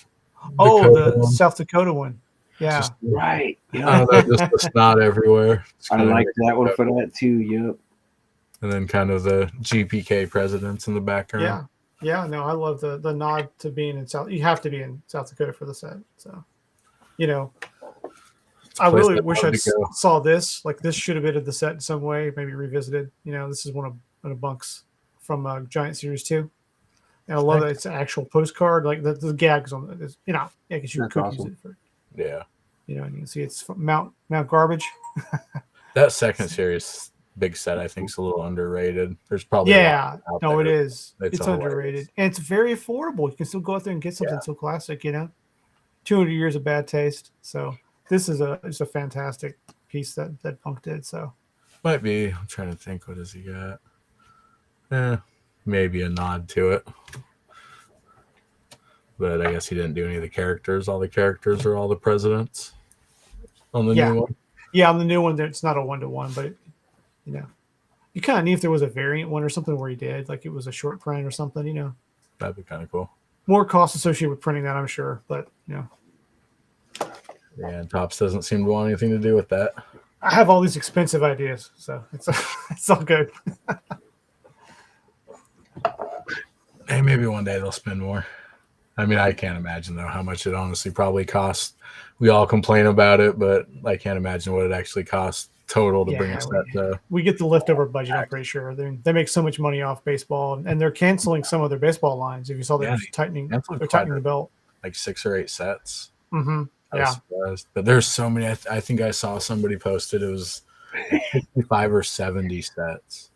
[SPEAKER 1] one.
[SPEAKER 2] South Dakota one. Yeah.
[SPEAKER 3] Just, right.
[SPEAKER 1] Yeah. Just the snot everywhere.
[SPEAKER 3] I like that one for that too. Yep.
[SPEAKER 1] And then kind of the GPK presidents in the background.
[SPEAKER 2] Yeah. No, I love the nod to being in South. You have to be in South Dakota for the set. So, I really wish I saw this. Like this should have been at the set in some way, maybe revisited. This is one of Bunk's from Giant Series 2. And I love that it's an actual postcard. Like the gags on it. Because you could use it for.
[SPEAKER 1] Yeah.
[SPEAKER 2] And you can see it's from Mount Garbage.
[SPEAKER 1] That second series big set, I think, is a little underrated. There's probably
[SPEAKER 2] it is. It's underrated, and it's very affordable. You can still go out there and get something so classic. 200 years of bad taste. So this is a fantastic piece that Punk did. So
[SPEAKER 1] might be. I'm trying to think. What has he got? Maybe a nod to it. But I guess he didn't do any of the characters. All the characters are all the presidents on the new one.
[SPEAKER 2] Yeah, on the new one, it's not a 1-to-1, but you kind of need if there was a variant one or something where he did, like it was a short print or something.
[SPEAKER 1] That'd be kind of cool.
[SPEAKER 2] More cost associated with printing that, I'm sure, but
[SPEAKER 1] Yeah, and Topps doesn't seem to want anything to do with that.
[SPEAKER 2] I have all these expensive ideas, so it's all good.
[SPEAKER 1] Hey, maybe one day they'll spend more. I mean, I can't imagine, though, how much it honestly probably costs. We all complain about it, but I can't imagine what it actually costs total to bring us that.
[SPEAKER 2] We get the leftover budget, I'm pretty sure. They make so much money off baseball, and they're canceling some of their baseball lines. If you saw they're tightening the belt.
[SPEAKER 1] Like 6 or 8 sets.
[SPEAKER 2] Mm-hmm.
[SPEAKER 1] Yeah. But there's so many. I think I saw somebody posted it was 65 or 70 sets.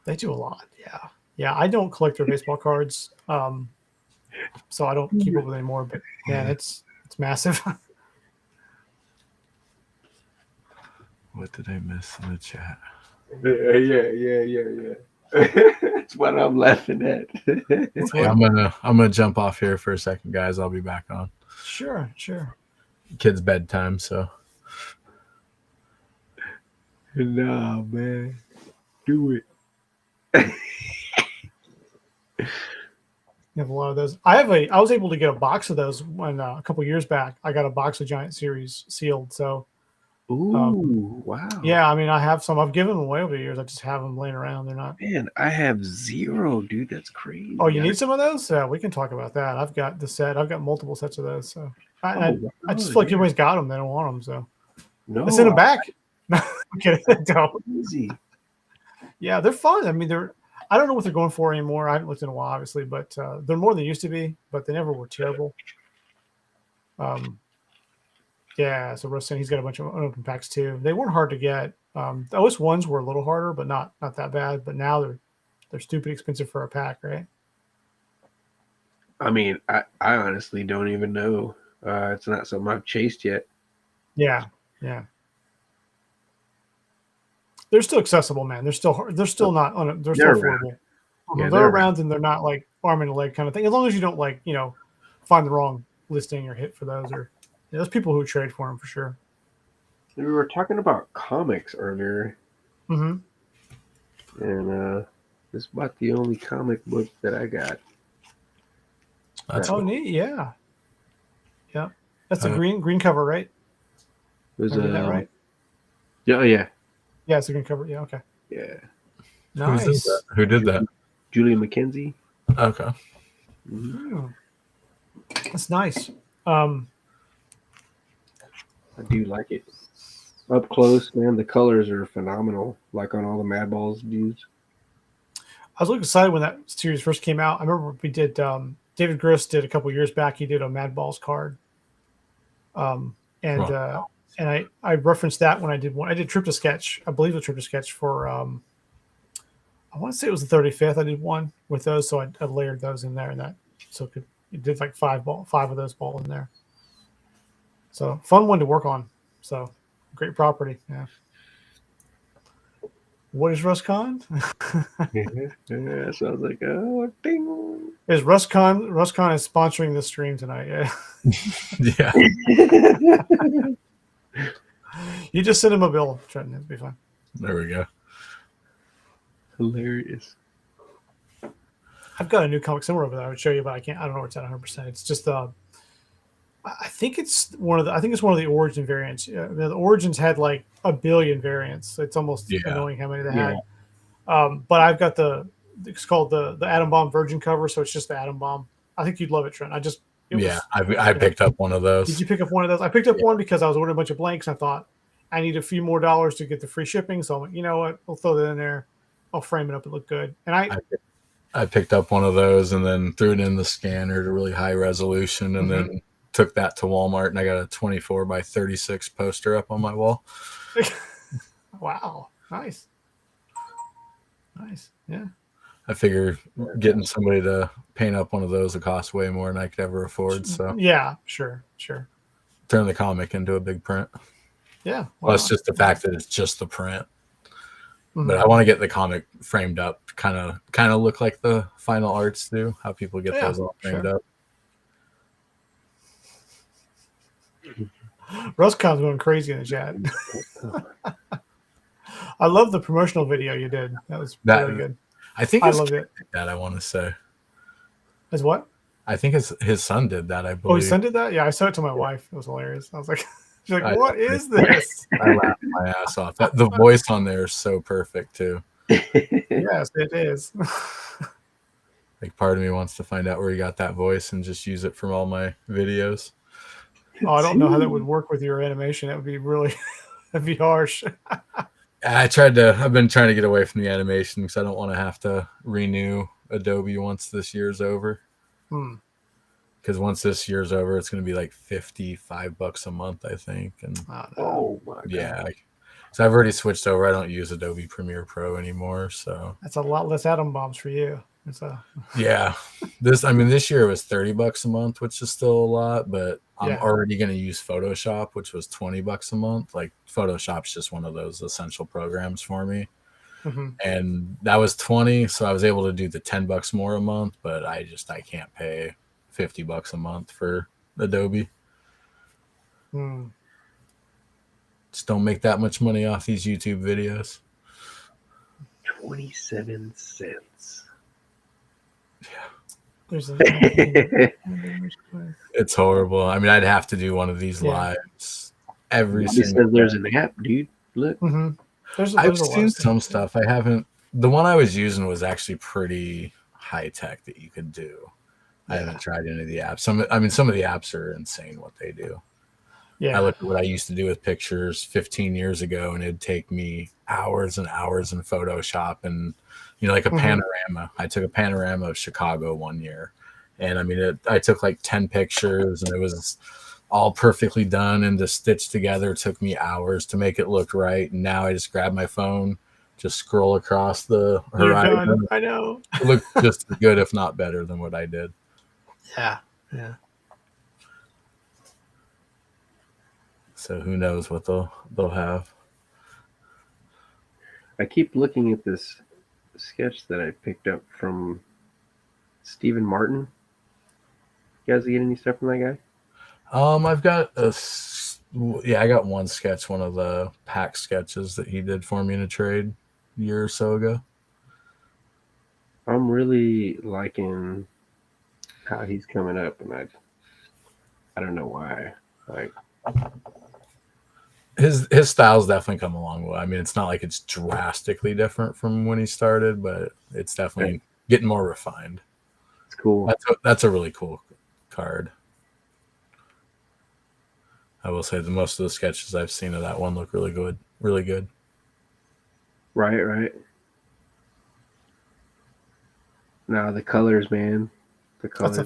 [SPEAKER 2] They do a lot, yeah. I don't collect their baseball cards, so I don't keep up with it anymore. But yeah, it's massive.
[SPEAKER 1] What did I miss in the chat?
[SPEAKER 3] Yeah. That's what I'm laughing at.
[SPEAKER 1] Hey, I'm gonna jump off here for a second, guys. I'll be back on.
[SPEAKER 2] Sure.
[SPEAKER 1] Kid's bedtime, so.
[SPEAKER 3] Nah, man. Do it.
[SPEAKER 2] You have a lot of those. I was able to get a box of those when a couple years back. I got a box of Giant Series sealed. So,
[SPEAKER 3] wow.
[SPEAKER 2] Yeah, I mean, I have some. I've given them away over the years. I just have them laying around. They're not.
[SPEAKER 3] Man, I have 0, dude. That's crazy.
[SPEAKER 2] Oh, you need some of those? Yeah, we can talk about that. I've got the set. I've got multiple sets of those. So I just feel like everybody's got them. They don't want them. So I send them back. No, I'm kidding.
[SPEAKER 3] Easy.
[SPEAKER 2] Yeah, they're fun. I mean, I don't know what they're going for anymore. I haven't looked in a while, obviously, but they're more than they used to be. But they never were terrible. Yeah, so Russ saying he's got a bunch of unopened packs too. They weren't hard to get. The OS1s were a little harder, but not that bad. But now they're stupid expensive for a pack, right?
[SPEAKER 3] I mean, I honestly don't even know. It's not something I've chased yet.
[SPEAKER 2] Yeah. They're still accessible, man. They're still not. They're still affordable. Yeah, they're around, and they're not like arm and a leg kind of thing. As long as you don't find the wrong listing or hit for those, or there's people who trade for them for sure.
[SPEAKER 3] We were talking about comics earlier,
[SPEAKER 2] and
[SPEAKER 3] This is about the only comic book that I got.
[SPEAKER 1] That's
[SPEAKER 2] Oh,
[SPEAKER 1] cool.
[SPEAKER 2] neat. Yeah. Yeah. That's the green cover, right?
[SPEAKER 3] It was
[SPEAKER 2] Am I getting that right?
[SPEAKER 3] Yeah, yeah.
[SPEAKER 2] Yeah, it's a green cover. Yeah. Okay.
[SPEAKER 3] Yeah.
[SPEAKER 2] Nice.
[SPEAKER 1] Who did that?
[SPEAKER 3] Julie McKenzie.
[SPEAKER 1] Okay.
[SPEAKER 2] Mm. That's nice.
[SPEAKER 3] I do like it. Up close, man, the colors are phenomenal. Like on all the Mad Balls dudes.
[SPEAKER 2] I was really excited when that series first came out. I remember we did David Gross did a couple years back. He did a Mad Balls card, and
[SPEAKER 1] Wow.
[SPEAKER 2] I referenced that when I did one. I did Trip to Sketch. I believe the Trip to Sketch for I want to say it was the 35th. I did one with those, so I layered those in there, and that so it did like five of those balls in there. So fun one to work on. So great property. Yeah. What is RussCon?
[SPEAKER 3] Yeah, so I was like, oh, ding.
[SPEAKER 2] Is RussCon is sponsoring this stream tonight? Yeah.
[SPEAKER 1] Yeah.
[SPEAKER 2] You just send him a bill, Trenton. It'll be fine.
[SPEAKER 1] There we go.
[SPEAKER 3] Hilarious.
[SPEAKER 2] I've got a new comic somewhere over there I would show you, but I don't know where it's at 100%. It's just I think it's one of the origin variants. The origins had like a billion variants. It's almost annoying how many they had. But I've got it's called the Atom Bomb Virgin cover, so it's just the Atom Bomb. I think you'd love it, Trent.
[SPEAKER 1] I picked up one of those.
[SPEAKER 2] Did you pick up one of those? I picked up one because I was ordering a bunch of blanks. And I thought I need a few more dollars to get the free shipping. So I'm like, you know what? We'll throw that in there. I'll frame it up and look good. And
[SPEAKER 1] I picked up one of those and then threw it in the scanner to really high resolution, and then took that to Walmart, and I got a 24 by 36 poster up on my wall.
[SPEAKER 2] Wow, nice. Yeah.
[SPEAKER 1] I figure getting somebody to paint up one of those would cost way more than I could ever afford. So
[SPEAKER 2] yeah, sure.
[SPEAKER 1] Turn the comic into a big print.
[SPEAKER 2] Yeah.
[SPEAKER 1] Well, it's just the fact that it's just the print. But I want to get the comic framed up, kind of look like the final arts do. How people get those all framed up.
[SPEAKER 2] RussCon's going crazy in the chat. I love the promotional video you did. That was really good.
[SPEAKER 1] I think
[SPEAKER 2] I loved it.
[SPEAKER 1] That I want to say.
[SPEAKER 2] As what?
[SPEAKER 1] I think his son did that. I believe.
[SPEAKER 2] Oh, his son did that? Yeah, I saw it to my wife. It was hilarious. I was like, she's like, what is this?
[SPEAKER 1] I laughed my ass off. The voice on there is so perfect too.
[SPEAKER 2] Yes, it is.
[SPEAKER 1] Like part of me wants to find out where he got that voice and just use it from all my videos.
[SPEAKER 2] Oh, I don't know how that would work with your animation. That would be really, that'd be harsh.
[SPEAKER 1] I've been trying to get away from the animation because I don't want to have to renew Adobe once this year's over. Because once this year's over, it's going to be like $55 a month, I think. And
[SPEAKER 3] oh my god,
[SPEAKER 1] yeah. So I've already switched over. I don't use Adobe Premiere Pro anymore. So
[SPEAKER 2] that's a lot less atom bombs for you.
[SPEAKER 1] Yeah, this year it was $30 a month, which is still a lot, but I'm already going to use Photoshop, which was $20 a month. Like Photoshop's just one of those essential programs for me. And that was 20, so I was able to do the $10 more a month, but I can't pay $50 a month for Adobe. Just don't make that much money off these YouTube videos.
[SPEAKER 3] 27 cents.
[SPEAKER 1] Yeah. It's horrible. I mean, I'd have to do one of these lives every single day.
[SPEAKER 3] There's an app, dude. Look.
[SPEAKER 1] I've seen some stuff. I haven't. The one I was using was actually pretty high tech that you could do. I haven't tried any of the apps. Some of the apps are insane what they do. Yeah. I looked at what I used to do with pictures 15 years ago, and it'd take me hours and hours in Photoshop and, like a panorama. I took a panorama of Chicago one year, and I mean, I took like 10 pictures, and it was all perfectly done and to stitch together. It took me hours to make it look right. And now I just grab my phone, just scroll across the horizon.
[SPEAKER 2] I know.
[SPEAKER 1] It looked just as good, if not better, than what I did.
[SPEAKER 2] Yeah.
[SPEAKER 1] So who knows what they'll have.
[SPEAKER 3] I keep looking at this sketch that I picked up from Stephen Martin. You guys get any stuff from that guy?
[SPEAKER 1] I've got I got one sketch, one of the pack sketches that he did for me in a trade a year or so ago.
[SPEAKER 3] I'm really liking how he's coming up, and I don't know why. Like
[SPEAKER 1] His style's definitely come a long way. I mean, it's not like it's drastically different from when he started, but it's definitely getting more refined.
[SPEAKER 3] it's cool.
[SPEAKER 1] That's a really cool card. I will say the most of the sketches I've seen of that one look really good. Really good.
[SPEAKER 3] Right. Now the colors, man. The colors.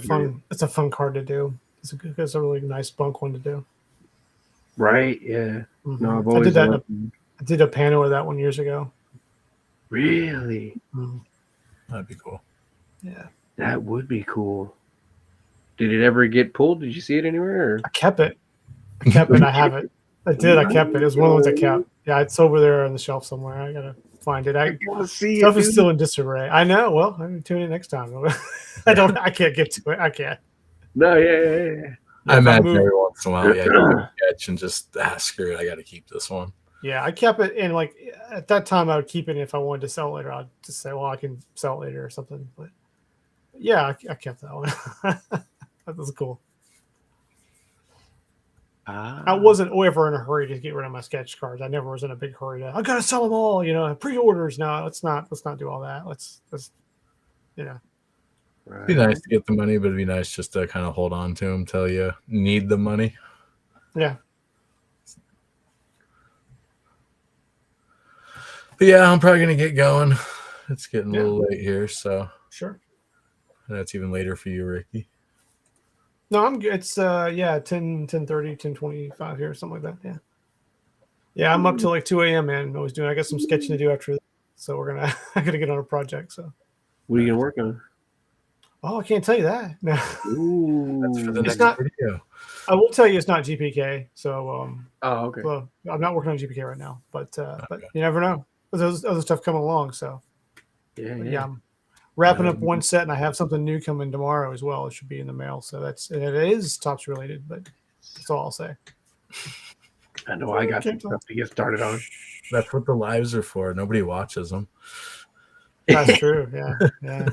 [SPEAKER 2] It's a fun card to do. It's a really nice bunk one to do.
[SPEAKER 3] Right? Yeah.
[SPEAKER 2] Mm-hmm.
[SPEAKER 3] No, I've always
[SPEAKER 2] I did a panel of that one years ago.
[SPEAKER 3] Really?
[SPEAKER 2] Mm-hmm.
[SPEAKER 1] That'd be cool.
[SPEAKER 2] Yeah.
[SPEAKER 3] That would be cool. Did it ever get pulled? Did you see it anywhere? Or?
[SPEAKER 2] I kept it. I have it. I did. I kept it. It was one of the ones I kept. Yeah, it's over there on the shelf somewhere. I gotta find it.
[SPEAKER 3] I gotta see
[SPEAKER 2] stuff
[SPEAKER 3] it,
[SPEAKER 2] is still in disarray. I know. Well, I'm gonna tune in next time. I can't get to it. I can't.
[SPEAKER 3] No, yeah.
[SPEAKER 1] I imagine every once in a while, you sketch and just screw it. I got to keep this one.
[SPEAKER 2] Yeah, I kept it, and like at that time, I would keep it. If I wanted to sell it later, I'd just say, "Well, I can sell it later" or something. But yeah, I kept that one. That was cool. I wasn't ever in a hurry to get rid of my sketch cards. I never was in a big hurry I gotta sell them all. Pre-orders. No, let's not do all that. Let's.
[SPEAKER 1] It'd be nice to get the money, but it'd be nice just to kind of hold on to them till you need the money.
[SPEAKER 2] Yeah.
[SPEAKER 1] But yeah, I'm probably gonna get going. It's getting a little late here, so
[SPEAKER 2] sure.
[SPEAKER 1] That's even later for you, Ricky.
[SPEAKER 2] No, I'm good. It's 10:30, 10:25 here, something like that. Yeah, I'm up till like 2 a.m. man. I got some sketching to do after that. So I gotta get on a project. So
[SPEAKER 3] what are you gonna work on?
[SPEAKER 2] Oh, I can't tell you that. No.
[SPEAKER 3] Ooh,
[SPEAKER 1] that's for the next video.
[SPEAKER 2] I will tell you it's not GPK. So
[SPEAKER 3] okay.
[SPEAKER 2] Well, I'm not working on GPK right now, but you never know. There's other stuff coming along. So yeah, I'm wrapping up one set, and I have something new coming tomorrow as well. It should be in the mail. So it is Tops related, but that's all I'll say.
[SPEAKER 3] I know I got some stuff to get started on.
[SPEAKER 1] That's what the lives are for. Nobody watches them.
[SPEAKER 2] That's true. Yeah.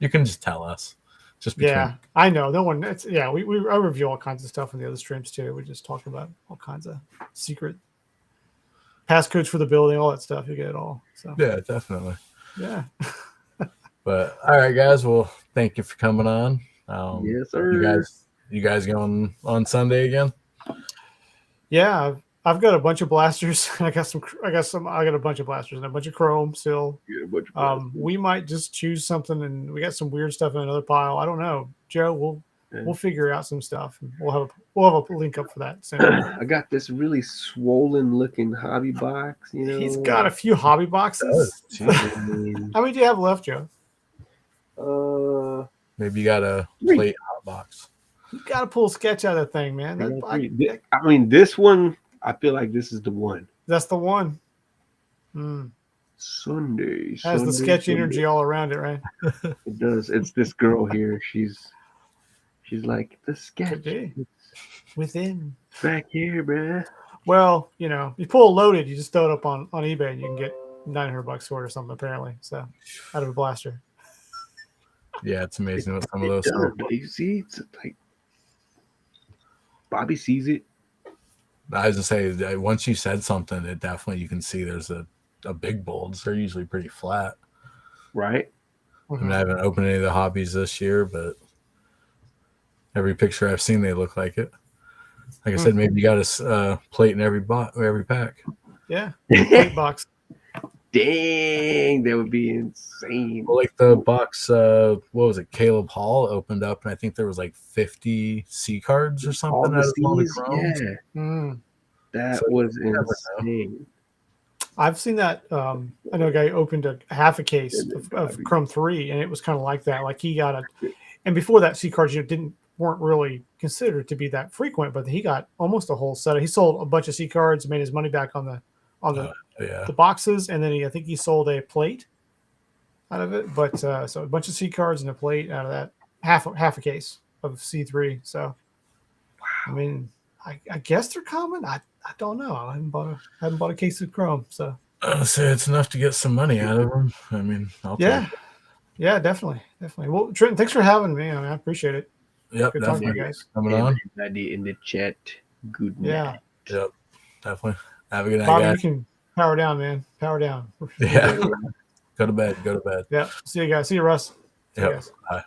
[SPEAKER 1] You can just tell us.
[SPEAKER 2] I know. No one. I review all kinds of stuff in the other streams too. We just talk about all kinds of secret passcodes for the building, all that stuff. You get it all. So
[SPEAKER 1] yeah, definitely.
[SPEAKER 2] Yeah.
[SPEAKER 1] But all right, guys. Well, thank you for coming on.
[SPEAKER 3] Yes, sir.
[SPEAKER 1] You guys going on Sunday again?
[SPEAKER 2] Yeah, I've got a bunch of blasters. I got a bunch of blasters and a bunch of chrome still. We might just choose something, and we got some weird stuff in another pile. I don't know, Joe. We'll figure out some stuff. And we'll have a link up for that soon.
[SPEAKER 3] I got this really swollen looking hobby box.
[SPEAKER 2] He's got a few hobby boxes. How many do you have left, Joe?
[SPEAKER 1] Maybe you got a plate hot box.
[SPEAKER 2] You got to pull a sketch out of that thing, man.
[SPEAKER 3] I mean, this one, I feel like this is the one.
[SPEAKER 2] That's the one.
[SPEAKER 3] Sunday.
[SPEAKER 2] Has the sketch energy all around it, right?
[SPEAKER 3] It does. It's this girl here. She's like, the sketch
[SPEAKER 2] within
[SPEAKER 3] back here, bruh.
[SPEAKER 2] Well, you pull a loaded, you just throw it up on eBay, and you can get $900 for it or something, apparently. So, out of a blaster.
[SPEAKER 1] Yeah, it's amazing what some of those.
[SPEAKER 3] You see, it's like Bobby sees it.
[SPEAKER 1] I was gonna say, once you said something, it definitely you can see there's a big bulge. They're usually pretty flat,
[SPEAKER 3] right?
[SPEAKER 1] I mean, I haven't opened any of the hobbies this year, but every picture I've seen, they look like it. Like I said, maybe you got a plate in every pack.
[SPEAKER 2] Yeah, plate box.
[SPEAKER 3] Dang, that would be insane.
[SPEAKER 1] Well, like the box, what was it? Caleb Hall opened up, and I think there was like 50 C cards or something.
[SPEAKER 3] That was insane.
[SPEAKER 2] I've seen that. I know a guy opened half a case of Chrome 3, and it was kind of like that. Like he got and before that, C cards weren't really considered to be that frequent, but he got almost a whole set. He sold a bunch of C cards, made his money back on the boxes, and then I think he sold a plate out of it. But so a bunch of C cards and a plate out of that, half a case of C3. So, I mean, I guess they're common. I don't know. I haven't bought a case of Chrome. So
[SPEAKER 1] I'll say it's enough to get some money out of them. I mean, I'll take it.
[SPEAKER 2] Yeah, definitely. Well, Trenton, thanks for having me. I appreciate it.
[SPEAKER 1] Yep,
[SPEAKER 2] Good talking to
[SPEAKER 1] definitely.
[SPEAKER 2] you guys.
[SPEAKER 1] Coming on.
[SPEAKER 3] Everybody in the chat, good
[SPEAKER 2] Yeah.
[SPEAKER 3] night.
[SPEAKER 1] Yep, definitely. Have a good night,
[SPEAKER 2] Bobby,
[SPEAKER 1] guys.
[SPEAKER 2] you can power down, man. Power down.
[SPEAKER 1] Yeah. Go to bed.
[SPEAKER 2] Yeah. See you guys. See you, Russ. See you
[SPEAKER 1] Yep.
[SPEAKER 2] guys.
[SPEAKER 1] Bye.